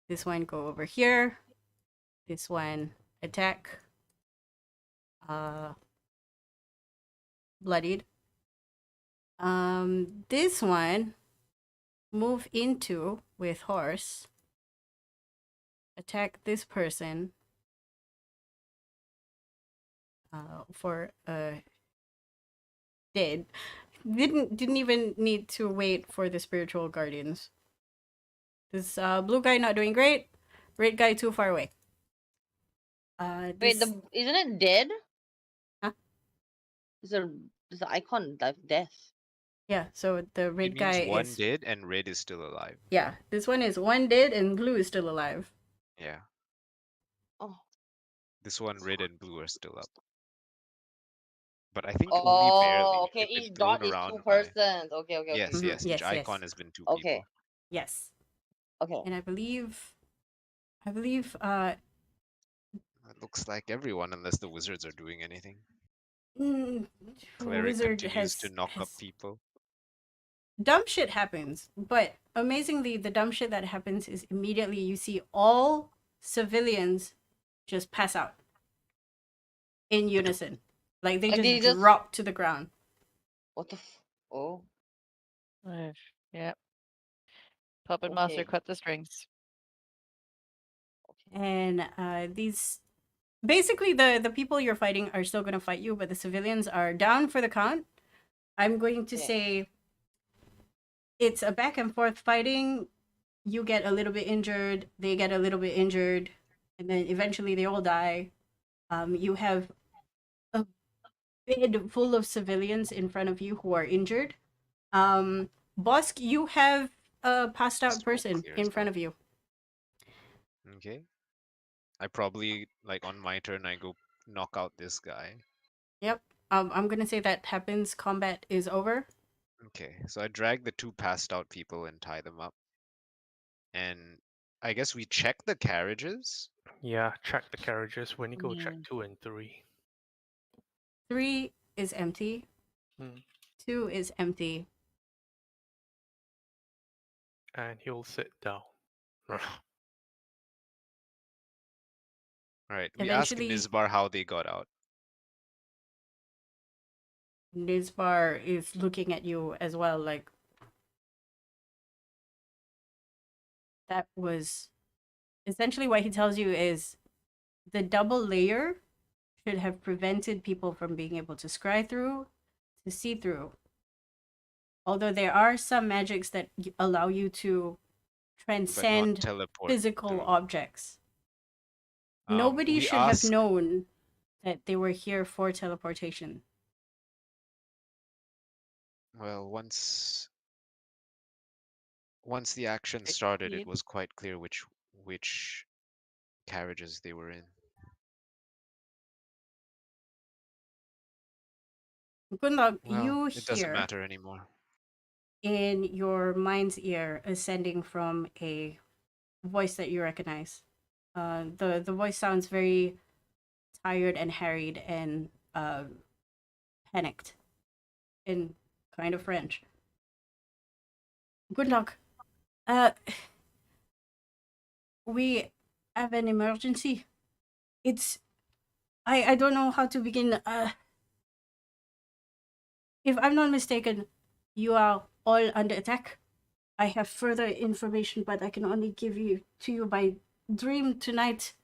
This one go over here. This one attack. Bloodied. This one move into with horse. Attack this person. For dead. Didn't even need to wait for the spiritual guardians. This blue guy not doing great. Red guy too far away. Wait, isn't it dead? Huh? There's an icon of death. Yeah, so the red It means guy one is dead and red is still alive. Yeah, this one is one dead and blue is still alive. Yeah. Oh. This one, red and blue are still up. But I think only barely. Okay. They've been Each thrown dot is around 2 by- persons. Okay. Yes, Mhm, yes. Each yes, icon yes. has been 2 Okay. people. Yes. Okay. And I believe It looks like everyone, unless the wizards are doing anything. Cleric wizard continues to knock up people. Dumb shit happens, but amazingly the dumb shit that happens is immediately you see all civilians just pass out in unison. Like they Like they just just- drop to the ground. What the Oh. Yeah. Puppet Master Okay. cut the strings. And these basically the people you're fighting are still gonna fight you, but the civilians are down for the count. I'm going to Yeah. say it's a back and forth fighting. You get a little bit injured, they get a little bit injured, and then eventually they all die. You have a bed full of civilians in front of you who are injured. Bosk, you have a passed out Smoke person clears in front out. of you. Okay. I probably, like, on my turn, I go knock out this guy. Yep. I'm gonna say that happens. Combat is over. Okay, so I drag the 2 passed out people and tie them up. And I guess we check the carriages. Yeah, check the carriages when you go check Yeah. 2 and 3. 3 is empty. Hmm. 2 is empty. And he'll sit down. Alright, we ask Eventually- Nizbar how they got out. Nizbar is looking at you as well, like that was essentially what he tells you is the double layer should have prevented people from being able to scry through, to see through. Although there are some magics that allow you to But not transcend teleport physical through. objects. Nobody we should have ask- known that they were here for teleportation. Well, once Once the action started, it Proceed. was quite clear which carriages they were in. Gunlog, Well, you it doesn't hear matter anymore. in your mind's ear ascending from a voice that you recognize. The voice sounds very tired and harried and panicked in kind of French. Good luck. Uh, we have an emergency. It's I don't know how to begin. If I'm not mistaken, you are all under attack. I have further information, but I can only give you to you by dream tonight.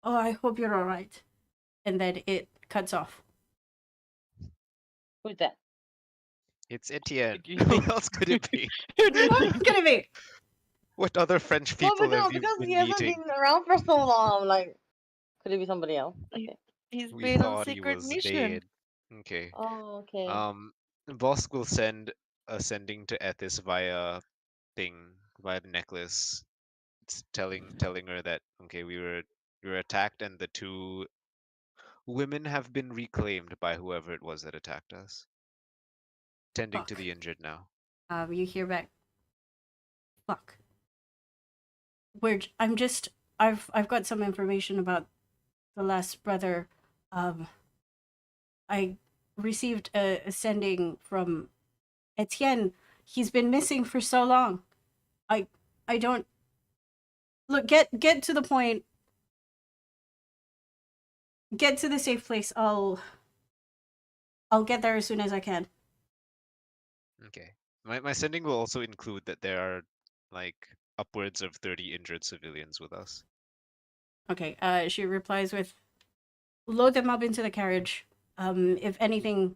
Oh, I hope you're all right. And then it cuts off. Who's that? It's Etienne. Do you Who think- else could it be? What could it be? What other French Well, people have you because been he hasn't meeting? been around for so long. I'm like, could it be somebody else? Okay. He's We been on thought he secret was mission. dead. Okay. Oh, okay. Vosk will send a sending to Ethis via the necklace. It's telling her that okay, we were attacked and the two women have been reclaimed by whoever it was that attacked us. Tending to Fuck. the injured now. You hear back. Fuck. I've got some information about the last brother. I received a sending from Etienne. He's been missing for so long. I don't look. Get to the point. Get to the safe place. I'll get there as soon as I can. Okay. My sending will also include that there are like upwards of 30 injured civilians with us. Okay. She replies with, "Load them up into the carriage. If anything,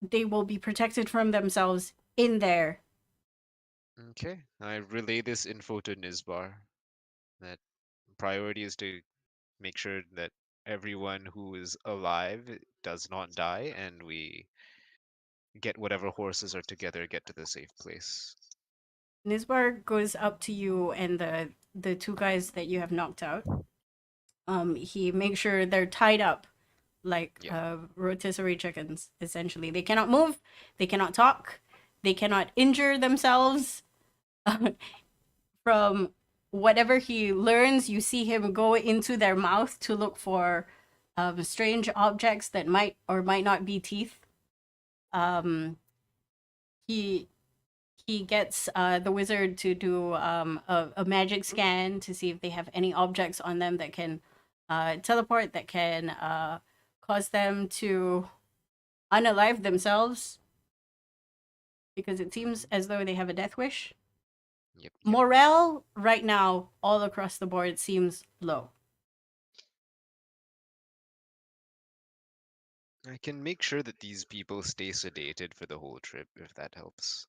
they will be protected from themselves in there." Okay. I relay this info to Nizbar. That priority is to make sure that everyone who is alive does not die and we get whatever horses are together, get to the safe place. Nizbar goes up to you and the two guys that you have knocked out. He makes sure they're tied up like rotisserie chickens, essentially. They cannot move, they cannot talk, they cannot injure themselves. From whatever he learns, you see him go into their mouth to look for strange objects that might or might not be teeth. He gets the wizard to do a magic scan to see if they have any objects on them that can teleport, that can cause them to unalive themselves, because it seems as though they have a death wish. Yep. Morale right now, all across the board, seems low. I can make sure that these people stay sedated for the whole trip if that helps.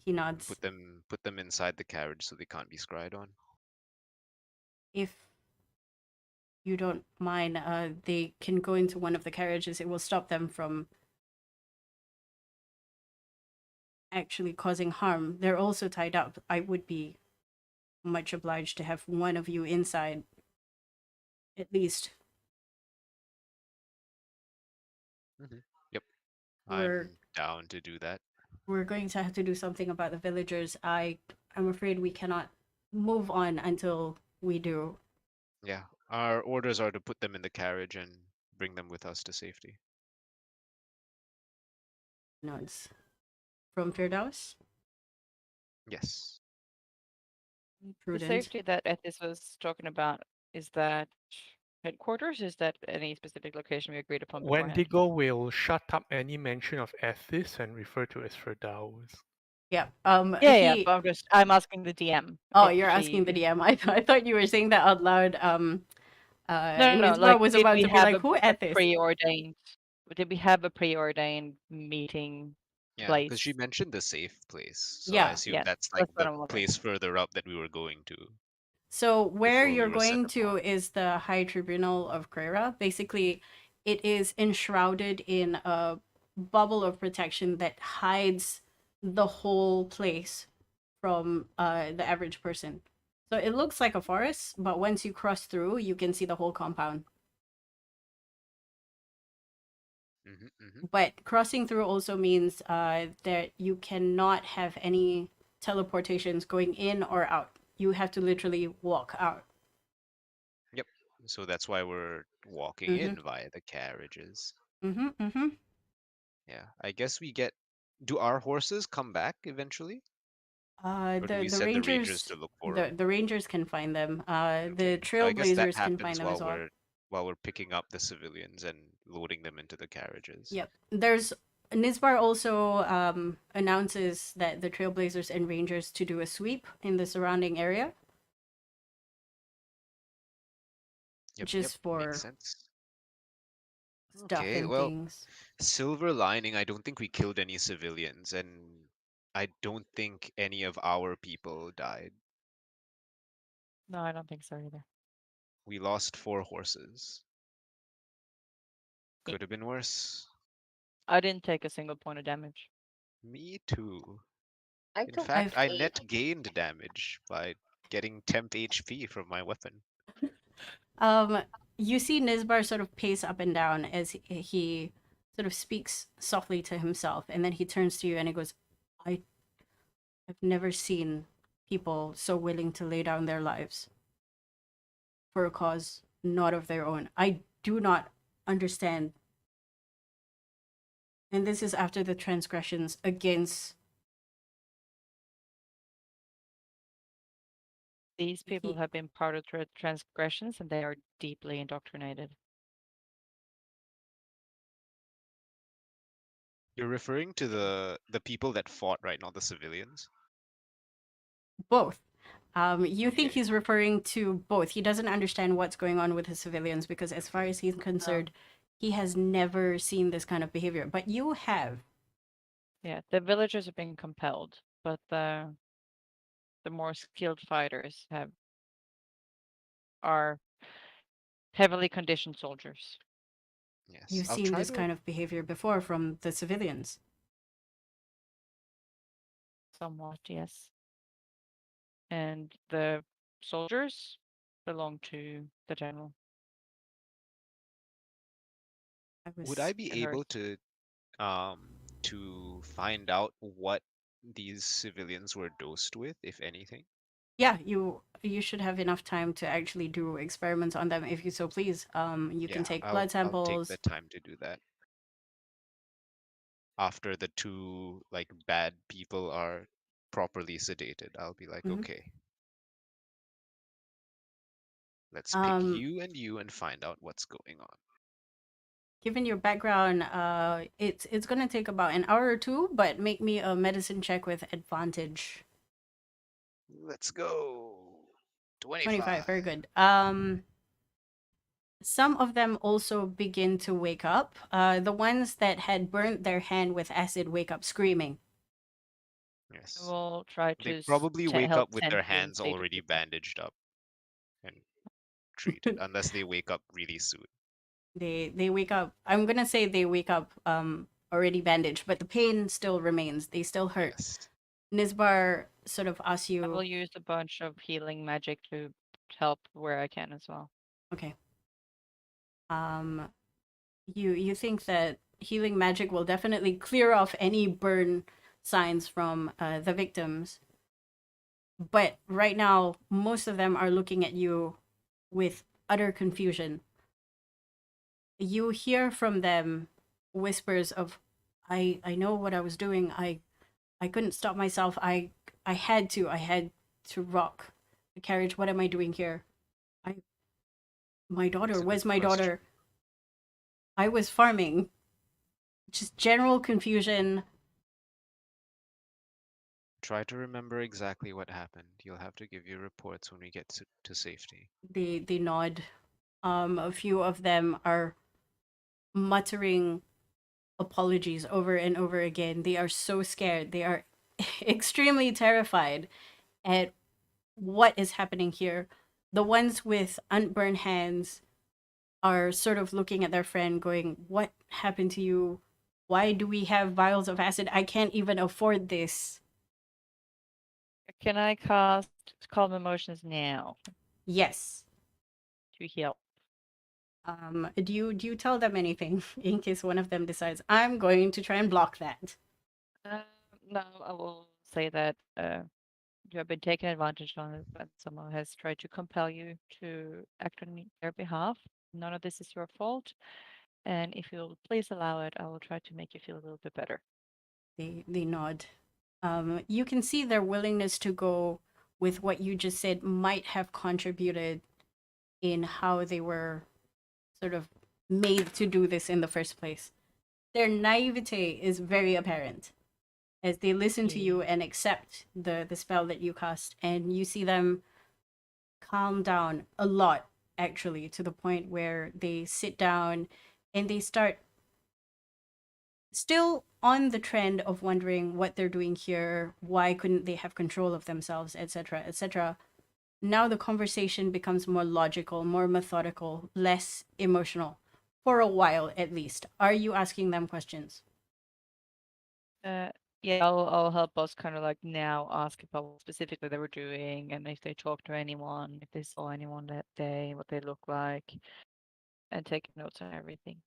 He nods. Put them inside the carriage so they can't be scryed on. If you don't mind, they can go into one of the carriages. It will stop them from actually causing harm. They're also tied up. I would be much obliged to have one of you inside, at least. Yep. We're- I'm down to do that. We're going to have to do something about the villagers. I'm afraid we cannot move on until we do. Yeah. Our orders are to put them in the carriage and bring them with us to safety. Nods. From Firdaus? Yes. The Prudent. safety that Ethis was talking about, is that headquarters? Is that any specific location we agreed upon beforehand? Wendigo will shut up any mention of Ethis and refer to as Firdaus. Yeah. Yeah, but I'm asking the DM. Oh, if you're she- asking the DM. I thought you were saying that out loud. No, Nizbar like, was did about we to be have like, a who at this? preordained? Did we have a preordained meeting Yeah, place? because she mentioned the safe place. So Yeah, I assume yeah, that's like that's what the I'm wondering. place further up that we were going to. So where before we you're were set going to upon. is the High Tribunal of Crera. Basically, it is enshrouded in a bubble of protection that hides the whole place from the average person. So it looks like a forest, but once you cross through, you can see the whole compound. But crossing through also means that you cannot have any teleportations going in or out. You have to literally walk out. Yep. So that's why we're walking in via the carriages. Yeah. I guess we get. Do our horses come back eventually? Or do we The send the rangers rangers, to look for them? the rangers can find them. Okay. The So I guess that trailblazers can find happens them as well. while we're picking up the civilians and loading them into the carriages. Yep. There's Nizbar also announces that the trailblazers and rangers to do a sweep in the surrounding area. Just for makes sense. stuff Okay, and well, things. silver lining, I don't think we killed any civilians, and I don't think any of our people died. No, I don't think so either. We lost 4 horses. Could have been worse. I didn't take a single point of damage. Me too. I In took fact, I 8. net gained damage by getting temp HP from my weapon. You see Nizbar sort of pace up and down as he sort of speaks softly to himself, and then he turns to you and he goes, I've never seen people so willing to lay down their lives for a cause not of their own. I do not understand. And this is after the transgressions against These people have been part of transgressions and they are deeply indoctrinated. You're referring to the people that fought, right? Not the civilians? both. You think Okay. he's referring to both. He doesn't understand what's going on with the civilians because, as far Okay. as he's concerned, he has never seen this kind of behavior. But you have. Yeah, the villagers have been compelled, but the more skilled fighters are heavily conditioned soldiers. Yes. You've I'll seen try this to kind of behavior before from the civilians. Somewhat, yes. And the soldiers belong to the general. Would I be able to find out what these civilians were dosed with, if anything? Yeah, you should have enough time to actually do experiments on them if you so please. You can take blood I'll take samples. the time to do that. After the 2 like bad people are properly sedated, I'll be like, okay, let's pick you and find out what's going on. Given your background, it's gonna take about an hour or 2, but make me a medicine check with advantage. Let's go. 25, very good. Some of them also begin to wake up. The ones that had burnt their hand with acid wake up screaming. Yes. We'll try to They probably wake help up with tend their to hands save already people. bandaged up and treated, unless they wake up really soon. They wake up. I'm gonna say they wake up already bandaged, but the pain still remains. They still hurt. Yes. Nizbar sort of asks I you. will use a bunch of healing magic to help where I can as well. Okay. You think that healing magic will definitely clear off any burn signs from the victims, but right now most of them are looking at you with utter confusion. You hear from them whispers of, I know what I was doing. I couldn't stop myself. I had to rock the carriage. What am I doing here? My daughter, where's my daughter? I was farming. Just general confusion. Try to remember exactly what happened. You'll have to give your reports when we get to safety. They nod. A few of them are muttering apologies over and over again. They are so scared. They are extremely terrified at what is happening here. The ones with unburned hands are sort of looking at their friend going, what happened to you? Why do we have vials of acid? I can't even afford this. Can I cast Calm Emotions now Yes. to heal? Do you tell them anything in case one of them decides I'm going to try and block that? No, I will say that you have been taken advantage of, and someone has tried to compel you to act on their behalf. None of this is your fault, and if you'll please allow it, I will try to make you feel a little bit better. They nod. You can see their willingness to go with what you just said might have contributed in how they were sort of made to do this in the first place. Their naivete is very apparent as they listen to you and accept the spell that you cast, and you see them calm down a lot, actually, to the point where they sit down and they start still on the trend of wondering what they're doing here, why couldn't they have control of themselves, etc., etc. Now the conversation becomes more logical, more methodical, less emotional, for a while at least. Are you asking them questions? Yeah, I'll help us kind of like now ask about what specifically they were doing and if they talked to anyone, if they saw anyone that day, what they look like, and take notes on everything.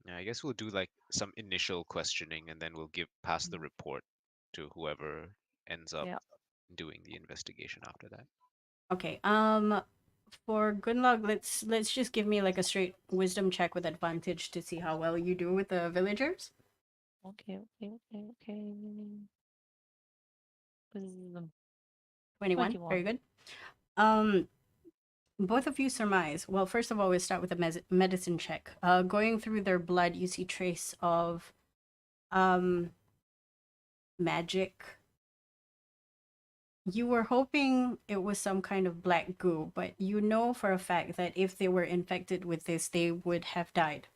Yeah, I guess we'll do like some initial questioning and then we'll pass the report to whoever ends up Yeah. doing the investigation after that. Okay. For good luck, let's just give me like a straight wisdom check with advantage to see how well you do with the villagers. Okay. Wisdom 21. 21. Very good. Um, both of you surmise. Well, first of all, we start with a medicine check. Going through their blood, you see trace of magic. You were hoping it was some kind of black goo, but you know for a fact that if they were infected with this, they would have died.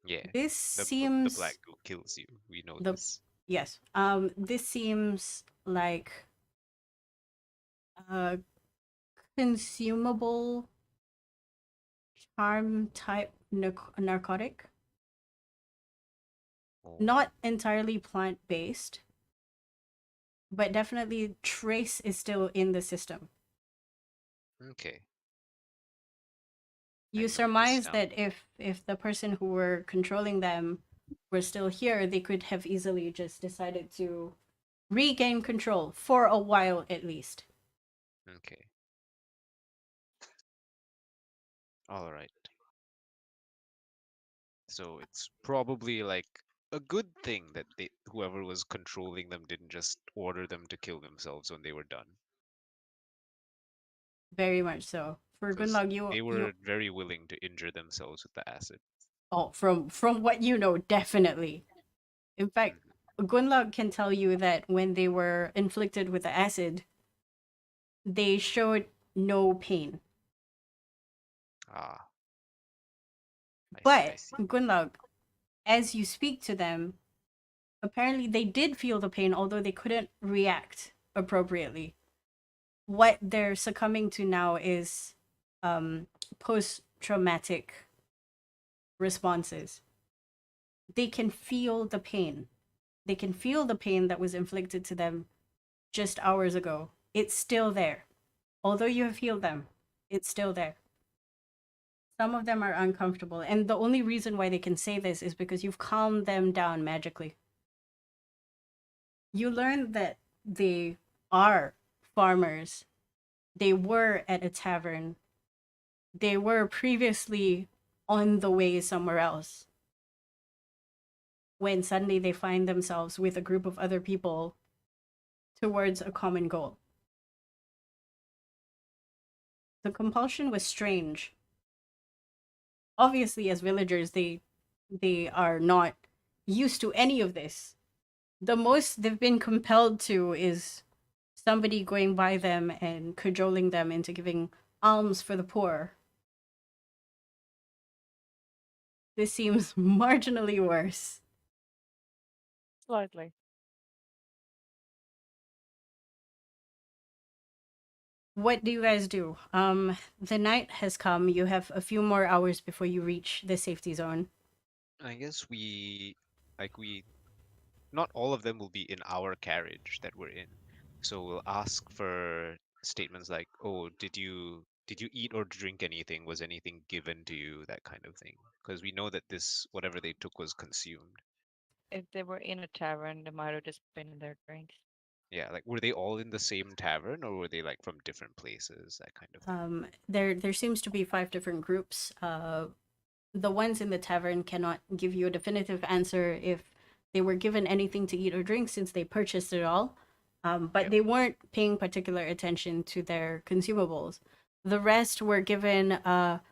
Yeah, This the seems black goo kills you. We know the this. yes. This seems like a consumable charm type narcotic. Oh, Not entirely plant based, but definitely trace is still in the system. okay. You I note this surmise down. that if the person who were controlling them were still here, they could have easily just decided to regain control for a while at least. Okay. All right. So it's probably like a good thing that whoever was controlling them didn't just order them to kill themselves when they were done, Very much so. For because Gunlog, they you were very willing to injure themselves with the acid. oh from what you know, definitely. In fact, Gunlog can tell you that when they were inflicted with the acid, they showed no pain. Ah, I see, I But see. Gunlog, as you speak to them, apparently they did feel the pain, although they couldn't react appropriately. What they're succumbing to now is post-traumatic responses. They can feel the pain. They can feel the pain that was inflicted to them just hours ago. It's still there. Although you have healed them, it's still there. Some of them are uncomfortable, and the only reason why they can say this is because you've calmed them down magically. You learn that they are farmers. They were at a tavern. They were previously on the way somewhere else. When suddenly they find themselves with a group of other people towards a common goal. The compulsion was strange. Obviously, as villagers, they are not used to any of this. The most they've been compelled to is somebody going by them and cajoling them into giving alms for the poor. This seems marginally worse. Slightly. What do you guys do? The night has come. You have a few more hours before you reach the safety zone. I guess we, not all of them will be in our carriage that we're in, So we'll ask for statements like, "Oh, did you eat or drink anything? Was anything given to you?" That kind of thing, because we know that this whatever they took was consumed. If they were in a tavern, they might have just been in their drinks. Yeah, like were they all in the same tavern or were they like from different places? That kind of thing. There seems to be 5 different groups. The ones in the tavern cannot give you a definitive answer if they were given anything to eat or drink since they purchased it all. But Yep. they weren't paying particular attention to their consumables. The rest were given a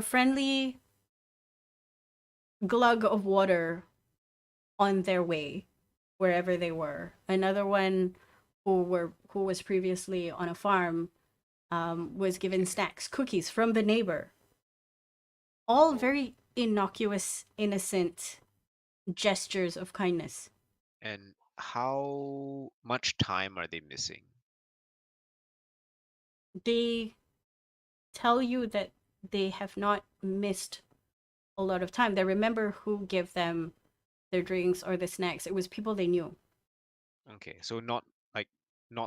friendly glug of water on their way wherever they were. Another one who was previously on a farm was given snacks, cookies from the neighbor. All very innocuous, innocent gestures of kindness. And how much time are they missing? They tell you that they have not missed a lot of time. They remember who gave them their drinks or the snacks. It was people they knew. Okay, so not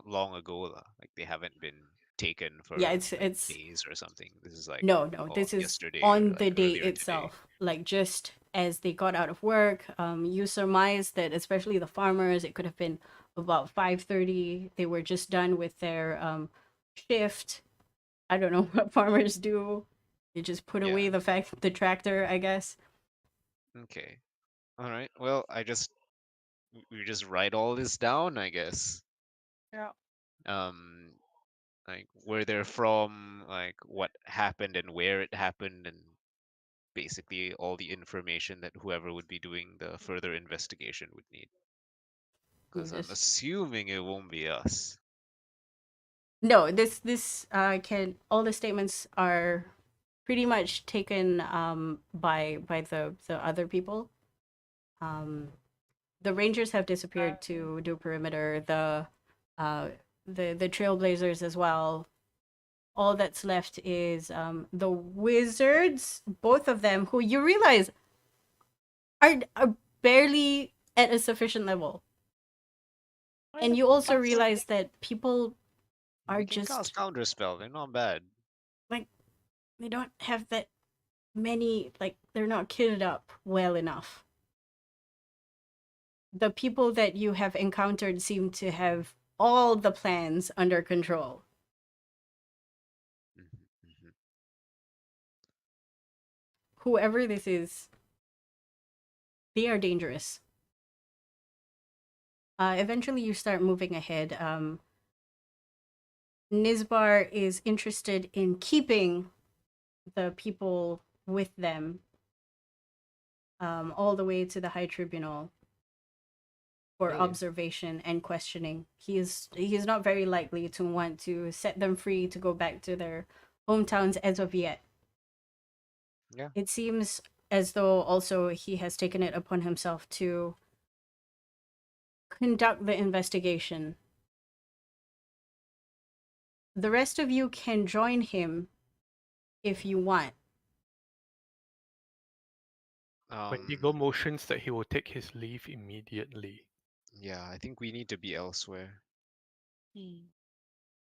long ago, like they haven't been taken Yeah, for like it's days or something. This is like no. oh This is yesterday or on like the day earlier today. itself. Like just as they got out of work, you surmise that especially the farmers, it could have been about 5:30. They were just done with their shift. I don't know what farmers do. They just put away Yeah. the tractor, I guess. Okay. All right. Well, we just write all this down, I guess. Yeah. Um, like where they're from, like what happened and where it happened, and basically all the information that whoever would be doing the further investigation would need. Because I'm Jesus. assuming it won't be us. No, this can all the statements are pretty much taken by the other people. Um the Rangers have disappeared to do perimeter. Uh the Trailblazers as well. All that's left is the Wizards, both of them, who you realize are barely at a sufficient level. And you also realize that people are They can cast just counterspell. They're not bad. like they don't have that many, like they're not kitted up well enough. The people that you have encountered seem to have all the plans under control. Mhm. Whoever this is, they are dangerous. Eventually, you start moving ahead. Nizbar is interested in keeping the people with them all the way to the High Tribunal for Hell yeah. observation and questioning. He is not very likely to want to set them free to go back to their hometowns as of yet. Yeah. It seems as though also he has taken it upon himself to conduct the investigation. The rest of you can join him if you want. Wendigo motions that he will take his leave immediately. Yeah, I think we need to be elsewhere.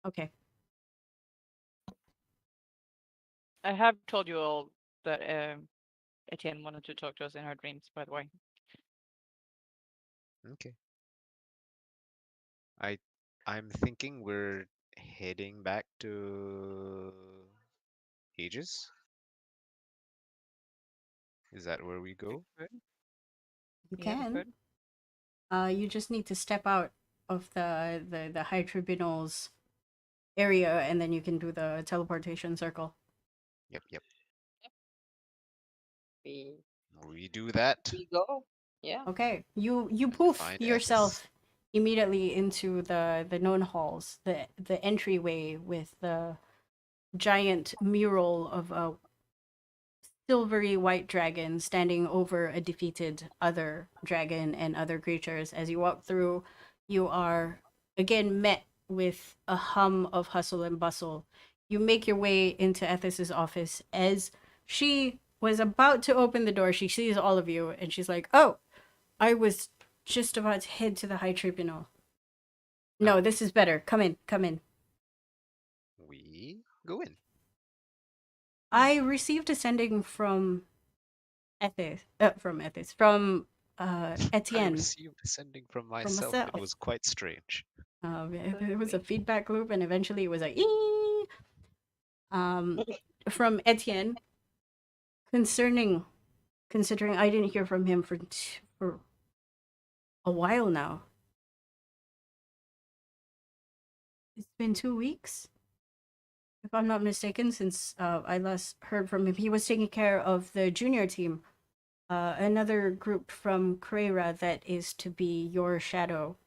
Okay. I have told you all that Etienne wanted to talk to us in her dreams, by the way. Okay. I'm thinking we're heading back to Aegis. Is that where we go? You Yeah, we can. could. You just need to step out of the High Tribunal's area and then you can do the teleportation circle. Yep. We We do that. go. Yeah. Okay. You And poof find yourself immediately into the known halls, the entryway with the giant mural of a silvery white dragon standing over a defeated other dragon and other creatures. As you walk through, you are again met with a hum of hustle and bustle. You make your way into Ethys's office. As she was about to open the door, she sees all of you and she's like, "Oh, I was just about to head to the High Tribunal." No, Oh. this is better. Come in, come in. We go in. I received a sending from from I Etienne. received a sending from From myself. myself. It was quite strange. It was a feedback loop, and eventually it was like, "Ee!" From Etienne, considering I didn't hear from him for a while now. It's been 2 weeks, if I'm not mistaken, since I last heard from him. He was taking care of the junior team, another group from Kreira that is to be your shadow.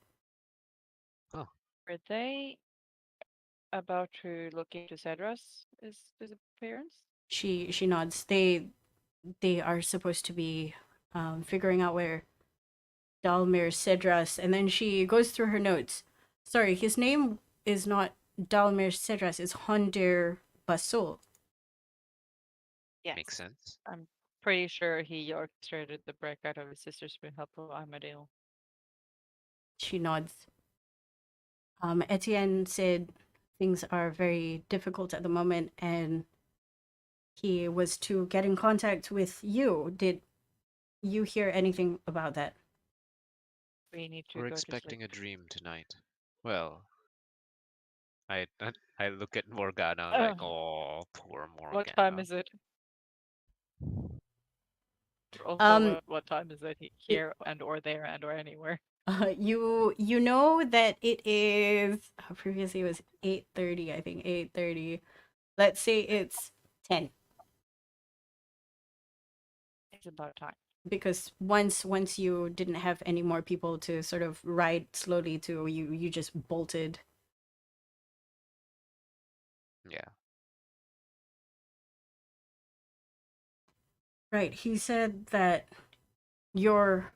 Oh. Were they about to look into Cedra's disappearance? She nods. They are supposed to be figuring out where Dalmir Cedras, and then she goes through her notes. Sorry, his name is not Dalmir Cedras, it's Hondir Basul. Yes. Makes sense. I'm pretty sure he orchestrated the breakout of his sister's with help of Amadeo. She nods. Etienne said things are very difficult at the moment, and he was to get in contact with you. Did you hear anything about that? We need to We're go expecting to a dream tonight. Well, I look at Morgana Oh. like, oh, poor Morgana. What time is it? Also, what time is it here and or there and or anywhere? You know that it is previously it was 8:30, I think 8:30. Let's say it's 10. It's about time. Because once you didn't have any more people to sort of ride slowly to, you just bolted. Yeah. Right. He said that you're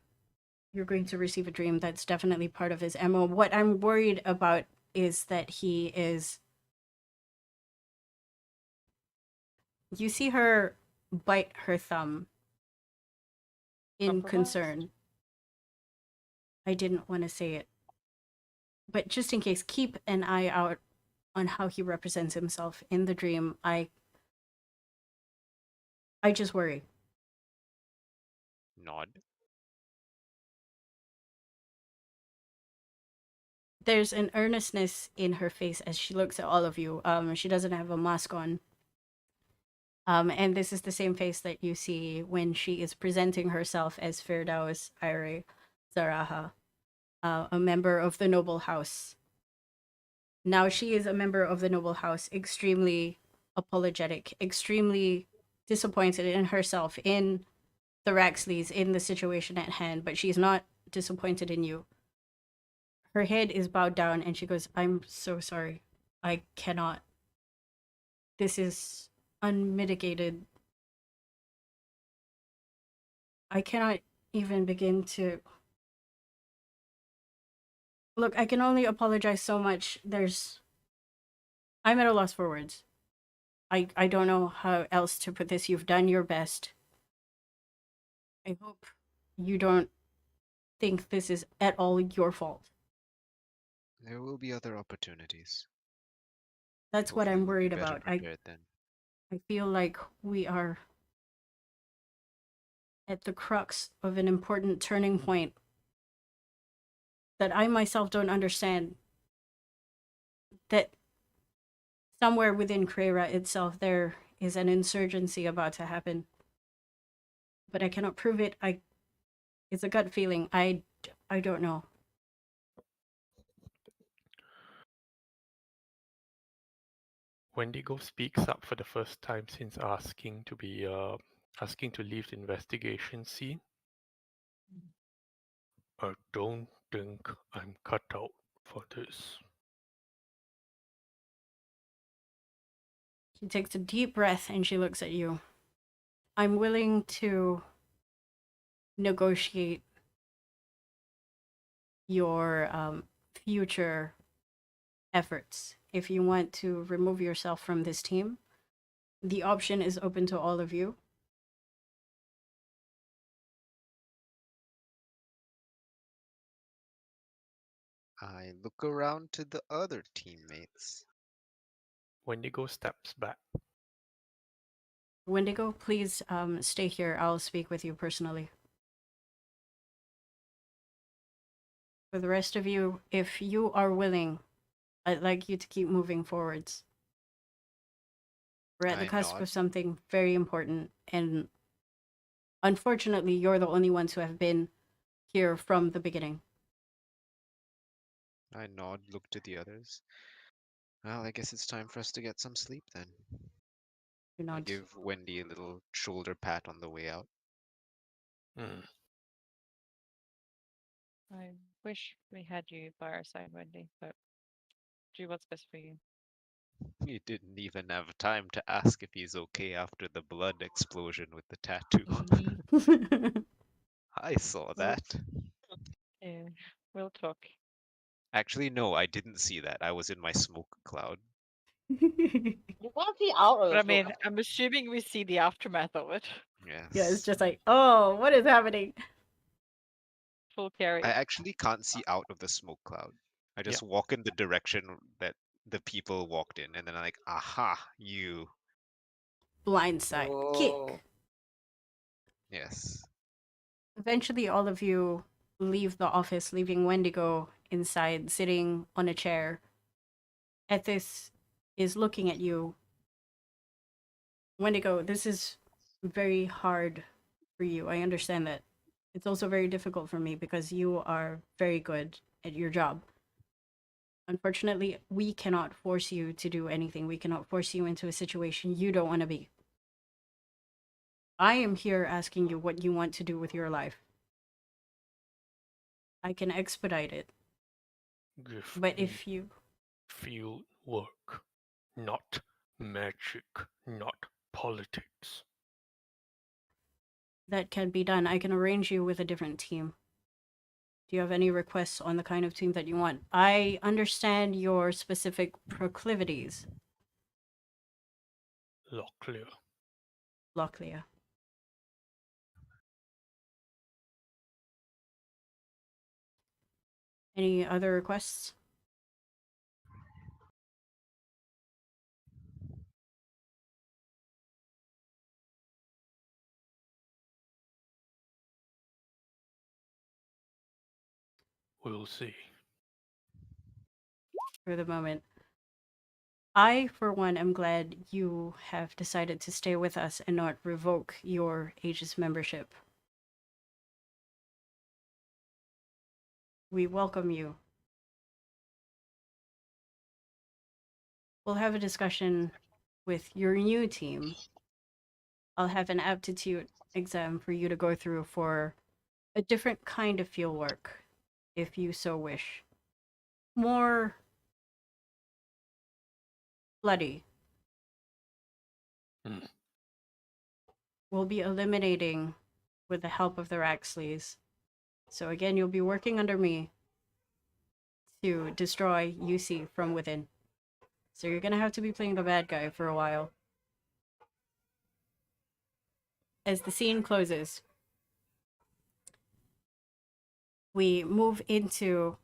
going to receive a dream. That's definitely part of his MO. What I'm worried about is that he is. You see her bite her thumb in concern. I didn't want to say it. But just in case, keep an eye out on how he represents himself in the dream. I just worry. Nod. There's an earnestness in her face as she looks at all of you. She doesn't have a mask on. And this is the same face that you see when she is presenting herself as Firdaus Ire Zaraha, a member of the noble house. Now she is a member of the noble house, extremely apologetic, extremely disappointed in herself, in the Raxleys, in the situation at hand, but she's not disappointed in you. Her head is bowed down and she goes, I'm so sorry. I cannot. This is unmitigated. I cannot even begin to. Look, I can only apologize so much. I'm at a loss for words. I don't know how else to put this. You've done your best. I hope you don't think this is at all your fault. There will be other opportunities. That's what Hopefully I'm we'll be worried better about. prepared then. I feel like we are at the crux of an important turning point that I myself don't understand. That somewhere within Kreira itself there is an insurgency about to happen. But I cannot prove it. It's a gut feeling. I don't know. Wendigo speaks up for the first time since asking to leave the investigation scene. I don't think I'm cut out for this. She takes a deep breath and she looks at you. I'm willing to negotiate your future efforts. If you want to remove yourself from this team, the option is open to all of you. I look around to the other teammates. Wendigo steps back. Wendigo, please stay here. I'll speak with you personally. For the rest of you, if you are willing, I'd like you to keep moving forwards. We're at the I cusp nod. of something very important, and unfortunately, you're the only ones who have been here from the beginning. I nod, look to the others. Well, I guess it's time for us to get some sleep then. You I nod. give Wendy a little shoulder pat on the way out. Hmm. I wish we had you by our side, Wendy, but do what's best for you. He didn't even have time to ask if he's okay after the blood explosion with the tattoo. I saw that. Yeah, we'll talk. Actually, no, I didn't see that. I was in my smoke cloud. You can't see out of But the I smoke. mean, I'm assuming we see the aftermath of it. Yes. Yeah, it's just like, oh, what is happening? Full carry. I actually can't see out of the smoke cloud. I just walk in the direction that the people walked in, and then I'm like, aha, you. Blindside. Oh. Kick. Yes. Eventually, all of you leave the office, leaving Wendigo inside, sitting on a chair. Ethis is looking at you. Wendigo, this is very hard for you. I understand that. It's also very difficult for me because you are very good at your job. Unfortunately, we cannot force you to do anything. We cannot force you into a situation you don't want to be. I am here asking you what you want to do with your life. I can expedite it. Give But me if you... field work, not magic, not politics. That can be done. I can arrange you with a different team. Do you have any requests on the kind of team that you want? I understand your specific proclivities, Locklear. Locklear. Any other requests? We'll see. For the moment. I, for one, am glad you have decided to stay with us and not revoke your Aegis membership. We welcome you. We'll have a discussion with your new team. I'll have an aptitude exam for you to go through for a different kind of field work, if you so wish. More bloody. We'll be eliminating with the help of the Raxleys. So again, you'll be working under me to destroy UC from within. So you're gonna have to be playing the bad guy for a while. As the scene closes, we move into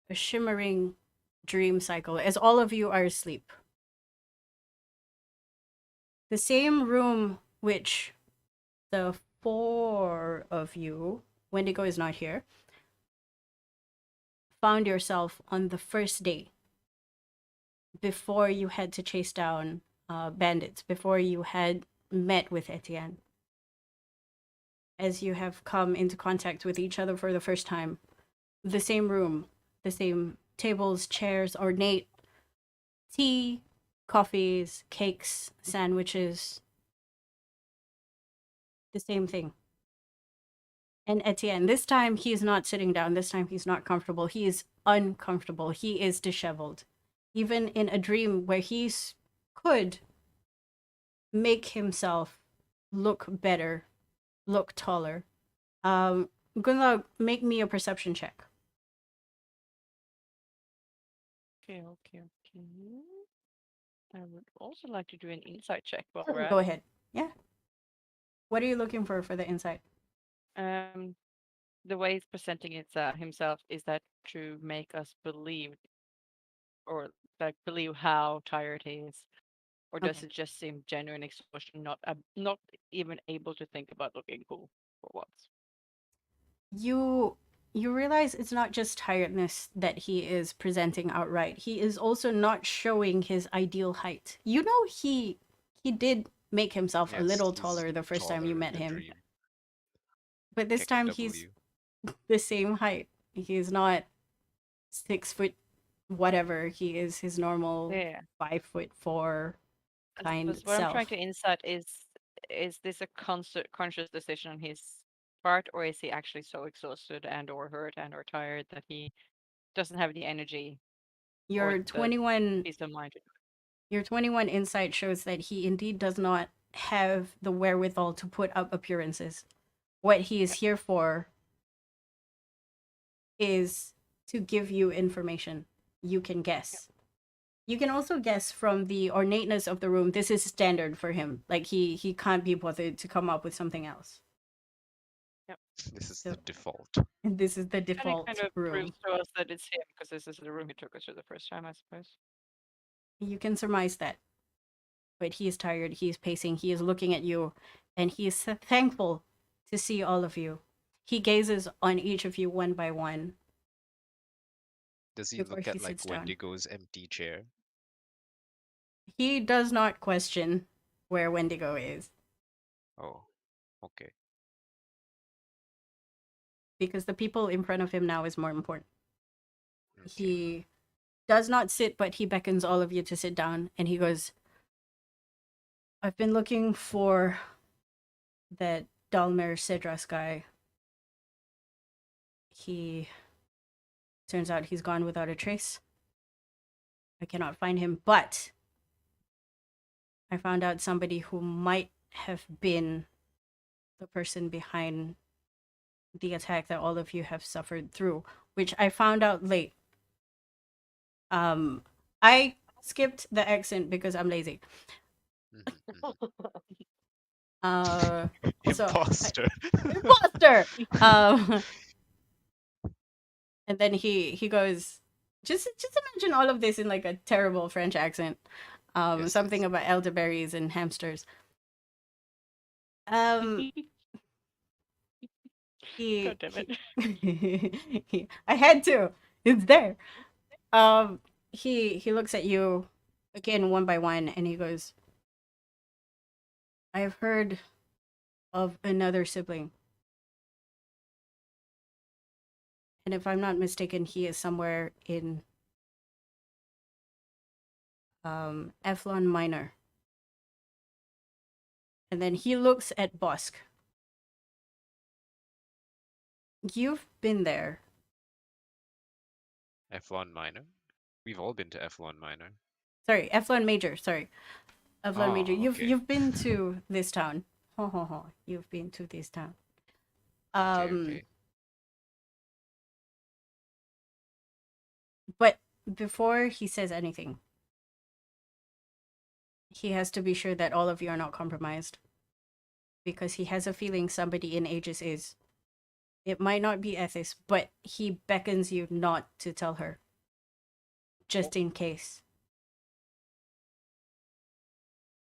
a shimmering dream cycle as all of you are asleep. The same room which the four of you, Wendigo is not here, found yourself on the first day before you had to chase down bandits, before you had met with Etienne. As you have come into contact with each other for the first time, the same room, the same tables, chairs, ornate, tea, coffees, cakes, sandwiches, the same thing. And Etienne, this time he is not sitting down, this time he's not comfortable, he is uncomfortable, he is disheveled. Even in a dream where he could make himself look better, look taller. Gunla, make me a perception check. Okay. I would also like to do an insight check while we're at Go it. ahead. Yeah. What are you looking for the insight? the way he's presenting it himself, is that to make us believe, or like believe how tired he is, or does Okay. it just seem genuine exhaustion, not even able to think about looking cool for once? You realize it's not just tiredness that he is presenting outright. He is also not showing his ideal height. You know, he did make himself a Yes, little he's taller the first time you taller in met the him, dream. but this time he's KKW. the same height. He's not 6 foot whatever. He is his normal Yeah. 5'4" I kind suppose what I'm trying self. to insight is this a conscious decision on his part, or is he actually so exhausted and or hurt and or tired that he doesn't have the energy or Your the 21 peace of mind to do your 21 insight shows that he indeed does not have the wherewithal to put up appearances. What he is it? here for is to give you information. You can guess. You can also guess from the ornateness of the room. This is standard for him. Like he can't be bothered to come up with something else. Yep. This is So the default. this is the And it default kind of proves room. to us that it's him because this is the room he took us to the first time, I suppose. You can surmise that. But he is tired. He is pacing. He is looking at you, and he is thankful to see all of you. He gazes on each of you one by one Does he before look he at like sits down. Wendigo's empty chair? He does not question where Wendigo is Oh, okay. because the people in front of him now is more important. Okay. He does not sit, but he beckons all of you to sit down, and he goes, I've been looking for that Dalmer Cedras guy. He turns out he's gone without a trace. I cannot find him, but I found out somebody who might have been the person behind the attack that all of you have suffered through, which I found out late. I skipped the accent because I'm lazy. So Imposter. imposter. And then he goes, just imagine all of this in like a terrible French accent. Yes, Something yes. about elderberries and hamsters. Um, God damn it. I had to. It's there. He looks at you again one by one, and he goes, I've heard of another sibling. And if I'm not mistaken, he is somewhere in Eflon Minor. And then he looks at Bosk. You've been there. F1 minor. We've all been to F1 minor. Sorry, Eflon Major. Sorry, Eflon Major. Oh, okay. You've been to this town. Ho ho ho. You've been to this town. Okay. But before he says anything, he has to be sure that all of you are not compromised. Because he has a feeling somebody in Aegis is. It might not be Ethis, but he beckons you not to tell her. Just in case.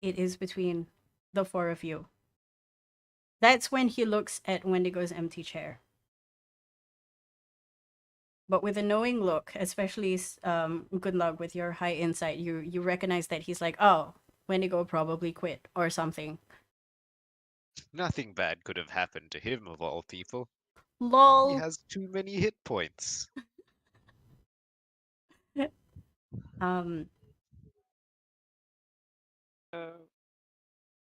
It is between the four of you. That's when he looks at Wendigo's empty chair. But with a knowing look, especially good luck with your high insight, you recognize that he's like, oh, Wendigo probably quit or something. Nothing bad could have happened to him of all people. He Lol. has too many hit points.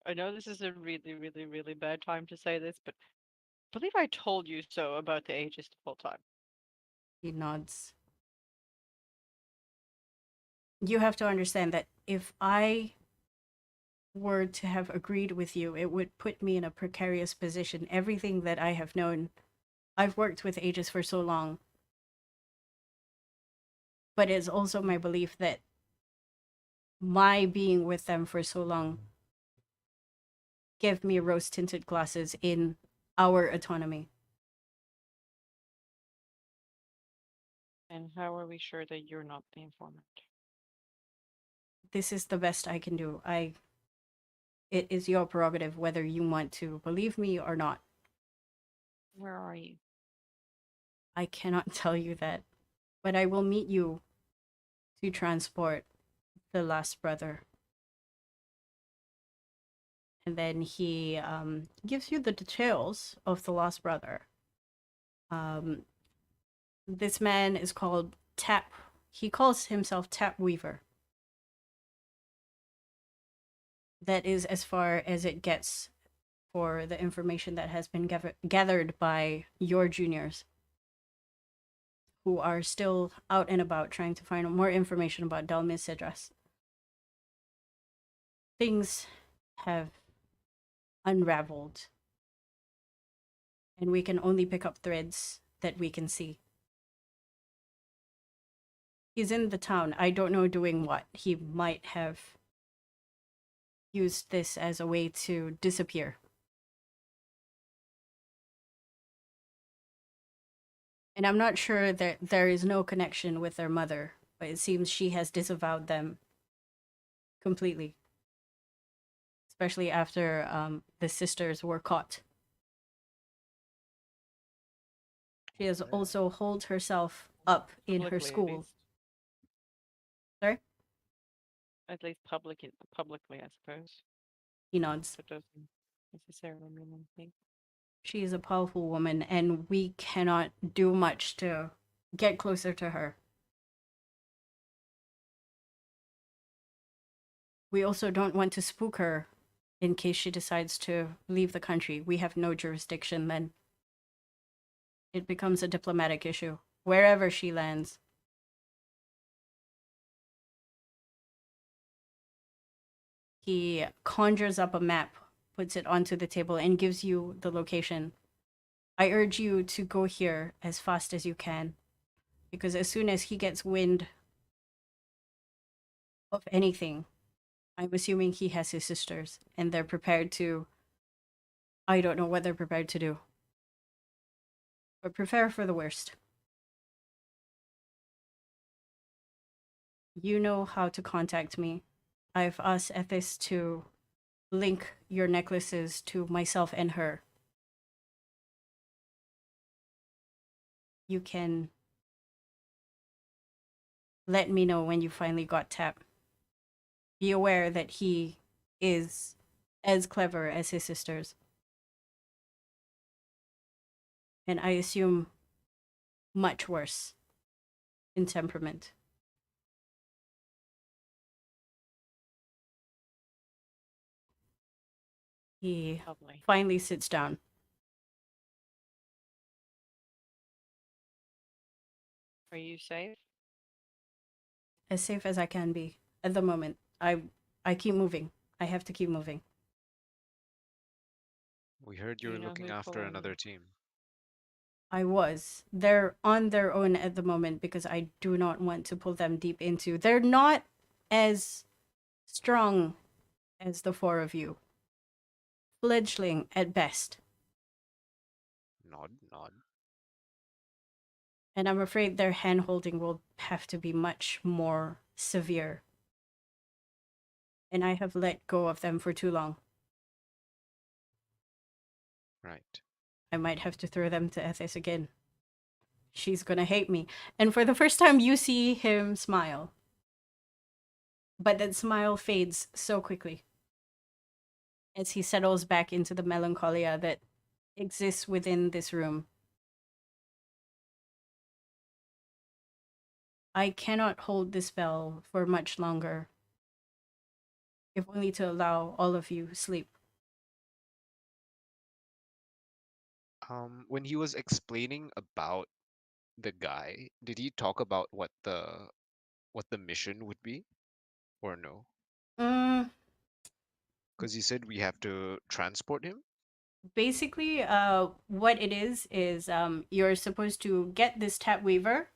I know this is a really, really, really bad time to say this, but I believe I told you so about the ages the whole time. He nods. You have to understand that if I were to have agreed with you, it would put me in a precarious position. Everything that I have known, I've worked with Aegis for so long. But it's also my belief that my being with them for so long gave me rose-tinted glasses in our autonomy. And how are we sure that you're not the informant? This is the best I can do. It is your prerogative whether you want to believe me or not. Where are you? I cannot tell you that, but I will meet you to transport the last brother. And then he gives you the details of the lost brother. This man is called Tap. He calls himself Tap Weaver. That is as far as it gets for the information that has been gathered by your juniors, who are still out and about trying to find more information about Dalmis Cedras. Things have unraveled, and we can only pick up threads that we can see. He's in the town. I don't know doing what. He might have used this as a way to disappear. And I'm not sure that there is no connection with their mother, but it seems she has disavowed them completely. Especially after the sisters were caught. She has also holed herself up in her Publicly, at school. least. Sorry? At least publicly, I suppose. He nods. That doesn't necessarily mean anything. She is a powerful woman, and we cannot do much to get closer to her. We also don't want to spook her in case she decides to leave the country. We have no jurisdiction then. It becomes a diplomatic issue, wherever she lands. He conjures up a map, puts it onto the table, and gives you the location. I urge you to go here as fast as you can, because as soon as he gets wind of anything, I'm assuming he has his sisters, and they're prepared to... I don't know what they're prepared to do. But prepare for the worst. You know how to contact me. I've asked Ethis to link your necklaces to myself and her. You can let me know when you finally got Tap. Be aware that he is as clever as his sisters. And I assume much worse in temperament. He Lovely. finally sits down. Are you safe? As safe as I can be at the moment. I keep moving. I have to keep moving. We heard Do you you were know looking who's after following another you? team. I was. They're on their own at the moment because I do not want to pull them deep into. They're not as strong as the four of you. Fledgling at best. Nod, nod. And I'm afraid their hand-holding will have to be much more severe. And I have let go of them for too long. Right. I might have to throw them to Ethis again. She's gonna hate me. And for the first time, you see him smile. But that smile fades so quickly as he settles back into the melancholia that exists within this room. I cannot hold this spell for much longer, if only to allow all of you sleep. When he was explaining about the guy, did he talk about what the mission would be, or no? Mm, Because he said we have to transport him. basically, what it is you're supposed to get this Tap Weaver,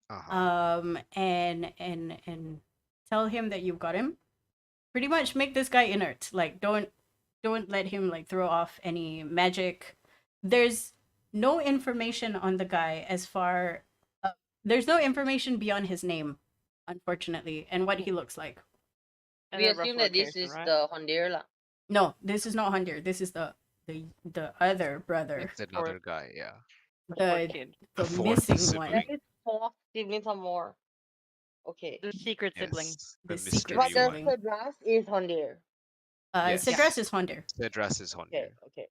and tell him that you've got him. Pretty much make this guy inert. Like, don't let him like throw off any magic. There's no information on the guy as far There's no information beyond his name, unfortunately, and what he looks like. And We a rough assume that this location, is right? the Hondir lah. No, this is not Hunter. This is the other brother, It's another guy, yeah. The fourth the kid. the Fourth missing sibling. one, There is 4 siblings or more. Okay. The secret sibling. Yes, the the secret But mystery the one. sibling. Cedras is Hondir. Yes. Cedras is Hunter. The address is on Okay, here. okay.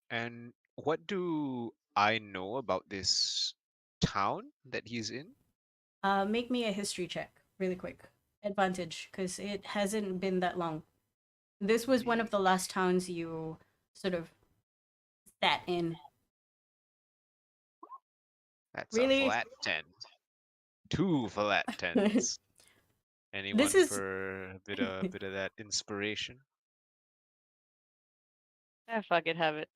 And what do I know about this town that he's in? Make me a history check, really quick. Advantage, because it hasn't been that long. This was one of the last towns you sort of sat in. That's Really? a flat 10. 2 flat 10s. Anyone This is- for a bit of that inspiration? Ah, fuck it, have it.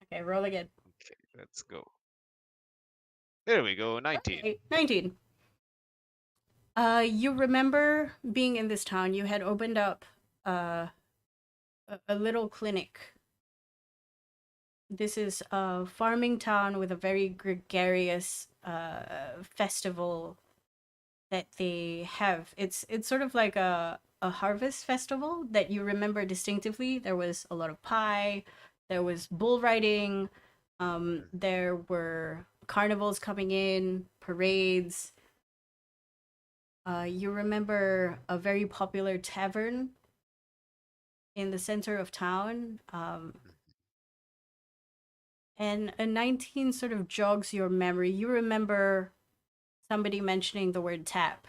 Okay, roll again. Okay, let's go. There we go, 19. Okay, 19. You remember being in this town. You had opened up a little clinic. This is a farming town with a very gregarious festival that they have. It's sort of like a harvest festival that you remember distinctively. There was a lot of pie, there was bull riding, there were carnivals coming in, parades. You remember a very popular tavern in the center of town. And a 19 sort of jogs your memory. You remember somebody mentioning the word tap,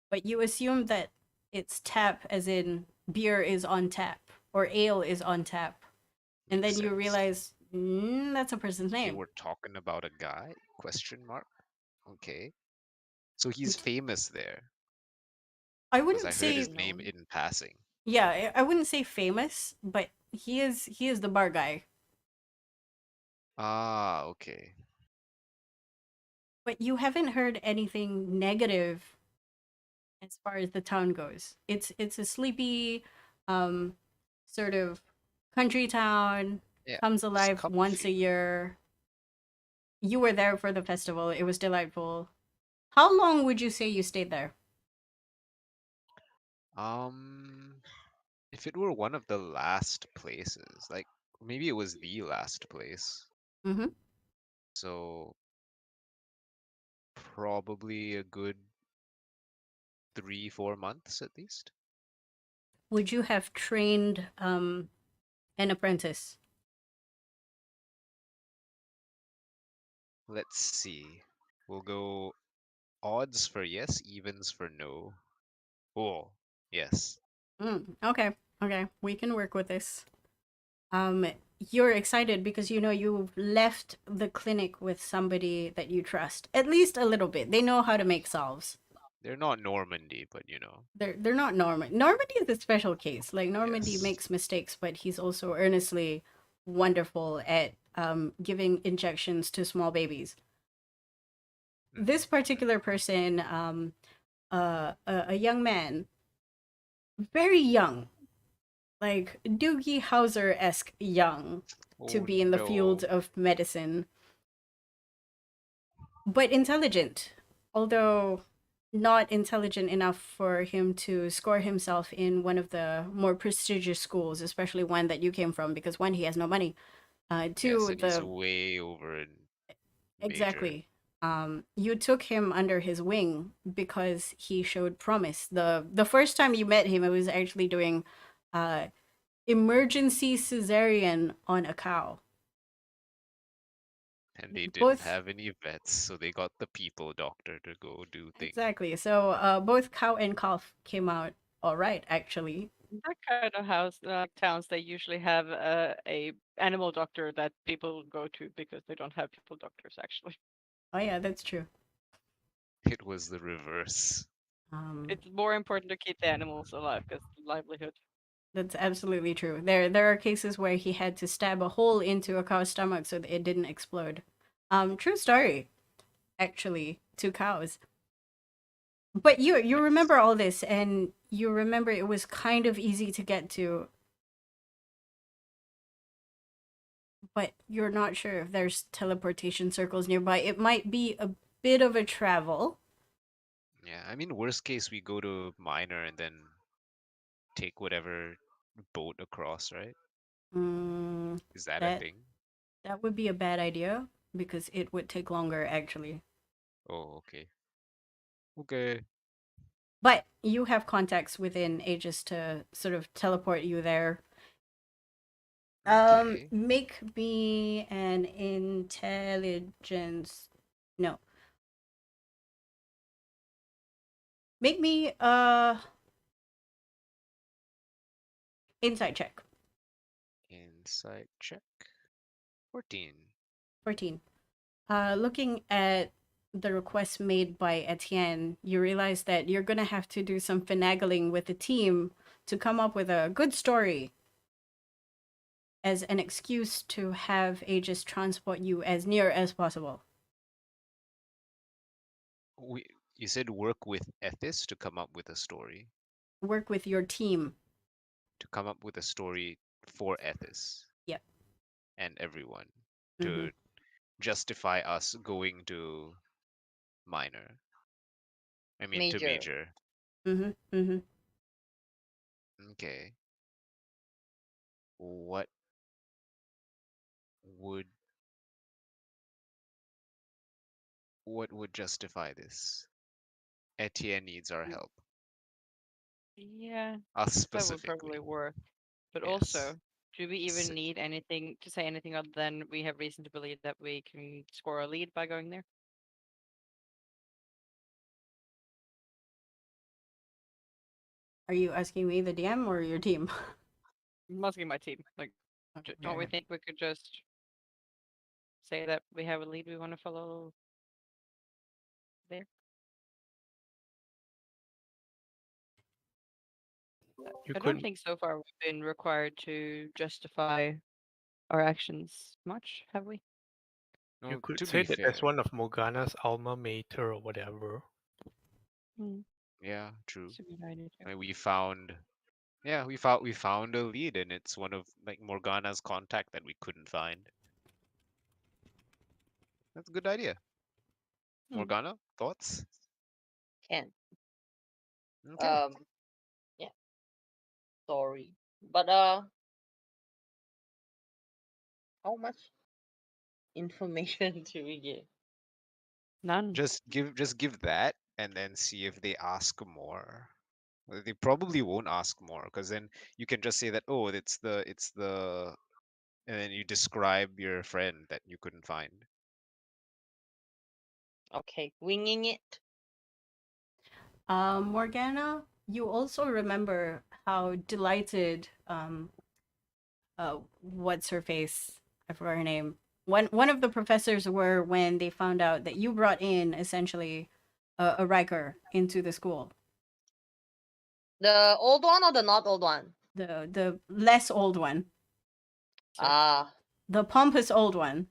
but you assume that it's tap as in beer is on tap or ale is on tap. And then Makes you sense. realize that's a person's Okay, name. we're talking about a guy? Question mark. Okay. So he's famous there. I Because wouldn't I heard say his name in passing. yeah, I wouldn't say famous, but he is the bar guy. Ah, okay. But you haven't heard anything negative as far as the town goes. It's a sleepy sort of country town, Yeah, comes it's alive once a comfy. year. You were there for the festival. It was delightful. How long would you say you stayed there? If it were one of the last places, like maybe it was the last place. Mm-hmm. So probably a good 3, 4 months at least. Would you have trained an apprentice? Let's see. We'll go odds for yes, evens for no. Oh, yes. Okay, okay, we can work with this. You're excited because you know you've left the clinic with somebody that you trust, at least a little bit. They know how to make salves. They're not Normandy, but you know. They're not Norman. Normandy is a special case. Like Normandy Yes. makes mistakes, but he's also earnestly wonderful at giving injections to small babies. This particular person, a young man, very young, like Doogie Howser-esque young, to Oh, be in the field no. of medicine, but intelligent, although not intelligent enough for him to score himself in one of the more prestigious schools, especially one that you came from, because one, he has no money. Yes, Two, and he's way over in major. exactly. You took him under his wing because he showed promise. The first time you met him, it was actually doing emergency cesarean on a cow. And they didn't Both have any vets, so they got the people doctor to go do things. exactly. So both cow and calf came out all right, actually. That kind of house towns, they usually have a animal doctor that people go to because they don't have people doctors actually. Oh yeah, that's true. It was the reverse. It's more important to keep the animals alive because livelihood. That's absolutely true. There are cases where he had to stab a hole into a cow's stomach so that it didn't explode. True story, actually, to cows. But you remember all this, and you remember it was kind of easy to get to. but you're not sure if there's teleportation circles nearby. It might be a bit of a travel. Yeah, I mean, worst case, we go to Minor and then take whatever boat across, right? Mm, Is that a that thing? that would be a bad idea because it would take longer actually. Oh, okay. Okay. But you have contacts within Aegis to sort of teleport you there. Okay. Make me an intelligence. No. Make me insight check. Insight check. 14. 14. Looking at the request made by Etienne, you realize that you're gonna have to do some finagling with the team to come up with a good story as an excuse to have Aegis transport you as near as possible. You said work with Ethis to come up with a story. Work with your team. To come up with a story for Ethis. Yep. And everyone. Mm-hmm. To justify us going to Minor. I mean, to Major. Major. Mm-hmm. Mm-hmm. Okay. What would justify this? Etienne needs our help. Yeah, Us that would specifically. probably work. But Yes. also, do we even S- need anything to say anything other than we have reason to believe that we can score a lead by going there? Are you asking me, the DM, or your team? I'm asking my team. Like, don't we think we could just say that we have a lead we want to follow there? You I don't couldn't. think so far we've been required to justify our actions much, have we? You No, could to say be that fair. that's one of Morgana's alma mater or whatever. Yeah, true. It's a good idea too. We found we found a lead, and it's one of like Morgana's contact that we couldn't find. That's a good idea. Morgana, thoughts? Can. Okay. Yeah. Sorry. But how much information do we give? None. Just give that, and then see if they ask more. They probably won't ask more, because then you can just say that, oh, it's the, and then you describe your friend that you couldn't find. Okay, winging it. Morgana, you also remember how delighted what's her face? I forgot her name. One of the professors were when they found out that you brought in essentially a Riker into the school. The old one or the not old one? The less old one. Ah, The pompous old one.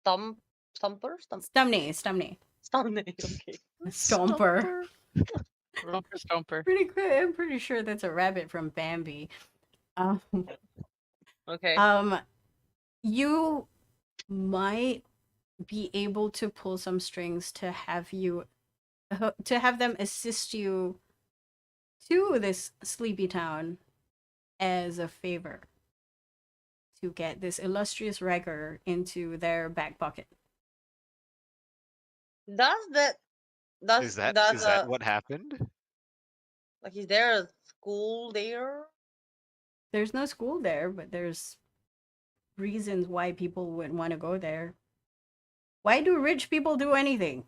Stumper? Stumney. Stumney, okay. Stomper. Romper Stomper. I'm pretty sure that's a rabbit from Bambi. Okay. You might be able to pull some strings to have them assist you to this sleepy town as a favor to get this illustrious Riker into their back pocket. Is that what happened? Like, is there a school there? There's no school there, but there's reasons why people would want to go there. Why do rich people do anything?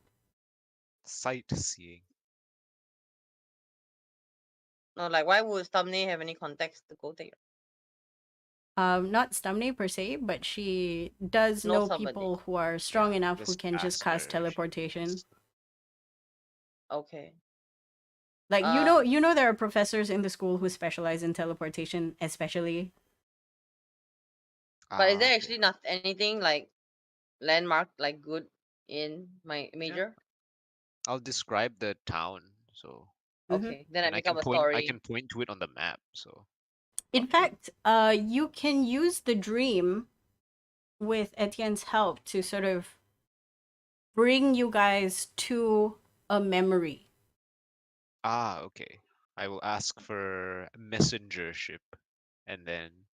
Sightseeing. No, like, why would Stumney have any context to go there? Not Stumney per se, but she does Know know somebody. people who are strong enough who just can just ask cast her. teleportation. Okay. Like you know there are professors in the school who specialize in teleportation, especially. But is there okay. actually not anything like landmark like good in my major? I'll describe the town, so Okay, then I and make I up a can story. point to it on the map, so In Okay. fact, you can use the dream with Etienne's help to sort of bring you guys to a memory. Ah, okay. I will ask for messengership and then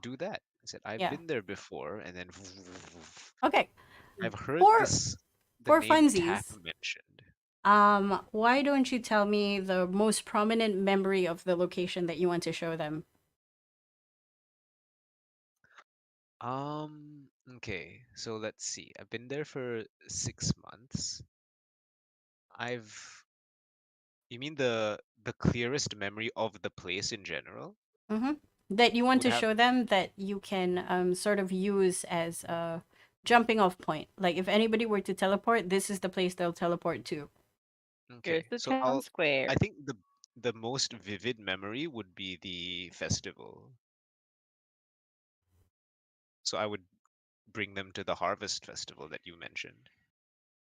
do that. I said, I've Yeah. been there before, and then Okay. I've heard For the for name Tap funsies, mentioned. why don't you tell me the most prominent memory of the location that you want to show them? Okay, so let's see. I've been there for 6 months. You mean the clearest memory of the place in general? Mm-hmm. That you want Would to have, show them that you can sort of use as a jumping off point. Like if anybody were to teleport, this is the place they'll teleport to. Here's okay. the So town I square. think the most vivid memory would be the festival. So I would bring them to the Harvest Festival that you mentioned.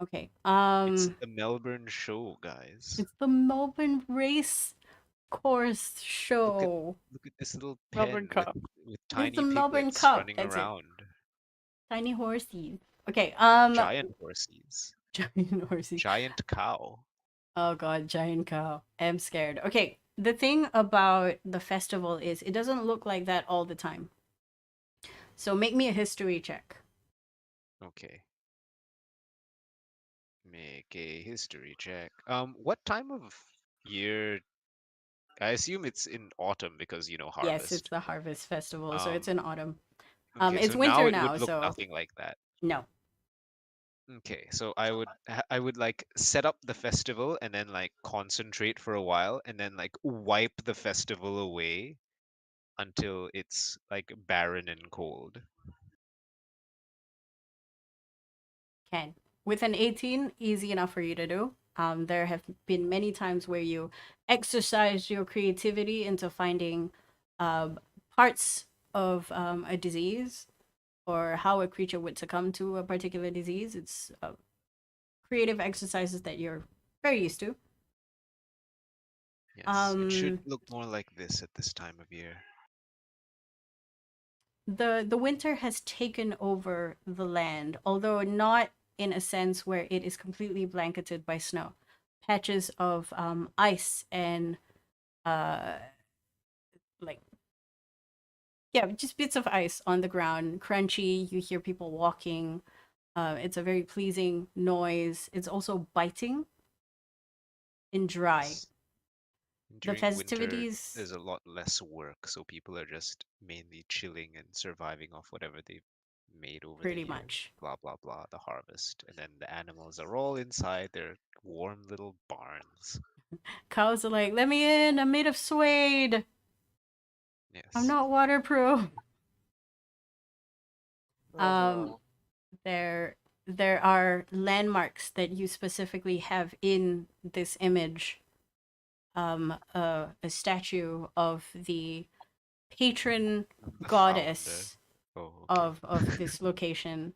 Okay. It's the Melbourne show, guys. It's the Melbourne Race Course Look at Show. look at this little Melbourne pen Cup. with It's the tiny Melbourne piglets Cup. running That's it. around. Tiny horsies. Okay. Giant horses. Giant horsies. Giant cow. Oh god, giant cow. I'm scared. Okay, the thing about the festival is it doesn't look like that all the time. So make me a history check. Okay. Make a history check. What time of year? I assume it's in autumn because Yes, it's harvest. the harvest festival, so it's Um, in autumn. okay, It's so now winter it would now, look so nothing like that. no. Okay, so I would like set up the festival and then like concentrate for a while and then like wipe the festival away until it's like barren and cold. Can. With an 18, easy enough for you to do. There have been many times where you exercise your creativity into finding um, parts of a disease or how a creature would succumb to a particular disease. It's creative exercises that you're very used to. Yes, it should look more like this at this time of year. The winter has taken over the land, although not in a sense where it is completely blanketed by snow. Patches of ice and uh like yeah, just bits of ice on the ground, crunchy. You hear people walking. It's a very pleasing noise. It's also biting and dry. Yes. The During winter, festivities, there's a lot less work, so people are just mainly chilling and surviving off whatever they've made over the pretty year. much. Blah, blah, blah, the harvest. And then the animals are all inside their warm little barns. Cows are like, let me in. I'm made of suede. I'm Yes. not waterproof. Oh Um, no. there there are landmarks that you specifically have in this image. A statue of the patron The founder. goddess Oh, okay. of this location.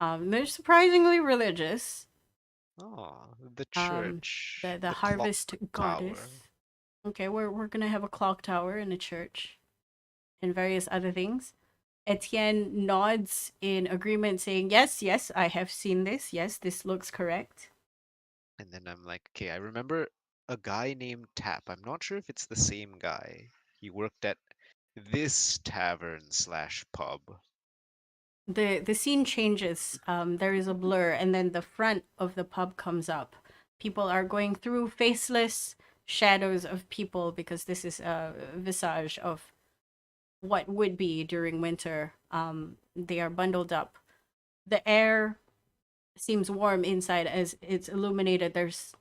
They're surprisingly religious. Oh, the Um, church. the The clock harvest tower. goddess. Okay, we're gonna have a clock tower and a church and various other things. Etienne nods in agreement, saying, "Yes, yes, I have seen this. Yes, this looks correct." And then I'm like, okay, I remember a guy named Tap. I'm not sure if it's the same guy. He worked at this tavern slash pub. The scene changes. There is a blur, and then the front of the pub comes up. People are going through faceless shadows of people because this is a visage of what would be during winter. They are bundled up. The air seems warm inside as it's illuminated. There's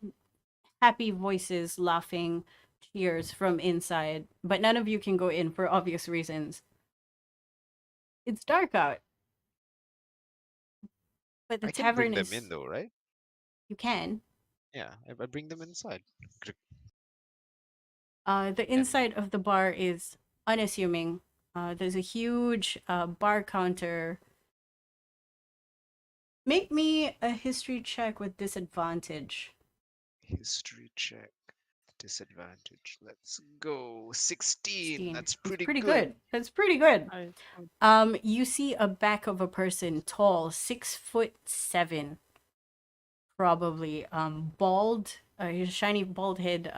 happy voices, laughing, cheers from inside, but none of you can go in for obvious reasons. It's dark out, but the I can tavern bring them in is. though, right? You can. Yeah, I bring them inside. The And inside of the bar is unassuming. There's a huge bar counter. Make me a history check with disadvantage. history check. disadvantage. Let's go. 16. 16. That's That's pretty pretty good. good. That's pretty good. I- You see a back of a person, tall, 6'7", probably. Bald. His shiny bald head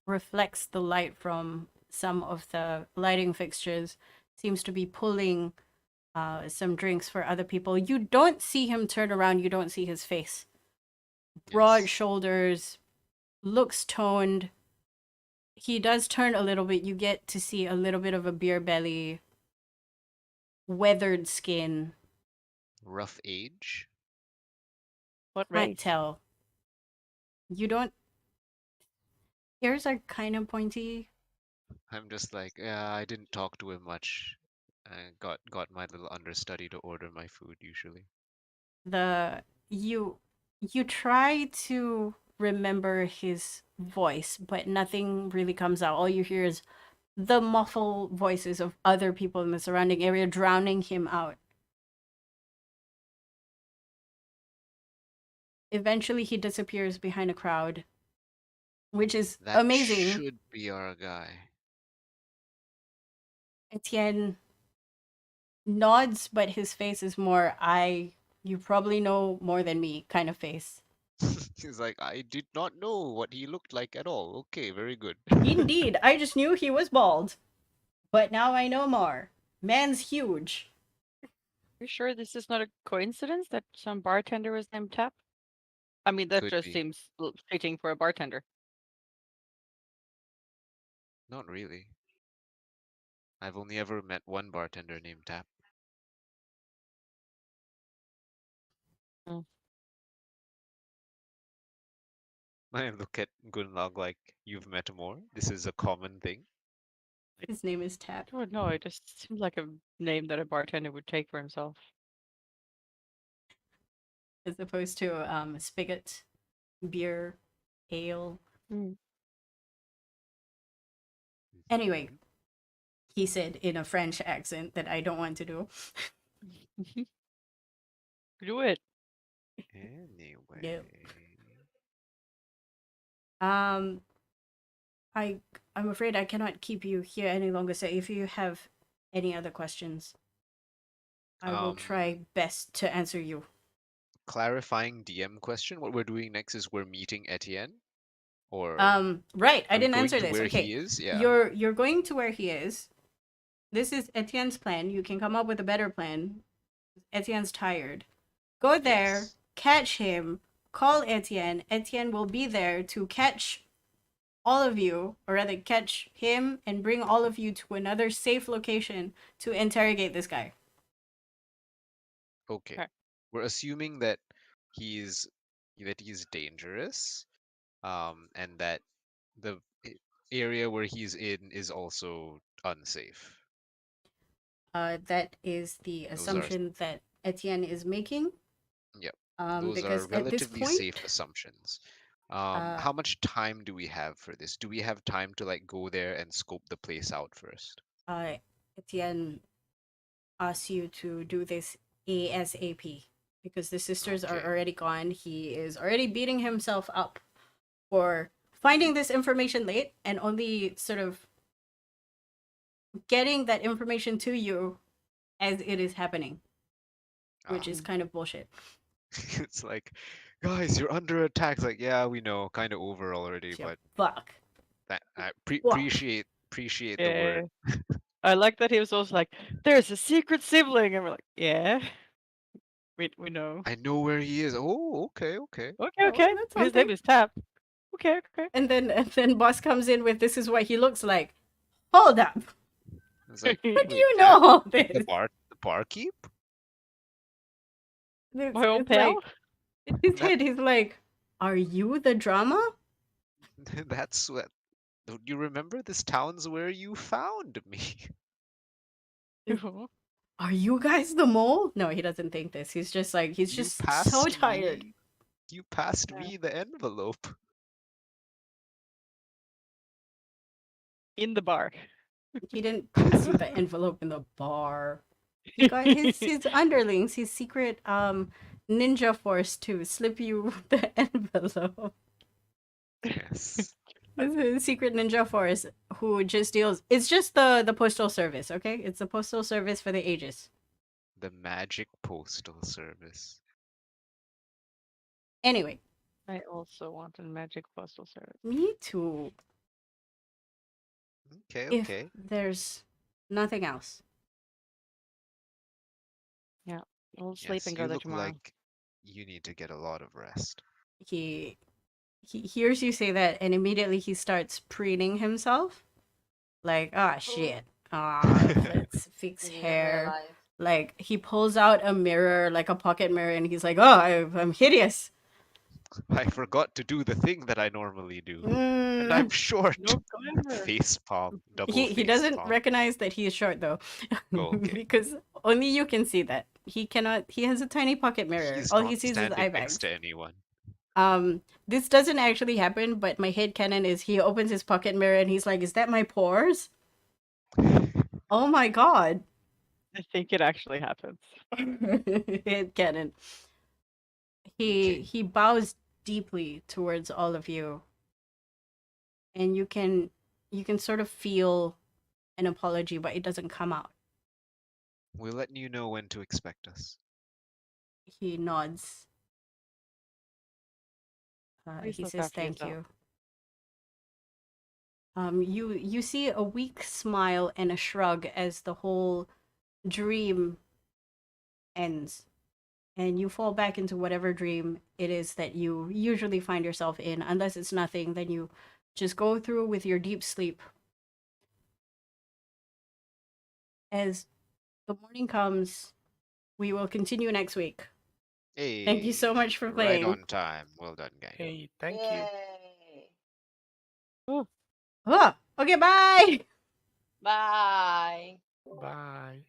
reflects the light from some of the lighting fixtures. Seems to be pulling some drinks for other people. You don't see him turn around. You don't see his face. Broad Yes. shoulders, looks toned. He does turn a little bit. You get to see a little bit of a beer belly, weathered skin. Rough age. What Can't race? tell. You don't. Ears are kind of pointy. I'm just like, yeah, I didn't talk to him much. I got my little understudy to order my food usually. You try to remember his voice, but nothing really comes out. All you hear is the muffled voices of other people in the surrounding area drowning him out. Eventually, he disappears behind a crowd, which is That amazing. should be our guy. Etienne nods, but his face is more, you probably know more than me kind of face. He's like, I did not know what he looked like at all. Okay, very good. Indeed, I just knew he was bald. But now I know more. Man's huge. You sure this is not a coincidence that some bartender was named Tap? I mean, that Could just be. seems fitting for a bartender. Not really. I've only ever met one bartender named Tap. Mm. I look at Gunlag like, you've met more? This is a common thing? His name is Tap, I don't know. It just seems like a name that a bartender would take for himself. as opposed to spigot, beer, ale. Mm. Anyway, he said in a French accent that I don't want to do. Do it. Anyway. Um, I'm afraid I cannot keep you here any longer. So if you have any other questions, I will try best to answer you. Clarifying DM question. What we're doing next is we're meeting Etienne? Or Right, I are we didn't going answer to this. where Okay. he is? Yeah. You're going to where he is. This is Etienne's plan. You can come up with a better plan. Etienne's tired. Go there, Yes. catch him, call Etienne. Etienne will be there to catch all of you, or rather catch him and bring all of you to another safe location to interrogate this guy. Okay. Okay. We're assuming that he's dangerous, and that the area where he's in is also unsafe. That is the Those are assumption that Etienne is making. Yep. Those Because are at this relatively safe point, assumptions. How much time do we have for this? Do we have time to like go there and scope the place out first? Etienne asks you to do this ASAP because the sisters are Okay. already gone. He is already beating himself up for finding this information late and only sort of getting that information to you as it is happening, which is kind of bullshit. It's like, guys, you're under attack. It's like, yeah, we know, kind of over already, Yeah, but fuck. that I Fuck. appreciate the Yeah. word. I like that he was also like, "There's a secret sibling," and we're like, "Yeah, we know." I know where he is. Oh, okay. Okay, Oh, okay. that's His name something. is Tap. Okay, okay. And then boss comes in with, this is what he looks like. Hold up. It's like, How do wait, you know all the this? barkeep? My old It's like, pal. in his That- head, he's like, are you the drama? That's what. Don't you remember? This town's where you found me. Are you guys the mole? No, he doesn't think this. He's just like, he's You just so passed tired. me. You passed Yeah. me the envelope. In the bar. He didn't pass you the envelope in the bar. He got his underlings, his secret ninja force to slip you the envelope. Yes. The secret ninja force who just deals. It's just the postal service, okay? It's the postal service for the ages. The magic postal service. Anyway, I also want a magic postal service. me too. Okay, If okay. there's nothing else, We'll sleep Yes, and you go there look tomorrow. like you need to get a lot of rest. he hears you say that, and immediately he starts preening himself. Like, ah, shit. Let's fix He didn't hair. realize. Like, he pulls out a mirror, like a pocket mirror, and he's like, oh, I'm hideous. I forgot to do the thing that I normally do. And Mm. I'm short. No glamour. Face palm, double He face doesn't palm. recognize that he is short, though. Oh, okay. Because only you can see that. He cannot. He has a tiny pocket mirror. He's All not he sees is standing eye next bags. to anyone. This doesn't actually happen, but my headcanon is he opens his pocket mirror and he's like, is that my pores? Oh my god. I think it actually happens. Headcanon. Okay. He bows deeply towards all of you. And you can sort of feel an apology, but it doesn't come out. We'll let you know when to expect us. He nods. Please He look says after thank yourself. you. You see a weak smile and a shrug as the whole dream ends, and you fall back into whatever dream it is that you usually find yourself in. Unless it's nothing, then you just go through with your deep sleep. As the morning comes, we will continue next week. Hey, Thank you so much for playing. Right on time. Well done, guys. Hey, thank you. Yay. Okay, bye. Bye. Bye.